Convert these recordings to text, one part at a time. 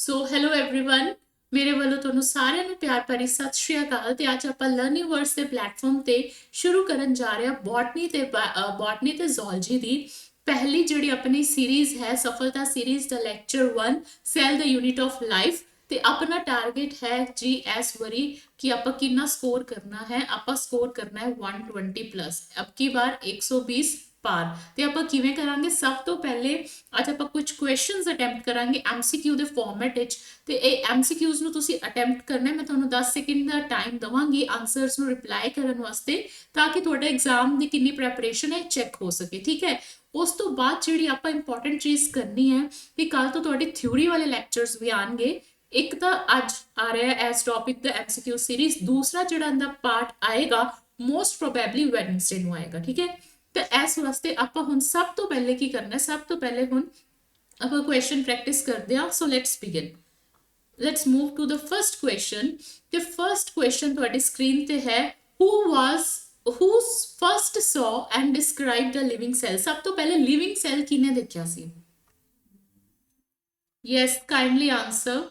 So hello everyone, ਮੇਰੇ ਵੱਲੋਂ ਤੁਹਾਨੂੰ ਸਾਰਿਆਂ ਨੂੰ ਪਿਆਰ ਭਰੀ ਸਤਿ ਸ਼੍ਰੀ ਅਕਾਲ। ਤੇ ਅੱਜ ਆਪਾਂ ਲਰਨਿੰਗ ਵਰਡਸ ਦੇ ਪਲੇਟਫਾਰਮ ਤੇ ਸ਼ੁਰੂ ਕਰਨ ਜਾ ਰਹੇ ਹਾਂ ਬੋਟਨੀ ਤੇ ਜ਼ੂਲੌਜੀ ਦੀ ਪਹਿਲੀ ਜਿਹੜੀ ਆਪਣੀ ਸੀਰੀਜ਼ ਹੈ ਸਫਲਤਾ ਸੀਰੀਜ਼ ਦਾ ਲੈਕਚਰ 1 ਸੈਲ ਦਾ ਯੂਨਿਟ ਆਫ ਲਾਈਫ। ਤੇ ਆਪਣਾ ਟਾਰਗੇਟ ਹੈ ਜੀ ਇਸ ਵਾਰੀ ਕਿ ਆਪਾਂ ਕਿੰਨਾ ਸਕੋਰ ਕਰਨਾ ਹੈ। ਆਪਾਂ ਸਕੋਰ ਕਰਨਾ ਹੈ 120 ਪਲੱਸ, ਅਬ ਕੀ ਬਾਰ 120 ਪਾਰ। ਤੇ ਆਪਾਂ ਕਿਵੇਂ ਕਰਾਂਗੇ? ਸਭ ਤੋਂ ਪਹਿਲੇ ਅੱਜ ਆਪਾਂ ਕੁਝ ਕੁਐਸਚਨਸ ਅਟੈਂਪਟ ਕਰਾਂਗੇ ਐਮਸੀਕਿਊ ਦੇ ਫਾਰਮੈਟ ਵਿੱਚ। ਤੇ ਇਹ ਐਮਸੀਕਿਊਜ਼ ਨੂੰ ਤੁਸੀਂ ਅਟੈਂਪਟ ਕਰਨਾ ਹੈ। ਮੈਂ ਤੁਹਾਨੂੰ 10 ਸੈਕਿੰਡ ਦਾ ਟਾਈਮ ਦਵਾਂਗੀ ਆਨਸਰਸ ਨੂੰ ਰਿਪਲਾਈ ਕਰਨ ਵਾਸਤੇ, ਤਾਂ ਕਿ ਤੁਹਾਡਾ ਐਗਜ਼ਾਮ ਦੀ ਕਿੰਨੀ ਪ੍ਰੈਪਰੇਸ਼ਨ ਹੈ ਚੈੱਕ ਹੋ ਸਕੇ। ਠੀਕ ਹੈ, ਉਸ ਤੋਂ ਬਾਅਦ ਜਿਹੜੀ ਆਪਾਂ ਇੰਪੋਰਟੈਂਟ ਚੀਜ਼ ਕਰਨੀ ਹੈ ਕਿ ਕੱਲ ਤੋਂ ਤੁਹਾਡੀ ਥਿਊਰੀ ਵਾਲੇ ਲੈਕਚਰਸ ਵੀ ਆਣਗੇ। ਇੱਕ ਤਾਂ ਅੱਜ ਆ ਰਿਹਾ ਹੈ ਐਸ ਟੌਪਿਕ ਦਾ ਐਮਸੀਕਿਊ ਸੀਰੀਜ਼, ਦੂਸਰਾ ਜਿਹੜਾ ਇਹਦਾ ਪਾਰਟ ਆਏਗਾ ਮੋਸਟ ਪ੍ਰੋਬੈਬਲੀ ਵੈਡਨਸਡੇ ਨੂੰ ਆਏਗਾ। ਠੀਕ ਹੈ, ਤੇ ਇਸ ਵਾਸਤੇ ਆਪਾਂ ਹੁਣ ਸਭ ਤੋਂ ਪਹਿਲੇ ਕੀ ਕਰਨਾ ਹੈ? ਸਭ ਤੋਂ ਪਹਿਲੇ ਹੁਣ ਆਪਾਂ ਕੁਐਸਚਨ ਪ੍ਰੈਕਟਿਸ ਕਰਦੇ ਹਾਂ। So let's begin. Let's move to the first question. ਤੇ ਫਰਸਟ ਕੁਐਸਚਨ ਤੁਹਾਡੀ ਸਕਰੀਨ ਤੇ ਹੈ, who first saw and described a living cell? ਸਭ ਤੋਂ ਪਹਿਲੇ ਲਿਵਿੰਗ ਸੈਲ ਕਿਹਨੇ ਦੇਖਿਆ ਸੀ? Yes, kindly answer.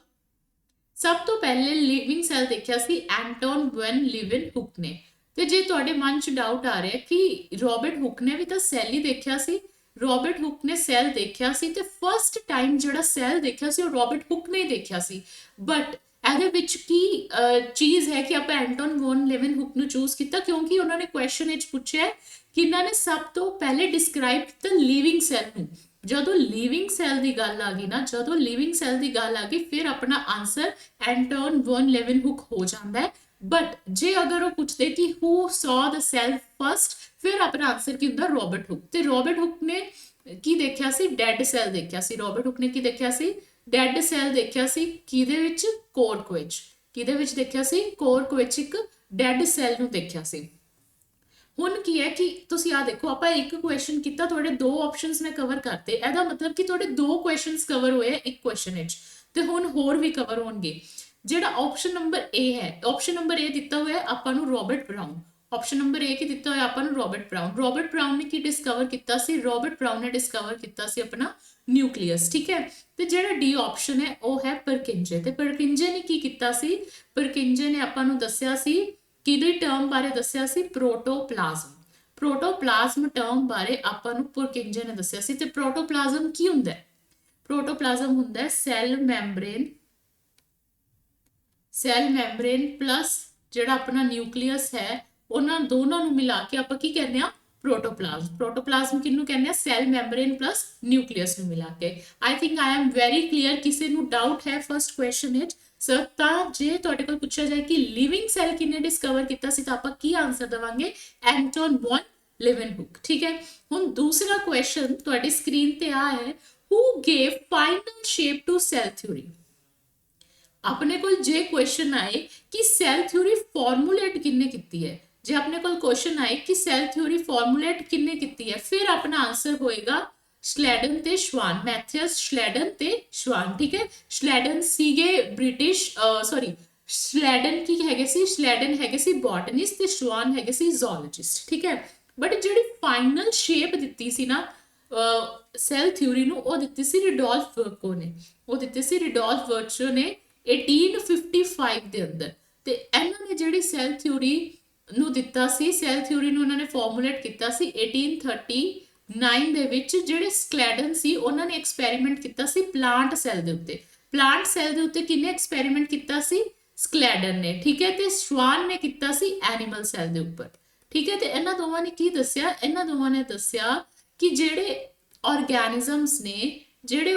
ਸਭ ਤੋਂ ਪਹਿਲੇ ਲਿਵਿੰਗ ਸੈਲ ਦੇਖਿਆ ਸੀ ਐਂਟੋਨ ਵੈਨ ਲੀਵਨਹੁੱਕ ਨੇ। ਤੇ ਜੇ ਤੁਹਾਡੇ ਮਨ 'ਚ ਡਾਊਟ ਆ ਰਿਹਾ ਕਿ ਰੋਬਰਟ ਹੁੱਕ ਨੇ ਵੀ ਤਾਂ ਸੈੱਲ ਹੀ ਦੇਖਿਆ ਸੀ, ਰੋਬਰਟ ਹੁੱਕ ਨੇ ਸੈੱਲ ਦੇਖਿਆ ਸੀ ਤੇ ਫਰਸਟ ਟਾਈਮ ਜਿਹੜਾ ਸੈੱਲ ਦੇਖਿਆ ਸੀ ਉਹ ਰੋਬਰਟ ਹੁੱਕ ਨੇ ਦੇਖਿਆ ਸੀ। ਬਟ ਇਹਦੇ ਵਿੱਚ ਕੀ ਚੀਜ਼ ਹੈ ਕਿ ਆਪਾਂ ਐਂਟੋਨ ਵੈਨ ਲੀਵਨਹੁੱਕ ਨੂੰ ਚੂਜ਼ ਕੀਤਾ? ਕਿਉਂਕਿ ਉਹਨਾਂ ਨੇ ਕੁਐਸਚਨ ਵਿੱਚ ਪੁੱਛਿਆ ਕਿ ਇਹਨਾਂ ਨੇ ਸਭ ਤੋਂ ਪਹਿਲੇ ਡਿਸਕ੍ਰਾਈਬ ਕੀਤਾ ਲਿਵਿੰਗ ਸੈੱਲ ਨੂੰ। ਜਦੋਂ ਲਿਵਿੰਗ ਸੈੱਲ ਦੀ ਗੱਲ ਆ ਗਈ ਨਾ, ਜਦੋਂ ਲਿਵਿੰਗ ਸੈੱਲ ਦੀ ਗੱਲ ਆ ਗਈ, ਫਿਰ ਆਪਣਾ ਆਨਸਰ ਐਂਟੋਨ ਵੈਨ ਲੀਵਨਹੁੱਕ ਹੋ ਜਾਂਦਾ ਹੈ। ਬਟ ਜੇ ਅਗਰ ਉਹ ਪੁੱਛਦੇ ਕਿ ਹੂ ਸੌ ਦ ਸੈਲ ਫਸਟ, ਫਿਰ ਆਪਣਾ ਆਨਸਰ ਕੀ ਹੁੰਦਾ? Robert hook. ਤੇ ਰੋਬਰਟ ਹੁੱਕ ਨੇ ਕੀ ਦੇਖਿਆ ਸੀ? ਡੈਡ ਸੈਲ ਦੇਖਿਆ ਸੀ। ਰੋਬਰਟ ਹੁੱਕ ਨੇ ਕੀ ਦੇਖਿਆ ਸੀ? ਡੈਡ ਸੈਲ ਦੇਖਿਆ ਸੀ। ਕਿਹਦੇ ਵਿੱਚ? ਕੋਰਕ ਵਿੱਚ। ਕਿਹਦੇ ਵਿੱਚ ਦੇਖਿਆ ਸੀ? ਕੋਰਕ ਵਿੱਚ ਇੱਕ ਡੈਡ ਸੈਲ ਨੂੰ ਦੇਖਿਆ ਸੀ। ਹੁਣ ਕੀ ਹੈ ਕਿ ਤੁਸੀਂ ਆ ਦੇਖੋ, ਆਪਾਂ ਇੱਕ ਕੁਐਸਚਨ ਕੀਤਾ, ਤੁਹਾਡੇ ਦੋ ਆਪਸ਼ਨਸ ਮੈਂ ਕਵਰ ਕਰਤੇ। ਇਹਦਾ ਮਤਲਬ ਕਿ ਤੁਹਾਡੇ ਦੋ ਕੁਐਸਚਨਸ ਕਵਰ ਹੋਏ ਇੱਕ ਕੁਐਸਚਨ ਵਿੱਚ, ਤੇ ਹੁਣ ਹੋਰ ਵੀ ਕਵਰ ਹੋਣਗੇ। ਜਿਹੜਾ ਆਪਸ਼ਨ ਨੰਬਰ ਏ ਹੈ, ਆਪਸ਼ਨ ਨੰਬਰ ਏ ਦਿੱਤਾ ਹੋਇਆ ਆਪਾਂ ਨੂੰ ਰੋਬਰਟ ਬਰਾਊਨ। ਆਪਸ਼ਨ ਨੰਬਰ ਏ ਕੀ ਦਿੱਤਾ ਹੋਇਆ ਆਪਾਂ ਨੂੰ? Robert brown. ਰੋਬਰਟ ਬਰਾਊਨ ਨੇ ਕੀ ਡਿਸਕਵਰ ਕੀਤਾ ਸੀ? ਰੋਬਰਟ ਬਰਾਊਨ ਨੇ ਡਿਸਕਵਰ ਕੀਤਾ ਸੀ ਆਪਣਾ ਨਿਊਕਲੀਅਸ। ਠੀਕ ਹੈ, ਤੇ ਜਿਹੜਾ ਡੀ ਆਪਸ਼ਨ ਹੈ ਉਹ ਹੈ ਪਰਕਿੰਜੇ। ਤੇ ਪਰਕਿੰਜੇ ਨੇ ਕੀ ਕੀਤਾ ਸੀ? ਪਰਕਿੰਜੇ ਨੇ ਆਪਾਂ ਨੂੰ ਦੱਸਿਆ ਸੀ, ਕਿਹਦੀ ਟਰਮ ਬਾਰੇ ਦੱਸਿਆ ਸੀ? ਪ੍ਰੋਟੋਪਲਾਜ਼ਮ। ਪ੍ਰੋਟੋਪਲਾਜ਼ਮ ਟਰਮ ਬਾਰੇ ਆਪਾਂ ਨੂੰ ਪਰਕਿੰਜੇ ਨੇ ਦੱਸਿਆ ਸੀ। ਤੇ ਪ੍ਰੋਟੋਪਲਾਜ਼ਮ ਕੀ ਹੁੰਦਾ ਹੈ? ਪ੍ਰੋਟੋਪਲਾਜ਼ਮ ਹੁੰਦਾ ਹੈ ਸੈਲ ਮੈਂਬਰੇਨ ਪਲੱਸ ਜਿਹੜਾ ਆਪਣਾ ਨਿਊਕਲੀਅਸ ਹੈ, ਉਹਨਾਂ ਦੋਨਾਂ ਨੂੰ ਮਿਲਾ ਕੇ ਆਪਾਂ ਕੀ ਕਹਿੰਦੇ ਆ? ਪ੍ਰੋਟੋਪਲਾਜ਼ਮ। ਪ੍ਰੋਟੋਪਲਾਜ਼ਮ ਕਿਹਨੂੰ ਕਹਿੰਦੇ ਆ? ਸੈਲ ਮੈਂਬਰੇਨ ਪਲੱਸ ਨਿਊਕਲੀਅਸ ਨੂੰ ਮਿਲਾ ਕੇ। I think I am very clear. ਕਿਸੇ ਨੂੰ ਡਾਊਟ ਹੈ ਫਸਟ ਕੁਐਸਚਨ ਵਿੱਚ? ਸਰ, ਤਾਂ ਜੇ ਤੁਹਾਡੇ ਕੋਲ ਪੁੱਛਿਆ ਜਾਏ ਕਿ ਲਿਵਿੰਗ ਸੈਲ ਕਿਹਨੇ ਡਿਸਕਵਰ ਕੀਤਾ ਸੀ, ਤਾਂ ਆਪਾਂ ਕੀ ਆਨਸਰ ਦੇਵਾਂਗੇ? Anton van Leeuwenhoek. ਠੀਕ ਹੈ, ਹੁਣ ਦੂਸਰਾ ਕੁਐਸਚਨ ਤੁਹਾਡੀ ਸਕਰੀਨ ਤੇ ਆ ਹੈ, who gave final shape to cell theory? ਆਪਣੇ ਕੋਲ ਜੇ ਕੁਐਸਚਨ ਆਏ ਕਿ ਸੈਲ ਥਿਊਰੀ ਫਾਰਮੂਲੇਟ ਕਿੰਨੇ ਕੀਤੀ ਹੈ, ਜੇ ਆਪਣੇ ਕੋਲ ਕੁਐਸਚਨ ਆਏ ਕਿ ਸੈਲ ਥਿਊਰੀ ਫਾਰਮੂਲੇਟ ਕਿੰਨੇ ਕੀਤੀ ਹੈ, ਫਿਰ ਆਪਣਾ ਆਨਸਰ ਹੋਏਗਾ ਸ਼ਲੈਡਨ ਤੇ ਸ਼ਵਾਨ, ਮੈਥਿਅਸ ਸ਼ਲੈਡਨ ਤੇ ਸ਼ਵਾਨ। ਠੀਕ ਹੈ, ਸ਼ਲੈਡਨ ਸੀਗੇ ਬ੍ਰਿਟਿਸ਼, ਸ਼ਲੈਡਨ ਕੀ ਹੈਗੇ ਸੀ? ਸ਼ਲੈਡਨ ਹੈਗੇ ਸੀ ਬੋਟਨਿਸਟ ਤੇ ਸ਼ਵਾਨ ਹੈਗੇ ਸੀ ਜ਼ੂਲੌਜਿਸਟ। ਠੀਕ ਹੈ, ਬਟ ਜਿਹੜੀ ਫਾਈਨਲ ਸ਼ੇਪ ਦਿੱਤੀ ਸੀ ਨਾ ਸੈਲ ਥਿਊਰੀ ਨੂੰ, ਉਹ ਦਿੱਤੀ ਸੀ ਰਿਡੋਲਫ ਵਰਚੋ ਨੇ। ਉਹ ਦਿੱਤੀ ਸੀ ਰਿਡੋਲਫ ਵਰਚੋ ਨੇ 1855 ਦੇ ਅੰਦਰ। ਤੇ ਇਹਨਾਂ ਨੇ ਜਿਹੜੀ ਸੈਲ ਥਿਊਰੀ ਨੂੰ ਦਿੱਤਾ ਸੀ, ਸੈਲ ਥਿਊਰੀ ਨੂੰ ਉਹਨਾਂ ਨੇ ਫਾਰਮੂਲੇਟ ਕੀਤਾ ਸੀ 1839 ਦੇ ਵਿੱਚ। ਜਿਹੜੇ ਸਕਲੈਡਨ ਸੀ ਉਹਨਾਂ ਨੇ ਐਕਸਪੈਰੀਮੈਂਟ ਕੀਤਾ ਸੀ ਪਲਾਂਟ ਸੈਲ ਦੇ ਉੱਤੇ। ਪਲਾਂਟ ਸੈਲ ਦੇ ਉੱਤੇ ਕਿੰਨੇ ਐਕਸਪੈਰੀਮੈਂਟ ਕੀਤਾ ਸੀ? ਸਕਲੈਡਨ ਨੇ। ਠੀਕ ਹੈ, ਤੇ ਸ਼ਵਾਨ ਨੇ ਕੀਤਾ ਸੀ ਐਨੀਮਲ ਸੈਲ ਦੇ ਉੱਪਰ। ਠੀਕ ਹੈ, ਤੇ ਇਹਨਾਂ ਦੋਵਾਂ ਨੇ ਕੀ ਦੱਸਿਆ? ਇਹਨਾਂ ਦੋਵਾਂ ਨੇ ਦੱਸਿਆ ਕਿ ਜਿਹੜੇ ਆਰਗੈਨਿਜ਼ਮਸ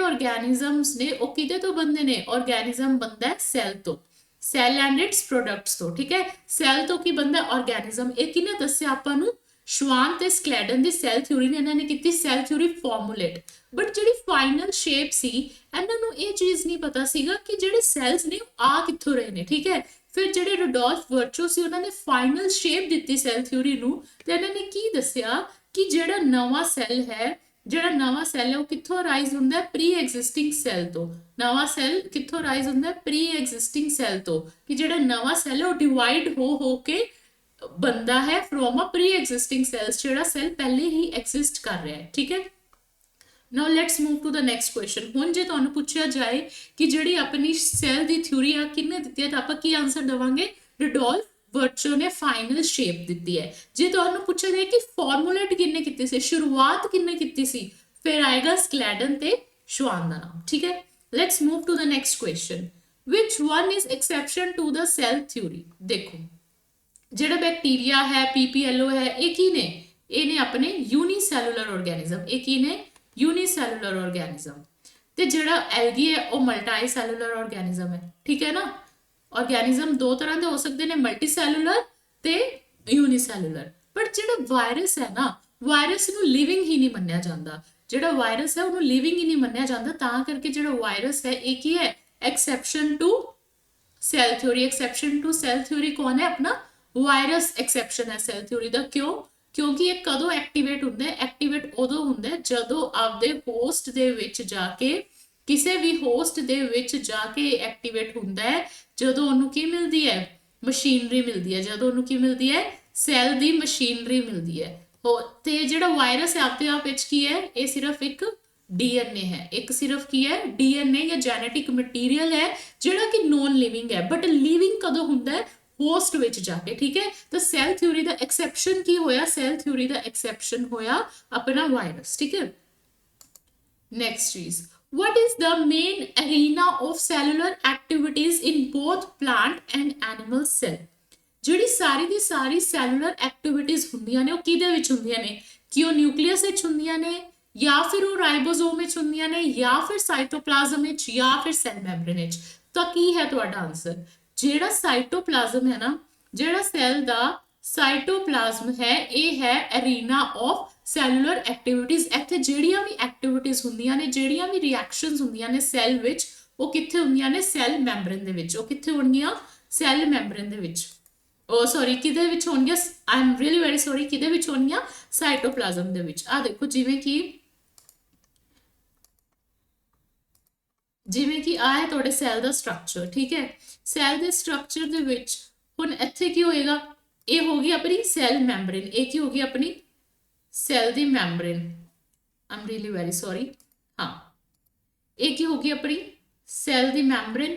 ਨੇ ਉਹ ਕਿਹਦੇ ਤੋਂ ਬਣਦੇ ਨੇ? ਆਰਗੈਨਿਜ਼ਮ ਬਣਦਾ ਹੈ ਸੈਲ ਤੋਂ, ਸੈਲ ਐਂਡ ਇਟਸ ਪ੍ਰੋਡਕਟਸ ਤੋਂ। ਠੀਕ ਹੈ, ਸੈਲ ਤੋਂ ਕੀ ਬਣਦਾ? ਆਰਗੈਨਿਜ਼ਮ। ਇਹ ਕਿਹਨੇ ਦੱਸਿਆ ਆਪਾਂ ਨੂੰ? ਸ਼ਵਾਨ ਤੇ ਸਕਲੈਡਨ ਦੀ ਸੈਲ ਥਿਊਰੀ ਨੇ ਇਹਨਾਂ ਨੇ ਕੀਤੀ ਸੈਲ ਥਿਊਰੀ ਫਾਰਮੂਲੇਟ। ਬਟ ਜਿਹੜੀ ਫਾਈਨਲ ਸ਼ੇਪ ਸੀ, ਇਹਨਾਂ ਨੂੰ ਇਹ ਚੀਜ਼ ਨਹੀਂ ਪਤਾ ਸੀਗਾ ਕਿ ਜਿਹੜੇ ਸੈਲਸ ਨੇ ਆ ਕਿੱਥੋਂ ਰਹੇ ਨੇ। ਠੀਕ ਹੈ, ਫਿਰ ਜਿਹੜੇ ਰੋਡੋਲਫ ਵਰਚੋ ਸੀ ਉਹਨਾਂ ਨੇ ਫਾਈਨਲ ਸ਼ੇਪ ਦਿੱਤੀ ਸੈਲ ਥਿਊਰੀ ਨੂੰ, ਤੇ ਇਹਨਾਂ ਨੇ ਕੀ ਦੱਸਿਆ ਕਿ ਜਿਹੜਾ ਨਵਾਂ ਸੈੱਲ ਹੈ ਉਹ ਕਿੱਥੋਂ ਰਾਈਜ਼ ਹੁੰਦਾ ਹੈ? ਪ੍ਰੀ ਐਗਜ਼ਿਸਟਿੰਗ ਸੈੱਲ ਤੋਂ। ਨਵਾਂ ਸੈੱਲ ਕਿੱਥੋਂ ਰਾਈਜ਼ ਹੁੰਦਾ ਹੈ? ਪ੍ਰੀ ਐਗਜ਼ਿਸਟਿੰਗ ਸੈੱਲ ਤੋਂ। ਕਿ ਜਿਹੜਾ ਨਵਾਂ ਸੈੱਲ ਹੈ ਉਹ ਡਿਵਾਈਡ ਹੋ ਕੇ ਬਣਦਾ ਹੈ from a pre existing cells, ਜਿਹੜਾ ਸੈੱਲ ਪਹਿਲੇ ਹੀ ਐਗਜ਼ਿਸਟ ਕਰ ਰਿਹਾ ਹੈ। ਠੀਕ ਹੈ, now let's move to the next question. ਹੁਣ ਜੇ ਤੁਹਾਨੂੰ ਪੁੱਛਿਆ ਜਾਏ ਕਿ ਜਿਹੜੀ ਆਪਣੀ ਸੈੱਲ ਦੀ ਥਿਊਰੀ ਆ ਕਿੰਨੇ ਦਿੱਤੀ ਹੈ ਤਾਂ ਆਪਾਂ ਕੀ ਆਨਸਰ ਦੇਵਾਂਗੇ? ਰਡੋਲਫ ਵਰਚੋ ਨੇ ਫਾਈਨਲ ਸ਼ੇਪ ਦਿੱਤੀ ਹੈ। ਜੇ ਤੁਹਾਨੂੰ ਪੁੱਛਿਆ ਜਾਏ ਕਿ ਫਾਰਮੂਲੇਟ ਕਿੰਨੇ ਕੀਤੀ ਸੀ, ਸ਼ੁਰੂਆਤ ਕਿੰਨੇ ਕੀਤੀ ਸੀ, ਫਿਰ ਆਏਗਾ ਸਕਲੈਡਨ ਤੇ ਸ਼ਵਾਨ ਦਾ ਨਾਮ। ਠੀਕ ਹੈ, let's move to the next question. Which one is exception to the cell theory? ਦੇਖੋ ਜਿਹੜਾ ਬੈਕਟੀਰੀਆ ਹੈ, ਪੀਪੀਐਲਓ ਹੈ, ਇਹ ਕੀ ਨੇ? ਇਹ ਨੇ ਆਪਣੇ ਯੂਨੀਸੈਲੂਲਰ ਆਰਗੈਨਿਜ਼ਮ। ਇਹ ਕੀ ਨੇ? ਯੂਨੀਸੈਲੂਲਰ ਆਰਗੈਨਿਜ਼ਮ। ਤੇ ਜਿਹੜਾ ਐਲਗੀ ਹੈ ਉਹ ਮਲਟੀ ਸੈਲੂਲਰ ਆਰਗੈਨਿਜ਼ਮ ਹੈ। ਠੀਕ ਹੈ ਨਾ, ਆਰਗੈਨਿਜ਼ਮ ਦੋ ਤਰ੍ਹਾਂ ਦੇ ਹੋ ਸਕਦੇ ਨੇ, ਮਲਟੀ ਸੈਲੂਲਰ ਤੇ ਯੂਨੀਸੈਲੂਲਰ। ਪਰ ਜਿਹੜਾ ਵਾਇਰਸ ਹੈ ਨਾ, ਵਾਇਰਸ ਨੂੰ ਲਿਵਿੰਗ ਹੀ ਨਹੀਂ ਮੰਨਿਆ ਜਾਂਦਾ। ਜਿਹੜਾ ਵਾਇਰਸ ਹੈ ਉਹਨੂੰ ਲਿਵਿੰਗ ਹੀ ਨਹੀਂ ਮੰਨਿਆ ਜਾਂਦਾ, ਤਾਂ ਕਰਕੇ ਜਿਹੜਾ ਵਾਇਰਸ ਹੈ ਇਹ ਕੀ ਹੈ? Exception to cell theory. Exception to cell theory ਕੌਣ ਹੈ? ਆਪਣਾ ਵਾਇਰਸ ਐਕਸੈਪਸ਼ਨ ਹੈ ਸੈਲ ਥਿਊਰੀ ਦਾ। ਕਿਉਂ? ਕਿਉਂਕਿ ਇਹ ਕਦੋਂ ਐਕਟੀਵੇਟ ਹੁੰਦਾ ਹੈ? ਐਕਟੀਵੇਟ ਉਦੋਂ ਹੁੰਦਾ ਹੈ ਜਦੋਂ ਆਪਦੇ ਹੋਸਟ ਦੇ ਵਿੱਚ ਜਾ ਕੇ, ਕਿਸੇ ਵੀ ਹੋਸਟ ਦੇ ਵਿੱਚ ਜਾ ਕੇ ਐਕਟੀਵੇਟ ਹੁੰਦਾ ਹੈ ਜਦੋਂ ਉਹਨੂੰ ਕੀ ਮਿਲਦੀ ਹੈ? ਮਸ਼ੀਨਰੀ ਮਿਲਦੀ ਹੈ। ਜਦੋਂ ਉਹਨੂੰ ਕੀ ਮਿਲਦੀ ਹੈ? ਸੈਲ ਦੀ ਮਸ਼ੀਨਰੀ ਮਿਲਦੀ ਹੈ। ਤੇ ਜਿਹੜਾ ਵਾਇਰਸ ਹੈ ਆਪਦੇ ਆਪ ਵਿੱਚ ਕੀ ਹੈ? ਇਹ ਸਿਰਫ ਇੱਕ ਡੀਐਨਏ ਹੈ। ਇੱਕ ਸਿਰਫ ਕੀ ਹੈ? ਡੀਐਨਏ ਜਾਂ ਜੈਨੇਟਿਕ ਮਟੀਰੀਅਲ ਹੈ ਜਿਹੜਾ ਕਿ ਨੋਨ ਲਿਵਿੰਗ ਹੈ। ਬਟ ਲਿਵਿੰਗ ਕਦੋਂ ਹੁੰਦਾ ਹੈ? ਹੋਸਟ ਵਿੱਚ ਜਾ ਕੇ। ਠੀਕ ਹੈ, ਤਾਂ ਸੈਲ ਥਿਊਰੀ ਦਾ ਐਕਸੈਪਸ਼ਨ ਕੀ ਹੋਇਆ? ਸੈਲ ਥਿਊਰੀ ਦਾ ਐਕਸੈਪਸ਼ਨ ਹੋਇਆ ਆਪਣਾ ਵਾਇਰਸ। ਠੀਕ ਹੈ, ਨੈਕਸਟ ਚੀਜ਼, what is the main arena of cellular activities in both plant and animal cell? ਜਿਹੜੀ ਸਾਰੀ ਦੀ ਸਾਰੀ ਸੈਲੂਲਰ ਐਕਟੀਵਿਟੀਜ਼ ਹੁੰਦੀਆਂ ਨੇ ਉਹ ਕਿਹਦੇ ਵਿੱਚ ਹੁੰਦੀਆਂ ਨੇ? ਕਿ ਉਹ ਨਿਊਕਲੀਅਸ ਵਿੱਚ ਹੁੰਦੀਆਂ ਨੇ, ਜਾਂ ਫਿਰ ਉਹ ਰਾਈਬੋਸੋਮ ਵਿੱਚ ਹੁੰਦੀਆਂ ਨੇ, ਜਾਂ ਫਿਰ ਸਾਈਟੋਪਲਾਜ਼ਮ ਵਿੱਚ, ਜਾਂ ਫਿਰ ਸੈਲ ਮੈਂਬਰੇਨ ਵਿੱਚ। ਤਾਂ ਕੀ ਹੈ ਤੁਹਾਡਾ ਆਨਸਰ? ਜਿਹੜਾ ਸਾਈਟੋਪਲਾਜ਼ਮ ਹੈ ਨਾ, ਜਿਹੜਾ ਸੈਲ ਦਾ ਸਾਈਟੋਪਲਾਜ਼ਮ ਹੈ, ਇਹ ਹੈ ਅਰੀਨਾ ਆਫ ਸੈਲੂਲਰ ਐਕਟੀਵਿਟੀਜ਼। ਇੱਥੇ ਜਿਹੜੀਆਂ ਵੀ ਐਕਟੀਵਿਟੀਜ਼ ਹੁੰਦੀਆਂ ਨੇ, ਜਿਹੜੀਆਂ ਵੀ ਰਿਐਕਸ਼ਨਸ ਹੁੰਦੀਆਂ ਨੇ ਸੈਲ ਵਿੱਚ, ਉਹ ਕਿੱਥੇ ਹੁੰਦੀਆਂ ਨੇ? ਸੈਲ ਮੈਂਬਰੇਨ ਦੇ ਵਿੱਚ। ਉਹ ਕਿੱਥੇ ਹੋਣਗੀਆਂ? ਸੈਲ ਮੈਂਬਰੇਨ ਦੇ ਵਿੱਚ। ਉਹ ਸੌਰੀ ਕਿਹਦੇ ਵਿੱਚ ਹੋਣਗੀਆਂ? ਆਈ ਐਮ ਰੀਅਲੀ ਵੈਰੀ ਸੌਰੀ, ਕਿਹਦੇ ਵਿੱਚ ਹੋਣਗੀਆਂ? ਸਾਈਟੋਪਲਾਜ਼ਮ ਦੇ ਵਿੱਚ। ਆ ਦੇਖੋ ਜਿਵੇਂ ਕਿ ਆ ਹੈ ਤੁਹਾਡੇ ਸੈਲ ਦਾ ਸਟਰਕਚਰ। ਠੀਕ ਹੈ, ਸੈਲ ਦੇ ਸਟਰਕਚਰ ਦੇ ਵਿੱਚ ਹੁਣ ਇੱਥੇ ਕੀ ਹੋਏਗਾ? ਇਹ ਹੋ ਗਈ ਆਪਣੀ ਸੈਲ ਮੈਂਬਰੇਨ। ਇਹ ਕੀ ਹੋ ਗਈ? ਆਪਣੀ cell the membrane. I am really very sorry. ਹਾਂ, ਇਹ ਕੀ ਹੋ ਗਈ? ਆਪਣੀ ਸੈਲ ਦੀ ਮੈਂਬਰੇਨ।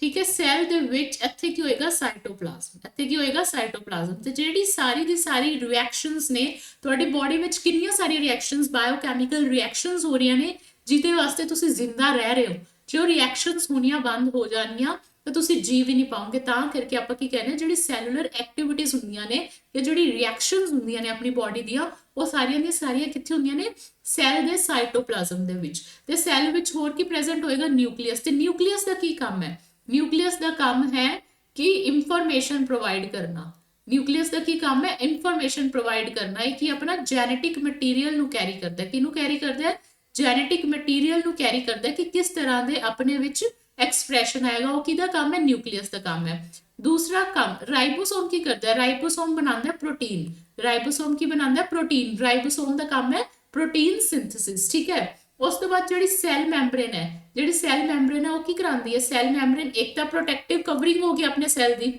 ਠੀਕ ਹੈ, ਸੈਲ ਦੇ ਵਿੱਚ ਇੱਥੇ ਕੀ ਹੋਏਗਾ? ਸਾਈਟੋਪਲਾਜ਼ਮ। ਇੱਥੇ ਕੀ ਹੋਏਗਾ? ਸਾਈਟੋਪਲਾਜ਼ਮ। ਤੇ ਜਿਹੜੀ ਸਾਰੀ ਦੀ ਸਾਰੀ ਰਿਐਕਸ਼ਨਸ ਨੇ ਤੁਹਾਡੀ ਬੋਡੀ ਵਿੱਚ, ਕਿੰਨੀਆਂ ਸਾਰੀਆਂ ਰਿਐਕਸ਼ਨਸ, ਬਾਇਓਕੈਮੀਕਲ ਰਿਐਕਸ਼ਨਸ ਹੋ ਰਹੀਆਂ ਨੇ ਜਿਹਦੇ ਵਾਸਤੇ ਤੁਸੀਂ ਜ਼ਿੰਦਾ ਰਹਿ ਰਹੇ ਹੋ। ਜੇ ਉਹ ਰਿਐਕਸ਼ਨਸ ਹੋਣੀਆਂ ਬੰਦ ਹੋ ਜਾਣਗੀਆਂ ਤਾਂ ਤੁਸੀਂ ਜੀ ਵੀ ਨਹੀਂ ਪਾਓਗੇ। ਤਾਂ ਕਰਕੇ ਆਪਾਂ ਕੀ ਕਹਿੰਦੇ ਹਾਂ, ਜਿਹੜੀ ਸੈਲੂਲਰ ਐਕਟੀਵਿਟੀਜ਼ ਹੁੰਦੀਆਂ ਨੇ ਜਾਂ ਜਿਹੜੀ ਰਿਐਕਸ਼ਨਸ ਹੁੰਦੀਆਂ ਨੇ ਆਪਣੀ ਬੋਡੀ ਦੀਆਂ, ਉਹ ਸਾਰੀਆਂ ਦੀਆਂ ਸਾਰੀਆਂ ਕਿੱਥੇ ਹੁੰਦੀਆਂ ਨੇ? ਸੈਲ ਦੇ ਸਾਈਟੋਪਲਾਜ਼ਮ ਦੇ ਵਿੱਚ। ਤੇ ਸੈਲ ਵਿੱਚ ਹੋਰ ਕੀ ਪ੍ਰੈਜ਼ੈਂਟ ਹੋਏਗਾ? ਨਿਊਕਲੀਅਸ। ਤੇ ਨਿਊਕਲੀਅਸ ਦਾ ਕੀ ਕੰਮ ਹੈ? ਨਿਊਕਲੀਅਸ ਦਾ ਕੰਮ ਹੈ ਕਿ ਇਨਫੋਰਮੇਸ਼ਨ ਪ੍ਰੋਵਾਈਡ ਕਰਨਾ। ਨਿਊਕਲੀਅਸ ਦਾ ਕੀ ਕੰਮ ਹੈ? ਇਨਫੋਰਮੇਸ਼ਨ ਪ੍ਰੋਵਾਈਡ ਕਰਨਾ। ਇਹ ਕੀ ਆਪਣਾ ਜੈਨੇਟਿਕ ਮਟੀਰੀਅਲ ਨੂੰ ਕੈਰੀ ਕਰਦਾ ਹੈ। ਕਿਹਨੂੰ ਕੈਰੀ ਕਰਦਾ ਹੈ? ਜੈਨੇਟਿਕ ਮਟੀਰੀਅਲ ਨੂੰ ਕੈਰੀ ਕਰਦਾ ਕਿ ਕਿਸ ਤਰ੍ਹਾਂ ਦੇ ਆਪਣੇ ਵਿੱਚ ਐਕਸਪ੍ਰੈਸ਼ਨ ਆਏਗਾ। ਉਹ ਕਿਹਦਾ ਕੰਮ ਹੈ? ਨਿਊਕਲੀਅਸ ਦਾ ਕੰਮ ਹੈ। ਦੂਸਰਾ ਕੰਮ ਰਾਈਬੋਸੋਮ ਕੀ ਕਰਦਾ ਹੈ? ਰਾਈਬੋਸੋਮ ਬਣਾਉਂਦਾ ਪ੍ਰੋਟੀਨ। ਰਾਈਬੋਸੋਮ ਕੀ ਬਣਾਉਂਦਾ? ਪ੍ਰੋਟੀਨ। ਰਾਈਬੋਸੋਮ ਦਾ ਕੰਮ ਹੈ ਪ੍ਰੋਟੀਨ ਸਿੰਥੇਸਿਸ। ਠੀਕ ਹੈ, ਉਸ ਤੋਂ ਬਾਅਦ ਜਿਹੜੀ ਸੈਲ ਮੈਂਬਰੇਨ ਹੈ, ਜਿਹੜੀ ਸੈਲ ਮੈਂਬਰੇਨ ਹੈ ਉਹ ਕੀ ਕਰਾਉਂਦੀ ਹੈ? ਸੈਲ ਮੈਂਬਰੇਨ ਇੱਕ ਤਾਂ ਪ੍ਰੋਟੈਕਟਿਵ ਕਵਰਿੰਗ ਹੋ ਗਈ ਆਪਣੇ ਸੈਲ ਦੀ,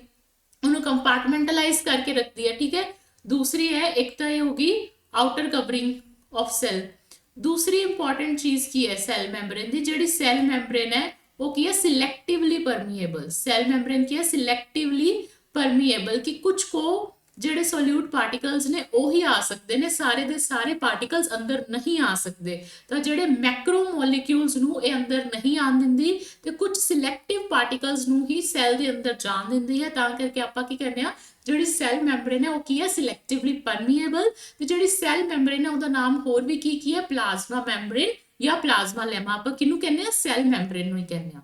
ਉਹਨੂੰ ਕੰਪਾਰਟਮੈਂਟਲਾਈਜ਼ ਕਰਕੇ ਰੱਖਦੀ ਹੈ। ਠੀਕ ਹੈ, ਦੂਸਰੀ ਹੈ ਇੱਕ ਤਾਂ ਇਹ ਹੋਗੀ ਆਊਟਰ ਕਵਰਿੰਗ ਆਫ ਸੈਲ। ਦੂਸਰੀ ਇੰਪੋਰਟੈਂਟ ਚੀਜ਼ ਕੀ ਹੈ ਸੈਲ ਮੈਂਬਰੇਨ ਦੀ? ਜਿਹੜੀ ਸੈਲ ਮੈਂਬਰੇਨ ਹੈ ਉਹ ਕੀ ਹੈ? ਸਿਲੈਕਟਿਵਲੀ ਪਰਮੀਏਬਲ। ਸੈਲ ਮੈਂਬਰੇਨ ਕੀ ਹੈ? ਸਿਲੈਕਟਿਵਲੀ ਪਰਮੀਏਬਲ, ਕਿ ਕੁਝ ਕੋ ਜਿਹੜੇ ਸੋਲਿਊਟ ਪਾਰਟੀਕਲਸ ਨੇ ਉਹੀ ਆ ਸਕਦੇ ਨੇ, ਸਾਰੇ ਦੇ ਸਾਰੇ ਪਾਰਟੀਕਲਸ ਅੰਦਰ ਨਹੀਂ ਆ ਸਕਦੇ। ਤਾਂ ਜਿਹੜੇ ਮੈਕਰੋ ਮੋਲੀਕਿਊਲਸ ਨੂੰ ਇਹ ਅੰਦਰ ਨਹੀਂ ਆਉਣ ਦਿੰਦੀ ਤੇ ਕੁਝ ਸਿਲੈਕਟਿਵ ਪਾਰਟੀਕਲਸ ਨੂੰ ਹੀ ਸੈਲ ਦੇ ਅੰਦਰ ਜਾਣ ਦਿੰਦੀ ਹੈ। ਤਾਂ ਕਰਕੇ ਆਪਾਂ ਕੀ ਕਹਿੰਦੇ ਆ, ਜਿਹੜੀ ਸੈਲ ਮੈਂਬਰੇਨ ਹੈ ਉਹ ਕੀ ਹੈ? ਸਿਲੈਕਟਿਵਲੀ ਪਰਮੀਏਬਲ। ਤੇ ਜਿਹੜੀ ਸੈਲ ਮੈਂਬਰੇਨ ਹੈ ਉਹਦਾ ਨਾਮ ਹੋਰ ਵੀ ਕੀ ਹੈ? ਪਲਾਜ਼ਮਾ ਮੈਂਬਰੇਨ ਜਾਂ ਪਲਾਜ਼ਮਾ ਲੈਮਾ। ਆਪਾਂ ਕਿਹਨੂੰ ਕਹਿੰਦੇ ਆ? ਸੈਲ ਮੈਂਬਰੇਨ ਨੂੰ ਹੀ ਕਹਿੰਦੇ ਆ।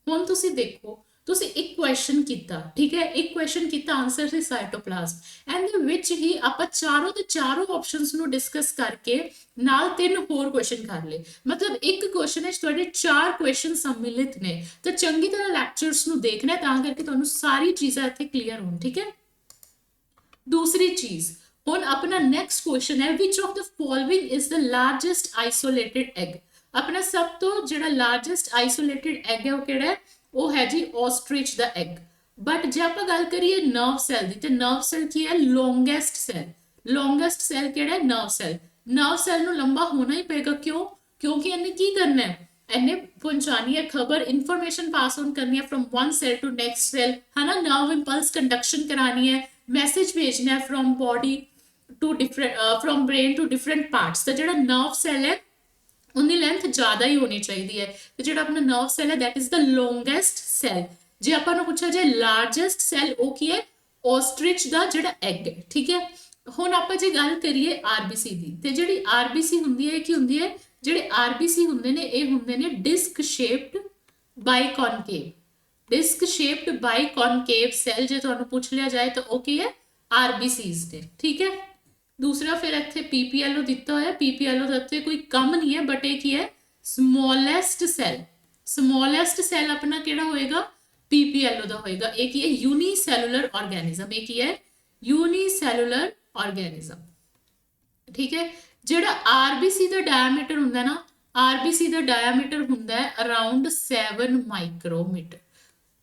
ਹੁਣ ਤੁਸੀਂ ਦੇਖੋ, ਤੁਸੀਂ ਇੱਕ ਕੁਐਸਚਨ ਕੀਤਾ। ਠੀਕ ਹੈ, ਇੱਕ ਕੁਐਸਚਨ ਕੀਤਾ, ਆਨਸਰ ਸੀ ਸਾਈਟੋਪਲਾਜ਼ਮ। ਐਂਡ ਦੇ ਵਿੱਚ ਹੀ ਆਪਾਂ ਚਾਰੋਂ ਦੇ ਚਾਰੋਂ ਆਪਸ਼ਨਸ ਨੂੰ ਡਿਸਕਸ ਕਰਕੇ ਨਾਲ 3 ਹੋਰ ਕੁਐਸਚਨ ਕਰ ਲਏ। ਮਤਲਬ ਇੱਕ ਕੁਐਸਚਨ ਵਿੱਚ ਤੁਹਾਡੇ 4 ਕੁਐਸਚਨ ਸੰਮਿਲਿਤ ਨੇ। ਤਾਂ ਚੰਗੀ ਤਰ੍ਹਾਂ ਲੈਕਚਰਸ ਨੂੰ ਦੇਖਣਾ ਤਾਂ ਕਰਕੇ ਤੁਹਾਨੂੰ ਸਾਰੀ ਚੀਜ਼ਾਂ ਇੱਥੇ ਕਲੀਅਰ ਹੋਣ। ਠੀਕ ਹੈ, ਦੂਸਰੀ ਚੀਜ਼, ਹੁਣ ਆਪਣਾ ਨੈਕਸਟ ਕੁਐਸਚਨ ਹੈ ਵਿਚ of the following is the largest isolated egg. ਆਪਣਾ ਸਭ ਤੋਂ ਜਿਹੜਾ ਲਾਰਜੈਸਟ ਆਈਸੋਲੇਟਿਡ ਐਗ ਹੈ ਉਹ ਕਿਹੜਾ ਹੈ? ਉਹ ਹੈ ਜੀ ਆਸਟ੍ਰਿਚ ਦਾ ਐਗ। ਬਟ ਜੇ ਆਪਾਂ ਗੱਲ ਕਰੀਏ ਨਰਵ ਸੈਲ ਦੀ, ਤੇ ਨਰਵ ਸੈਲ ਕੀ ਹੈ? Longest cell. ਲੌਂਗੈਸਟ ਸੈਲ ਕਿਹੜਾ ਹੈ? Nerve cell. ਨਰਵ ਸੈਲ ਨੂੰ ਲੰਬਾ ਹੋਣਾ ਹੀ ਪਏਗਾ। ਕਿਉਂ? क्योंकि इन्हें की करना है, इन्हें पहुंचानी है खबर, इंफॉर्मेशन पास ऑन करनी है from one cell to next cell, है ना, नर्व इंपल्स कंडक्शन करानी है, मैसेज भेजना है from body to different, from brain to different parts. तो जो नर्व सेल है उनकी लेंथ ज़्यादा ही होनी चाहिए है। तो जो अपना नर्व सेल है that is the longest cell. जे ਆਪਾਂ ਨੂੰ ਪੁੱਛਿਆ ਜੇ ਲਾਰਜੈਸਟ ਸੈਲ ਉਹ ਕੀ ਹੈ, ਆਸਟ੍ਰਿਚ ਦਾ ਜਿਹੜਾ ਐਗ ਹੈ, ਠੀਕ ਹੈ। ਹੁਣ ਆਪਾਂ ਜੇ ਗੱਲ ਕਰੀਏ ਆਰਬੀਸੀ ਦੀ, ਤੇ ਜਿਹੜੀ ਆਰਬੀਸੀ ਹੁੰਦੀ ਹੈ ਕੀ ਹੁੰਦੀ ਹੈ, ਜਿਹੜੇ ਆਰਬੀਸੀ ਹੁੰਦੇ ਨੇ ਇਹ ਹੁੰਦੇ ਨੇ disc shaped biconcave, disc shaped biconcave cell. ਜੇ ਤੁਹਾਨੂੰ ਪੁੱਛ ਲਿਆ ਜਾਏ ਤਾਂ ਉਹ ਕੀ ਹੈ, ਆਰਬੀਸੀਜ਼ ਨੇ, ਠੀਕ ਹੈ। दूसरा फिर इतने पीपीएलओ दिता होया, पीपीएलओ का इतने कोई कम नहीं है, बट एक ही है स्मॉलेस्ट सेल। स्मॉलेस्ट सेल अपना केड़ा होएगा, पीपीएलओ का होएगा। एक ही है यूनिसेलुलर ऑर्गेनिज्म, एक ही है यूनिसेलुलर ऑर्गेनिज्म, ठीक है। जेड़ा आरबीसी का डायमीटर हुंदा ना, आरबीसी का डायमीटर हुंदा है अराउंड 7 माइक्रोमीटर।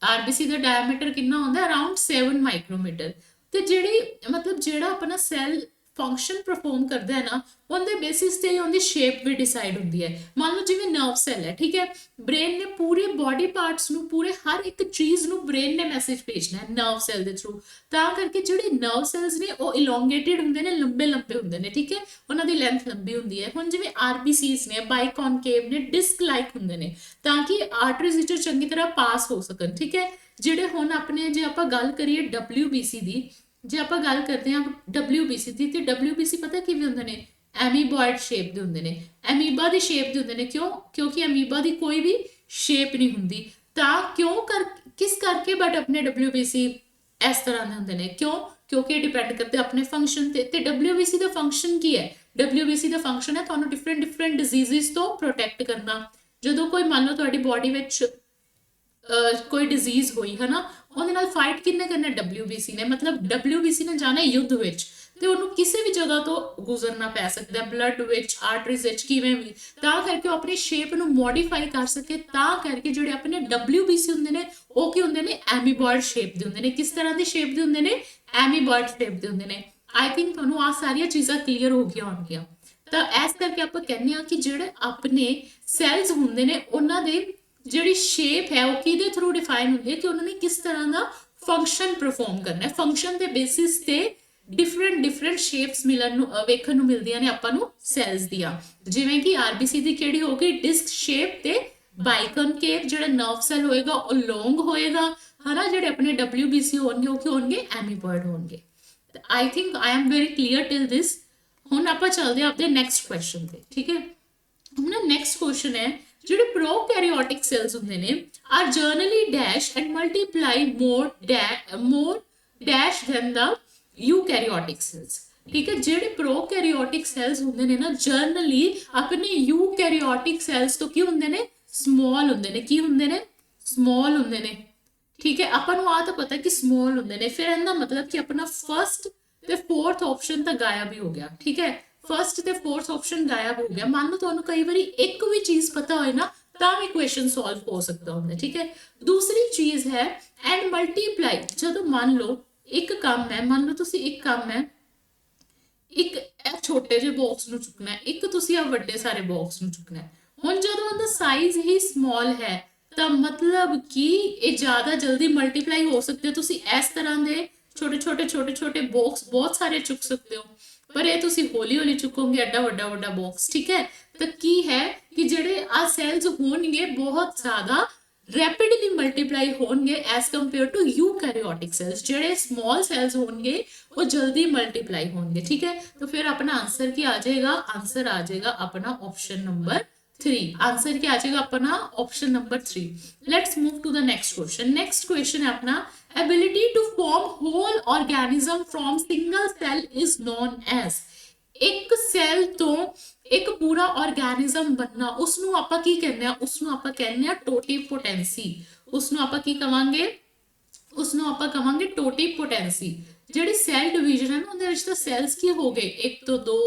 आरबीसी का डायमीटर कितना होंदा है, अराउंड 7 माइक्रोमीटर। तो जिहड़ी मतलब जेड़ा अपना सैल फंक्शन परफॉर्म करता है ना, उनके बेसिस ते उनकी शेप भी डिसाइड होती है। मान लो जिवें नर्व सैल है, ठीक है, ब्रेन ने पूरे बॉडी पार्ट्स नूं, पूरे हर एक चीज़ नूं ब्रेन ने मैसेज भेजना है नर्व सैल के थ्रू। तां करके जिहड़े नर्व सैल्स ने वो इलोंगेटेड हुंदे ने, लंबे लंबे हुंदे ने, ठीक है, उन्हां दी लेंथ लंबी हुंदी है। हुण जिवें आरबीसीज ने बाइकॉनकेव ने, डिस्क लाइक हुंदे ने, ताकि आर्टरीज विचों चंगी तरह पास हो सकन, ठीक है। जिहड़े हुण अपने जे आपां गल करिए डब्ल्यूबीसी दी, जे आप गल करते हैं डब्ल्यूबीसी की, तो डब्ल्यूबीसी पता किवें हुंदे ने, एमीबॉयड शेप दे हुंदे ने, एमीबा दी शेप दे हुंदे ने। क्यों, क्योंकि एमीबा दी कोई भी शेप नहीं हुंदी, तां क्यों कर किस करके, बट अपने डब्ल्यूबीसी इस तरह दे हुंदे ने। क्यों, क्योंकि डिपेंड करते अपने फंक्शन ते डब्ल्यूबीसी का फंक्शन की है, डब्ल्यूबीसी का फंक्शन है तुहानूं डिफरेंट डिफरेंट डिजीज़ तो प्रोटैक्ट करना। जदों कोई मान लो तुहाडी बॉडी विच कोई डिजीज़ हुई है ना, ਉਹਦੇ ਨਾਲ फाइट किन्ने करना, डब्ल्यूबीसी ने। मतलब डब्ल्यूबीसी ने जाना युद्ध विच, ਤੇ ਉਹਨੂੰ ਕਿਸੇ ਵੀ ਜਗ੍ਹਾ ਤੋਂ ਗੁਜ਼ਰਨਾ ਪੈ ਸਕਦਾ, ਬਲੱਡ ਵਿੱਚ, ਆਰਟਰੀਜ਼ ਵਿੱਚ, ਕਿਵੇਂ ਵੀ। ਤਾਂ ਕਰਕੇ ਉਹ ਆਪਣੀ ਸ਼ੇਪ ਨੂੰ ਮੋਡੀਫਾਈ ਕਰ ਸਕੇ। ਤਾਂ ਕਰਕੇ ਜਿਹੜੇ ਆਪਣੇ ਡਬਲਯੂਬੀਸੀ ਹੁੰਦੇ ਨੇ ਉਹ ਕੀ ਹੁੰਦੇ ਨੇ, ਐਮੀਬॉयड ਸ਼ੇਪ ਦੇ ਹੁੰਦੇ ਨੇ। ਕਿਸ ਤਰ੍ਹਾਂ ਦੀ ਸ਼ੇਪ ਦੇ ਹੁੰਦੇ ਨੇ, ਐਮੀਬॉयड ਸ਼ੇਪ ਦੇ ਹੁੰਦੇ ਨੇ। ਆਈ ਥਿੰਕ ਤੁਹਾਨੂੰ ਆ ਸਾਰੀਆਂ ਚੀਜ਼ਾਂ ਕਲੀਅਰ ਹੋ ਗਈਆਂ ਹੋਣਗੀਆਂ। ਤਾਂ ਇਸ ਕਰਕੇ ਆਪਾਂ ਕਹਿੰਦੇ ਆ ਕਿ ਜਿਹੜੇ ਆਪਣੇ ਸੈਲਸ ਹੁੰਦੇ ਨੇ ਉਹਨਾਂ ਦੇ ਜਿਹੜੀ ਸ਼ੇਪ ਹੈ ਉਹ ਕਿਹਦੇ ਥਰੂ ਡਿਫਾਈਨ ਹੁੰਦੀ ਹੈ ਕਿ ਉਹਨਾਂ ਨੇ ਕਿਸ ਤਰ੍ਹਾਂ ਦਾ ਫੰਕਸ਼ਨ ਪਰਫਾਰਮ ਕਰਨਾ ਹੈ। ਫੰਕਸ਼ਨ ਦੇ ਬੇਸਿਸ ਤੇ डिफरेंट शेप्स मिलन वेखण नूं मिलदियां ने आपां नूं सैल्स दियां। जिवें कि आरबीसी दी किहड़ी होगी, डिस्क शेप ते बाइकॉनकेव। जिहड़ा नर्व सैल होएगा वो लॉन्ग होएगा, है ना। जिहड़े अपने डब्ल्यूबीसी होणगे वो की होणगे, एमीबॉयड होणगे। I think I am very clear till this. हुण आपां चलदे आं अपने नैक्सट क्वेश्चन ते, ठीक है। हुण नैक्सट क्वेश्चन है, जिहड़े प्रोकैरियोटिक सैल्स हुंदे ने are generally dash and multiply more dash than the eukaryotic cells, ठीक है। जेडे प्रोकैरियोटिक सेल्स होंदे ने ना जर्नली अपने यूकैरियोटिक सेल्स तो की होंदे ने, स्मॉल होंदे ने। की होंदे ने, स्मॉल होंदे ने, ठीक है। अपन आ तो पता कि स्मॉल होंदे ने, फिर इहदा मतलब कि अपना फर्स्ट ते फोर्थ ऑप्शन तो गायब ही हो गया, ठीक है। फर्स्ट ते फोर्थ ऑप्शन गायब हो गया। मान लो तुहानूं कई बारी एक भी चीज़ पता होए ना तां भी क्वेश्चन सॉल्व हो सकता होंदा, ठीक है। दूसरी चीज़ है एंड मल्टीप्लाई। जदों मान लो एक काम है, मान लो तुसी एक काम है, एक छोटे जे बॉक्स नूं चुकना है, एक तुसी आ वड्डे सारे बॉक्स नूं चुकना है। हुण जदों उहदा साइज ही स्मॉल है तां मतलब कि ये ज़्यादा जल्दी मल्टीप्लाई हो सकते हो। तुसी इस तरह दे छोटे छोटे बॉक्स बहुत सारे चुक सकते हो, पर ये तुसी हौली हौली चुकोगे एडा वड्डा बॉक्स, ठीक है। तो की है कि जिहड़े आ सैल्स होणगे बहुत ज़्यादा रैपिडली मल्टीप्लाई होंगे as compare to eukaryotic cells. जेडे स्मॉल सेल्स होंगे वो जल्दी मल्टीप्लाई होंगे, ठीक है। तो फिर अपना आंसर क्या आ जाएगा, आंसर आ जाएगा अपना ऑप्शन नंबर 3। आंसर क्या आ जाएगा अपना option number 3। Let's move to the next question. Next question है अपना, ability to form whole organism from single cell is known as. एक सैल तो एक पूरा ऑर्गेनिज्म बनना, उसनों आपां की कहने आ, उसनों आपां कहने आ टोटिपोटेंसी। उसनों आपां की कहांगे, उसनों आपां कहांगे टोटिपोटेंसी। जिहड़ी सैल डिवीजन है ना उहदे विच तां सैल्स की हो गए 1 तो 2,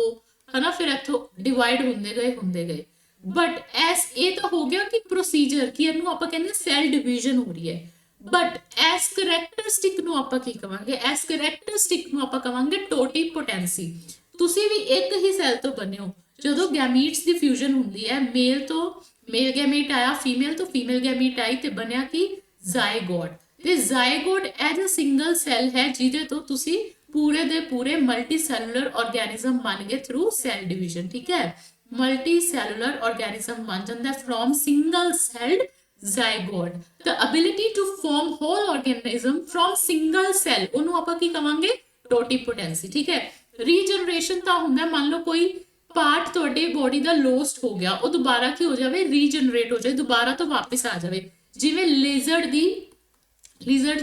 है ना, फिर इत्थों डिवाइड होंदे गए। बट एस ये तो हो गया कि प्रोसीजर कि इहनूं आपां कहने सैल डिवीजन हो रही है। बट एस करैक्टरिस्टिक नूं आपां की कहांगे, एस करैक्टरिस्टिक नूं आपां कहांगे टोटिपोटेंसी। तुसी भी एक ही सैल तो बने हो। ਜਦੋਂ ਗੈਮੀਟਸ ਦੀ ਫਿਊਜ਼ਨ ਹੁੰਦੀ ਹੈ, ਮੇਲ ਤੋਂ ਮੇਲ ਗੈਮੀਟ ਆਇਆ, ਫੀਮੇਲ ਤੋਂ ਫੀਮੇਲ ਗੈਮੀਟ ਆਈ ਤੇ ਬਣਿਆ ਕੀ ਜ਼ਾਈਗੋਟ। ਤੇ ਜ਼ਾਈਗੋਟ ਐਜ ਅ ਸਿੰਗਲ ਸੈੱਲ ਹੈ ਜਿਹਦੇ ਤੋਂ ਤੁਸੀਂ ਪੂਰੇ ਦੇ ਪੂਰੇ ਮਲਟੀ ਸੈਲੂਲਰ ਆਰਗੈਨਿਜ਼ਮ ਬਣ ਗਏ ਥਰੂ ਸੈਲ ਡਿਵੀਜ਼ਨ। ਠੀਕ ਹੈ, ਮਲਟੀ ਸੈਲੂਲਰ ਆਰਗੈਨਿਜ਼ਮ ਬਣ ਜਾਂਦਾ from single salad zygote। the ability to form whole organism from single cell ਉਹਨੂੰ ਆਪਾਂ ਕੀ ਕਵਾਂਗੇ ਟੋਟੀਪੋਟੈਂਸੀ। ਠੀਕ ਹੈ, ਰੀਜਨਰੇਸ਼ਨ ਤਾਂ ਹੁੰਦਾ ਮੰਨ ਲਓ ਕੋਈ ਪਾਰਟ ਤੁਹਾਡੇ ਬੋਡੀ ਦਾ ਲੋਸਟ ਹੋ ਗਿਆ, ਉਹ ਦੁਬਾਰਾ ਕੀ ਹੋ ਜਾਵੇ ਰੀਜਨਰੇਟ ਹੋ ਜਾਵੇ, ਦੁਬਾਰਾ ਤੋਂ ਵਾਪਸ ਆ ਜਾਵੇ। ਜਿਵੇਂ ਲਿਜ਼ਰਡ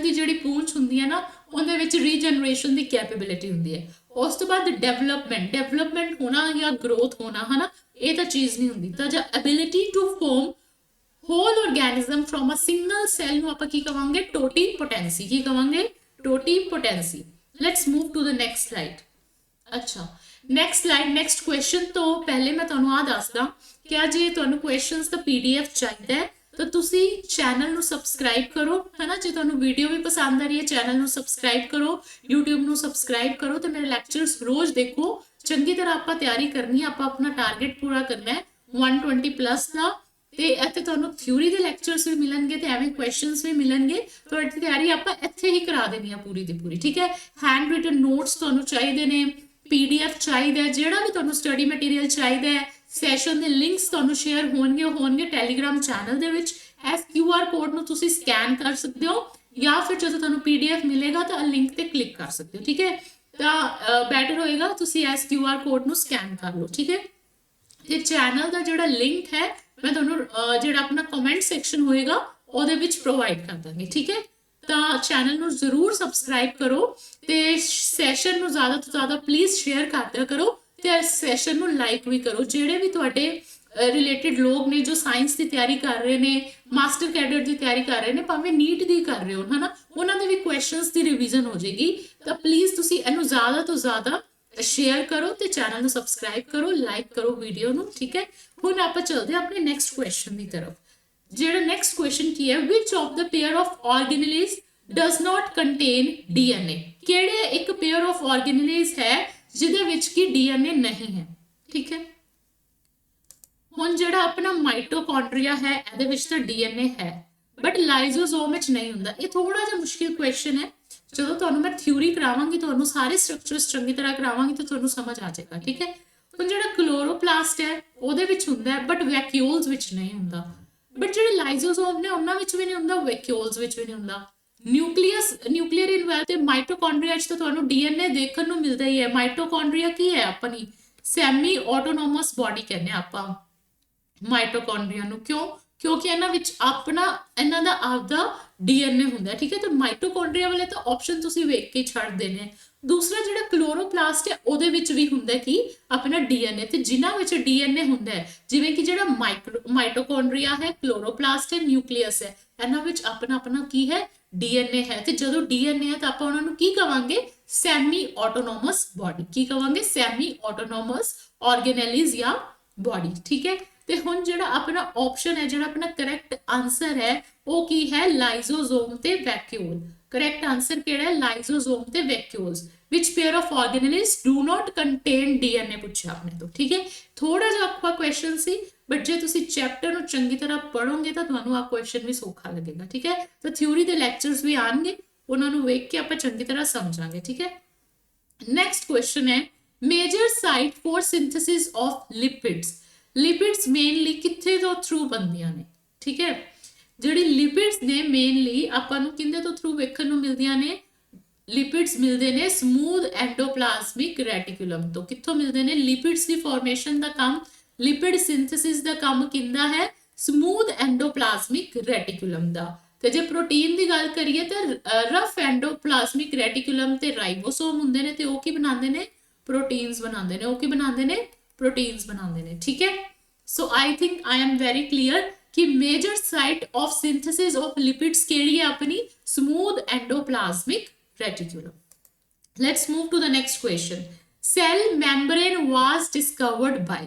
ਦੀ ਜਿਹੜੀ ਪੂੰਛ ਹੁੰਦੀ ਹੈ ਨਾ ਉਹਦੇ ਵਿੱਚ ਰੀਜਨਰੇਸ਼ਨ ਦੀ ਕੈਪੇਬਿਲਿਟੀ ਹੁੰਦੀ ਹੈ। ਉਸ ਤੋਂ ਬਾਅਦ ਡਿਵੈਲਪਮੈਂਟ ਹੋਣਾ ਜਾਂ ਗਰੋਥ ਹੋਣਾ ਹਨਾ, ਇਹ ਤਾਂ ਚੀਜ਼ ਨਹੀਂ ਹੁੰਦੀ। ਤਾਂ ਜਾਂ ability to form whole organism from a single cell ਨੂੰ ਆਪਾਂ ਕੀ ਕਵਾਂਗੇ ਟੋਟੀਪੋਟੈਂਸੀ। ਕੀ ਕਵਾਂਗੇ totipotency. Let's move to the next slide. ਅੱਛਾ, ਨੈਕਸਟ ਸਲਾਈਡ ਨੈਕਸਟ ਕੁਐਸਚਨ ਤੋਂ ਪਹਿਲੇ ਮੈਂ ਤੁਹਾਨੂੰ ਆ ਦੱਸਦਾ ਕਿ ਆ ਜੇ ਤੁਹਾਨੂੰ ਕੁਐਸਚਨਸ ਦਾ ਪੀਡੀਐਫ ਚਾਹੀਦਾ ਹੈ ਤਾਂ ਤੁਸੀਂ ਚੈਨਲ ਨੂੰ ਸਬਸਕ੍ਰਾਈਬ ਕਰੋ ਹੈ ਨਾ। ਜੇ ਤੁਹਾਨੂੰ ਵੀਡੀਓ ਵੀ ਪਸੰਦ ਆ ਰਹੀ ਹੈ ਚੈਨਲ ਨੂੰ ਸਬਸਕ੍ਰਾਈਬ ਕਰੋ, YouTube ਨੂੰ ਸਬਸਕ੍ਰਾਈਬ ਕਰੋ ਤੇ ਮੇਰੇ ਲੈਕਚਰਸ ਰੋਜ਼ ਦੇਖੋ। ਚੰਗੀ ਤਰ੍ਹਾਂ ਆਪਾਂ ਤਿਆਰੀ ਕਰਨੀ ਹੈ, ਆਪਾਂ ਆਪਣਾ ਟਾਰਗੇਟ ਪੂਰਾ ਕਰਨਾ ਹੈ 120 ਪਲੱਸ ਦਾ। ਤੇ ਇੱਥੇ ਤੁਹਾਨੂੰ ਥਿਊਰੀ ਦੇ ਲੈਕਚਰਸ ਵੀ ਮਿਲਣਗੇ ਤੇ ਐਵੇਂ ਕੁਐਸਚਨਸ ਵੀ ਮਿਲਣਗੇ। ਤੁਹਾਡੀ ਤਿਆਰੀ ਆਪਾਂ ਇੱਥੇ ਹੀ ਕਰਾ ਦੇਣੀ ਆ ਪੂਰੀ ਦੀ ਪੂਰੀ। ਠੀਕ ਹੈ, ਹੈਂਡ ਰਿਟਨ ਨੋਟਸ ਤੁਹਾਨੂੰ ਚਾਹੀਦੇ ਨੇ, ਪੀਡੀਐਫ ਚਾਹੀਦਾ ਹੈ, ਜਿਹੜਾ ਵੀ ਤੁਹਾਨੂੰ ਸਟੱਡੀ ਮਟੀਰੀਅਲ ਚਾਹੀਦਾ ਹੈ, ਸੈਸ਼ਨ ਦੇ ਲਿੰਕਸ ਤੁਹਾਨੂੰ ਸ਼ੇਅਰ ਹੋਣਗੇ ਟੈਲੀਗ੍ਰਾਮ ਚੈਨਲ ਦੇ ਵਿੱਚ। ਇਸ QR ਕੋਡ ਨੂੰ ਤੁਸੀਂ ਸਕੈਨ ਕਰ ਸਕਦੇ ਹੋ ਜਾਂ ਫਿਰ ਜਦੋਂ ਤੁਹਾਨੂੰ ਪੀਡੀਐਫ ਮਿਲੇਗਾ ਤਾਂ ਲਿੰਕ ਤੇ ਕਲਿੱਕ ਕਰ ਸਕਦੇ ਹੋ। ਠੀਕ ਹੈ, ਤਾਂ ਬੈਟਰ ਹੋਏਗਾ ਤੁਸੀਂ ਇਸ QR ਕੋਡ ਨੂੰ ਸਕੈਨ ਕਰ ਲਓ। ਠੀਕ ਹੈ, ਤੇ ਚੈਨਲ ਦਾ ਜਿਹੜਾ ਲਿੰਕ ਹੈ ਮੈਂ ਤੁਹਾਨੂੰ ਜਿਹੜਾ ਆਪਣਾ ਕਮੈਂਟ ਸੈਕਸ਼ਨ ਹੋਏਗਾ ਉਹਦੇ ਵਿੱਚ ਪ੍ਰੋਵਾਈਡ ਕਰ ਦਾਂਗੀ। ਠੀਕ ਹੈ, ਤਾਂ ਚੈਨਲ ਨੂੰ ਜ਼ਰੂਰ ਸਬਸਕ੍ਰਾਈਬ ਕਰੋ ਤੇ ਸੈਸ਼ਨ ਨੂੰ ਜ਼ਿਆਦਾ ਤੋਂ ਜ਼ਿਆਦਾ ਪਲੀਜ਼ ਸ਼ੇਅਰ ਕਰ ਦਿਆ ਕਰੋ ਤੇ ਇਸ ਸੈਸ਼ਨ ਨੂੰ ਲਾਈਕ ਵੀ ਕਰੋ। ਜਿਹੜੇ ਵੀ ਤੁਹਾਡੇ ਰਿਲੇਟਡ ਲੋਕ ਨੇ ਜੋ ਸਾਇੰਸ ਦੀ ਤਿਆਰੀ ਕਰ ਰਹੇ ਨੇ, ਮਾਸਟਰ ਕੈਡਰ ਦੀ ਤਿਆਰੀ ਕਰ ਰਹੇ ਨੇ, ਭਾਵੇਂ ਨੀਟ ਦੀ ਕਰ ਰਹੇ ਹੋ ਹਨਾ, ਉਹਨਾਂ ਦੇ ਵੀ ਕੁਐਸਚਨਸ ਦੀ ਰਿਵੀਜ਼ਨ ਹੋ ਜਾਏਗੀ। ਤਾਂ ਪਲੀਜ਼ ਤੁਸੀਂ ਇਹਨੂੰ ਜ਼ਿਆਦਾ ਤੋਂ ਜ਼ਿਆਦਾ ਸ਼ੇਅਰ ਕਰੋ ਤੇ ਚੈਨਲ ਨੂੰ ਸਬਸਕ੍ਰਾਈਬ ਕਰੋ, ਲਾਈਕ ਕਰੋ ਵੀਡੀਓ ਨੂੰ। ਠੀਕ ਹੈ, ਹੁਣ ਆਪਾਂ ਚੱਲਦੇ ਹਾਂ ਆਪਣੇ ਨੈਕਸਟ ਕੁਐਸਚਨ ਦੀ ਤਰਫ। ਜਿਹੜਾ ਨੈਕਸਟ ਕੁਐਸਚਨ ਕੀ ਹੈ, which of the pair of organelles does not contain DNA? ਕਿਹੜੇ ਇੱਕ pair of organelles ਹੈ ਜਿਹਦੇ ਵਿੱਚ ਕੀ DNA ਨਹੀਂ ਹੈ। ਠੀਕ ਹੈ, ਹੁਣ ਜਿਹੜਾ ਆਪਣਾ ਮਾਈਟੋਕੌਂਡਰੀਆ ਹੈ ਇਹਦੇ ਵਿੱਚ ਤਾਂ DNA ਹੈ ਬਟ ਲਾਈਜ਼ੋਸੋਮ ਵਿੱਚ ਨਹੀਂ ਹੁੰਦਾ। ਇਹ ਥੋੜਾ ਜਿਹਾ ਮੁਸ਼ਕਿਲ ਕੁਐਸਚਨ ਹੈ। ਜਦੋਂ ਤੁਹਾਨੂੰ ਮੈਂ ਥਿਊਰੀ ਕਰਾਵਾਂਗੀ, ਤੁਹਾਨੂੰ ਸਾਰੇ ਸਟਰਕਚਰਸ ਚੰਗੀ ਤਰ੍ਹਾਂ ਕਰਾਵਾਂਗੀ ਤਾਂ ਤੁਹਾਨੂੰ ਸਮਝ ਆ ਜਾਏਗਾ। ਠੀਕ ਹੈ, ਹੁਣ ਜਿਹੜਾ ਕਲੋਰੋਪਲਾਸਟ ਹੈ ਉਹਦੇ ਵਿੱਚ ਹੁੰਦਾ ਹੈ ਬਟ ਵੈਕਿਊਲਸ ਵਿੱਚ ਨਹੀਂ ਹੁੰਦਾ। ਬਟ ਜਿਹੜੇ ਲਾਈਜ਼ੋਸੋਮ ਨੇ ਉਹਨਾਂ ਵਿੱਚ ਵੀ ਨਹੀਂ ਹੁੰਦਾ, ਵੈਕਿਊਲਸ ਵਿੱਚ ਵੀ ਨਹੀਂ ਹੁੰਦਾ। ਨਿਊਕਲੀਅਰ ਇਨਵੈਲ ਤੇ ਮਾਈਟੋਕੌਂਡਰੀਆ ਚ ਤਾਂ ਤੁਹਾਨੂੰ DNA ਦੇਖਣ ਨੂੰ ਮਿਲਦਾ ਹੀ ਹੈ। ਮਾਈਟੋਕੌਂਡਰੀਆ ਕੀ ਹੈ ਆਪਣੀ ਸੈਮੀ ਆਟੋਨੋਮਸ ਬੋਡੀ ਕਹਿੰਦੇ ਆਪਾਂ ਮਾਈਟੋਕੌਂਡਰੀਆ ਨੂੰ। ਕਿਉਂਕਿ ਇਹਨਾਂ ਵਿੱਚ ਇਹਨਾਂ ਦਾ ਆਪਦਾ DNA ਹੁੰਦਾ। ਠੀਕ ਹੈ, ਤੇ ਮਾਈਟੋਕੌਂਡਰੀਆ ਵਾਲੇ ਤਾਂ ਆਪਸ਼ਨ ਤੁਸੀਂ ਵੇਖ ਕੇ ਛੱਡ ਦੇਣੇ। ਦੂਸਰਾ ਜਿਹੜਾ ਕਲੋਰੋਪਲਾਸਟ ਹੈ ਉਹਦੇ ਵਿੱਚ ਵੀ ਹੁੰਦਾ ਕਿ ਆਪਣਾ DNA, ਤੇ ਜਿਨ੍ਹਾਂ ਵਿੱਚ DNA ਹੁੰਦਾ ਹੈ ਜਿਵੇਂ ਕਿ ਜਿਹੜਾ ਮਾਈਟੋਕੌਂਡਰੀਆ ਹੈ, ਕਲੋਰੋਪਲਾਸਟ ਹੈ, ਨਿਊਕਲੀਅਸ ਹੈ, ਇਹਨਾਂ ਵਿੱਚ ਆਪਣਾ ਕੀ ਹੈ DNA ਹੈ। ਤੇ ਜਦੋਂ DNA ਹੈ ਤਾਂ ਆਪਾਂ ਉਹਨਾਂ ਨੂੰ ਕੀ ਕਵਾਂਗੇ ਸੈਮੀ ਆਟੋਨੋਮਸ ਬੋਡੀ। ਕੀ ਕਵਾਂਗੇ ਸੈਮੀ ਆਟੋਨੋਮਸ ਆਰਗੇਨੇਲਿਸ ਜਾਂ ਬੋਡੀ। ਠੀਕ ਹੈ, ਤੇ ਹੁਣ ਜਿਹੜਾ ਆਪਣਾ ਆਪਸ਼ਨ ਹੈ, ਜਿਹੜਾ ਆਪਣਾ ਕਰੈਕਟ ਆਨਸਰ ਹੈ ਉਹ ਕੀ ਹੈ ਲਾਈਜ਼ੋਸੋਮ ਤੇ ਵੈਕਿਊਲ। ਕਰੈਕਟ ਆਨਸਰ ਕਿਹੜਾ ਹੈ ਲਾਈਜ਼ੋਸੋਮ ਤੇ vacuoles. which pair of organelles do not contain DNA ਪੁੱਛਿਆ ਆਪਣੇ ਤੋਂ। ਠੀਕ ਹੈ, ਥੋੜਾ ਜਿਹਾ ਔਖਾ ਕੁਐਸਚਨ ਸੀ ਬਟ ਜੇ ਤੁਸੀਂ ਚੈਪਟਰ ਨੂੰ ਚੰਗੀ ਤਰ੍ਹਾਂ ਪੜੋਗੇ ਤਾਂ ਤੁਹਾਨੂੰ ਆ ਕੁਐਸਚਨ ਵੀ ਸੌਖਾ ਲੱਗੇਗਾ। ਠੀਕ ਹੈ, ਤਾਂ ਥਿਊਰੀ ਦੇ ਲੈਕਚਰਸ ਵੀ ਆਣਗੇ, ਉਹਨਾਂ ਨੂੰ ਵੇਖ ਕੇ ਆਪਾਂ ਚੰਗੀ ਤਰ੍ਹਾਂ ਸਮਝਾਂਗੇ। ਠੀਕ ਹੈ, ਨੈਕਸਟ ਕੁਐਸਚਨ ਹੈ major site for synthesis of lipids. Lipids mainly ਕਿੱਥੇ ਤੋਂ ਥਰੂ ਬਣਦੀਆਂ ਨੇ। ਠੀਕ ਹੈ, ਜਿਹੜੀ ਲਿਪਿਡਸ ਨੇ ਮੇਨਲੀ ਆਪਾਂ ਨੂੰ ਕਿੰਦੇ ਤੋਂ ਥਰੂ ਵੇਖਣ ਨੂੰ ਮਿਲਦੀਆਂ ਨੇ। ਲਿਪਿਡਸ ਮਿਲਦੇ ਨੇ ਸਮੂਥ ਐਂਡੋਪਲਾਜ਼ਮਿਕ ਰੈਟੀਕੂਲਮ ਤੋਂ। ਕਿੱਥੋਂ ਮਿਲਦੇ ਨੇ ਲਿਪਿਡਸ ਦੀ ਫਾਰਮੇਸ਼ਨ ਦਾ ਕੰਮ, ਲਿਪਿਡ ਸਿੰਥੇਸਿਸ ਦਾ ਕੰਮ ਕਿੰਦਾ ਹੈ ਸਮੂਥ ਐਂਡੋਪਲਾਜ਼ਮਿਕ ਰੈਟੀਕੂਲਮ ਦਾ। ਤੇ ਜੇ ਪ੍ਰੋਟੀਨ ਦੀ ਗੱਲ ਕਰੀਏ ਤਾਂ ਰਫ ਐਂਡੋਪਲਾਜ਼ਮਿਕ ਰੈਟੀਕੂਲਮ ਤੇ ਰਾਈਬੋਸੋਮ ਹੁੰਦੇ ਨੇ ਤੇ ਉਹ ਕੀ ਬਣਾਉਂਦੇ ਨੇ ਪ੍ਰੋਟੀਨਸ ਬਣਾਉਂਦੇ ਨੇ। ਉਹ ਕੀ ਬਣਾਉਂਦੇ ਨੇ ਪ੍ਰੋਟੀਨਸ ਬਣਾਉਂਦੇ ਨੇ। ਠੀਕ ਹੈ, so I think I am very clear ਕਿ major site of synthesis of lipids ਕਿਹੜੀ ਹੈ ਆਪਣੀ smooth endoplasmic reticulum. Let's move to the next question. Cell membrane was discovered by.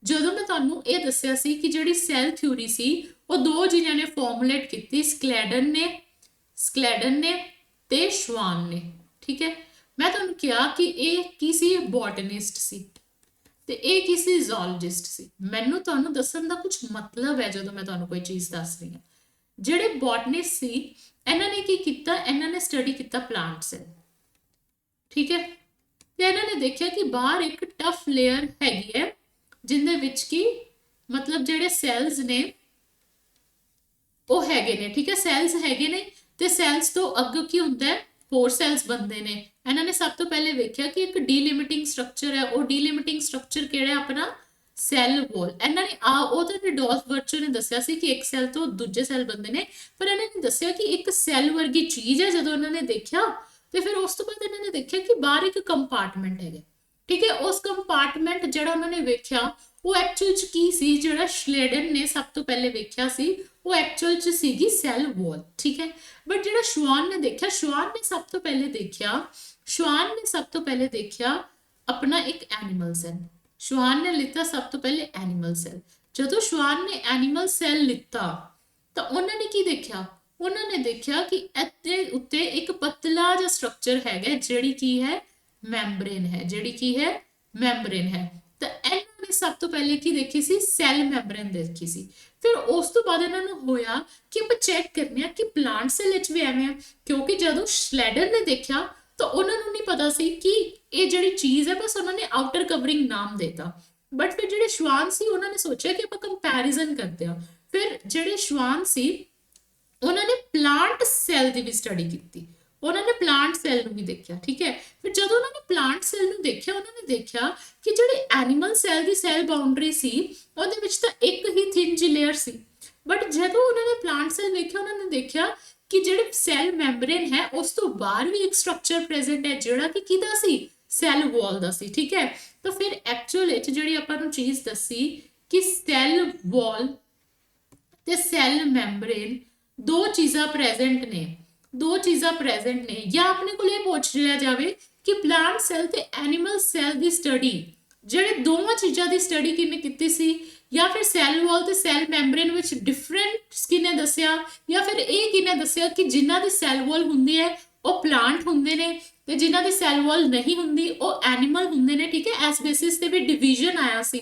ਜਦੋਂ ਮੈਂ ਤੁਹਾਨੂੰ ਇਹ ਦੱਸਿਆ ਸੀ ਕਿ ਜਿਹੜੀ ਸੈੱਲ ਥਿਊਰੀ ਸੀ ਉਹ ਦੋ ਜਿਹਨਾਂ ਨੇ ਫਾਰਮੂਲੇਟ ਕੀਤੀ, ਸਕਲੈਡਨ ਨੇ ਤੇ ਸ਼ਵਾਨ ਨੇ। ਠੀਕ ਹੈ, ਮੈਂ ਤੁਹਾਨੂੰ ਕਿਹਾ ਕਿ ਇਹ ਕੀ ਸੀ ਬੋਟਨਿਸਟ ਸੀ। ਤੇ ਇਹ ਕਿਸੇ zoologist ਸੀ। ਮੈਨੂੰ ਤੁਹਾਨੂੰ ਦੱਸਣ ਦਾ ਕੁਝ ਮਤਲਬ ਹੈ ਜਦੋਂ ਮੈਂ ਤੁਹਾਨੂੰ ਕੋਈ ਚੀਜ਼ ਦੱਸ ਰਹੀ ਹਾਂ। ਜਿਹੜੇ ਬੋਟਨਿਸਟ ਸੀ ਇਹਨਾਂ ਨੇ ਕੀ ਕੀਤਾ, ਇਹਨਾਂ ਨੇ ਸਟੱਡੀ ਕੀਤਾ ਪਲਾਂਟ ਸੈਲ, ਠੀਕ ਹੈ। ਤੇ ਇਹਨਾਂ ਨੇ ਦੇਖਿਆ ਕਿ ਬਾਹਰ ਇੱਕ ਟਫ ਲੇਅਰ ਹੈਗੀ ਹੈ ਜਿੰਦੇ ਵਿੱਚ ਕੀ ਮਤਲਬ ਜਿਹੜੇ ਸੈਲਸ ਨੇ ਉਹ ਹੈਗੇ ਨੇ, ਠੀਕ ਹੈ, ਸੈਲਸ ਹੈਗੇ ਨੇ। ਤੇ ਸੈਲਸ ਤੋਂ ਅੱਗੇ ਕੀ ਹੁੰਦਾ ਹੈ, ਹੋਰ ਸੈਲਸ ਬਣਦੇ ਨੇ। ਇਹਨਾਂ ਨੇ ਸਭ ਤੋਂ ਪਹਿਲੇ ਵੇਖਿਆ ਕਿ ਇੱਕ ਡੀਲਿਮਿਟਿੰਗ ਸਟਰਕਚਰ ਹੈ, ਉਹ ਡੀਲਿਮਿਟਿੰਗ ਸਟਰਕਚਰ ਕਿਹੜਾ ਹੈ, ਆਪਣਾ ਸੈਲ ਵਾਲ। ਇਹਨਾਂ ਨੇ ਉਹਦੇ ਰਿਡੋਲਫ ਵਰਚੋ ਨੇ ਦੱਸਿਆ ਸੀ ਕਿ ਇੱਕ ਸੈਲ ਤੋਂ ਦੂਜੇ ਸੈਲ ਬਣਦੇ ਨੇ, ਪਰ ਇਹਨਾਂ ਨੇ ਦੱਸਿਆ ਕਿ ਇੱਕ ਸੈਲ ਵਰਗੀ ਚੀਜ਼ ਹੈ। ਜਦੋਂ ਇਹਨਾਂ ਨੇ ਦੇਖਿਆ ਤੇ ਫਿਰ ਉਸ ਤੋਂ ਬਾਅਦ ਇਹਨਾਂ ਨੇ ਦੇਖਿਆ ਕਿ ਬਾਹਰ ਇੱਕ ਕੰਪਾਰਟਮੈਂਟ ਹੈਗਾ, ਠੀਕ ਹੈ। ਉਸ ਕੰਪਾਰਟਮੈਂਟ ਜਿਹੜਾ ਉਹਨਾਂ ਨੇ ਵੇਖਿਆ ਉਹ ਐਕਚੁਅਲ ਚ ਕੀ ਸੀ, ਜਿਹੜਾ ਸ਼ਲੇਡਨ ਨੇ ਸਭ ਤੋਂ ਪਹਿਲੇ ਵੇਖਿਆ ਸੀ ਉਹ ਐਕਚੁਅਲ ਚ ਸੀਗੀ ਸੈਲ ਵਾਲ, ਠੀਕ ਹੈ। ਬਟ ਜਿਹੜਾ ਸ਼ਵਾਨ ਨੇ ਦੇਖਿਆ, ਸ਼ਵਾਨ ਨੇ ਸਭ ਤੋਂ ਪਹਿਲੇ ਦੇਖਿਆ ਆਪਣਾ ਇੱਕ ਐਨੀਮਲ ਸੈਲ। ਸ਼ਵਾਨ ਨੇ ਲਿੱਤਾ ਸਭ ਤੋਂ ਪਹਿਲੇ ਐਨੀਮਲ ਸੈਲ। ਜਦੋਂ ਸ਼ਵਾਨ ਨੇ ਐਨੀਮਲ ਸੈਲ ਲਿੱਤਾ ਤਾਂ ਉਹਨਾਂ ਨੇ ਕੀ ਦੇਖਿਆ, ਉਹਨਾਂ ਨੇ ਦੇਖਿਆ ਕਿ ਇੱਥੇ ਉੱਤੇ ਇੱਕ ਪਤਲਾ ਜਿਹਾ ਸਟਰਕਚਰ ਹੈਗਾ ਜਿਹੜੀ ਕੀ ਹੈ, ਮੈਂਬਰੇਨ ਹੈ, ਜਿਹੜੀ ਕੀ ਹੈ, ਮੈਂਬਰੇਨ ਹੈ। ਤਾਂ ਇਹਨਾਂ ਨੇ ਸਭ ਤੋਂ ਪਹਿਲੇ ਕੀ ਦੇਖੀ ਸੀ, ਸੈਲ ਮੈਂਬਰੇਨ ਦੇਖੀ ਸੀ। ਫਿਰ ਉਸ ਤੋਂ ਬਾਅਦ ਇਹਨਾਂ ਨੂੰ ਹੋਇਆ ਕਿ ਆਪਾਂ ਚੈੱਕ ਕਰਨੇ ਆ ਕਿ ਪਲਾਂਟ ਸੈਲ ਵਿੱਚ ਵੀ ਐਵੇਂ ਆ, ਕਿਉਂਕਿ ਜਦੋਂ ਸ਼ਲੇਡਰ ਨੇ ਦੇਖਿਆ ਤਾਂ ਉਹਨਾਂ ਨੂੰ ਨਹੀਂ ਪਤਾ ਸੀ ਕਿ ਇਹ ਜਿਹੜੀ ਚੀਜ਼ ਹੈ, ਬਸ ਉਹਨਾਂ ਨੇ ਆਊਟਰ ਕਵਰਿੰਗ ਨਾਮ ਦੇਤਾ। ਬਟ ਫਿਰ ਜਿਹੜੇ ਸ਼ਵਾਨ ਸੀ ਉਹਨਾਂ ਨੇ ਸੋਚਿਆ ਕਿ ਆਪਾਂ ਕੰਪੈਰੀਜ਼ਨ ਕਰਦੇ ਆ। ਫਿਰ ਜਿਹੜੇ ਸ਼ਵਾਨ ਸੀ ਉਹਨਾਂ ਨੇ ਪਲਾਂਟ ਸੈਲ ਦੀ ਵੀ ਸਟੱਡੀ ਕੀਤੀ, ਉਹਨਾਂ ਨੇ ਪਲਾਂਟ ਸੈਲ ਨੂੰ ਵੀ ਦੇਖਿਆ, ਠੀਕ ਹੈ। ਫਿਰ ਜਦੋਂ ਉਹਨਾਂ ਨੇ ਪਲਾਂਟ ਸੈਲ ਨੂੰ ਦੇਖਿਆ, ਉਹਨਾਂ ਨੇ ਦੇਖਿਆ ਕਿ ਜਿਹੜੇ ਐਨੀਮਲ ਸੈਲ ਦੀ ਸੈਲ ਬਾਉਂਡਰੀ ਸੀ ਉਹਦੇ ਵਿੱਚ ਤਾਂ ਇੱਕ ਹੀ ਥਿਨ ਜਿਹੀ ਲੇਅਰ ਸੀ। ਬਟ ਜਦੋਂ ਉਹਨਾਂ ਨੇ ਪਲਾਂਟ ਸੈਲ ਵੇਖਿਆ, ਉਹਨਾਂ ਨੇ ਦੇਖਿਆ ਕਿ ਜਿਹੜੇ ਸੈਲ ਮੈਂਬਰੇਨ ਹੈ ਉਸ ਤੋਂ ਬਾਹਰ ਵੀ ਇੱਕ ਸਟਰਕਚਰ ਪ੍ਰੈਜ਼ੈਂਟ ਹੈ ਜਿਹੜਾ ਕਿ ਕਿਹਦਾ ਸੀ, ਸੈਲ ਵਾਲ ਦਾ ਸੀ, ਠੀਕ ਹੈ। ਤਾਂ ਫਿਰ ਐਕਚੁਅਲ ਵਿੱਚ ਜਿਹੜੀ ਆਪਾਂ ਨੂੰ ਚੀਜ਼ ਦੱਸੀ ਕਿ ਸੈਲ ਵਾਲ ਤੇ ਸੈਲ ਮੈਂਬਰੇਨ ਦੋ ਚੀਜ਼ਾਂ ਪ੍ਰੈਜ਼ੈਂਟ ਨੇ, ਜਾਂ ਆਪਣੇ ਕੋਲ ਇਹ ਪੁੱਛ ਲਿਆ ਜਾਵੇ ਕਿ ਪਲਾਂਟ ਸੈਲ ਤੇ ਐਨੀਮਲ ਸੈਲ ਦੀ ਸਟੱਡੀ, ਜਿਹੜੇ ਦੋਵਾਂ ਚੀਜ਼ਾਂ ਦੀ ਸਟੱਡੀ ਕਿਹਨੇ ਕੀਤੀ ਸੀ, ਜਾਂ ਫਿਰ ਸੈਲ ਵਾਲ ਤੇ ਸੈਲ ਮੈਂਬਰੇਨ ਵਿੱਚ ਡਿਫਰੈਂਟ ਕਿਹਨੇ ਦੱਸਿਆ, ਜਾਂ ਫਿਰ ਇਹ ਕਿਹਨੇ ਦੱਸਿਆ ਕਿ ਜਿਨ੍ਹਾਂ ਦੀ ਸੈਲ ਵਾਲ ਹੁੰਦੀ ਹੈ ਉਹ ਪਲਾਂਟ ਹੁੰਦੇ ਨੇ ਤੇ ਜਿਨ੍ਹਾਂ ਦੀ ਸੈਲ ਵਾਲ ਨਹੀਂ ਹੁੰਦੀ ਉਹ ਐਨੀਮਲ ਹੁੰਦੇ ਨੇ, ਠੀਕ ਹੈ। ਇਸ ਬੇਸਿਸ ਤੇ ਵੀ ਡਿਵੀਜ਼ਨ ਆਇਆ ਸੀ।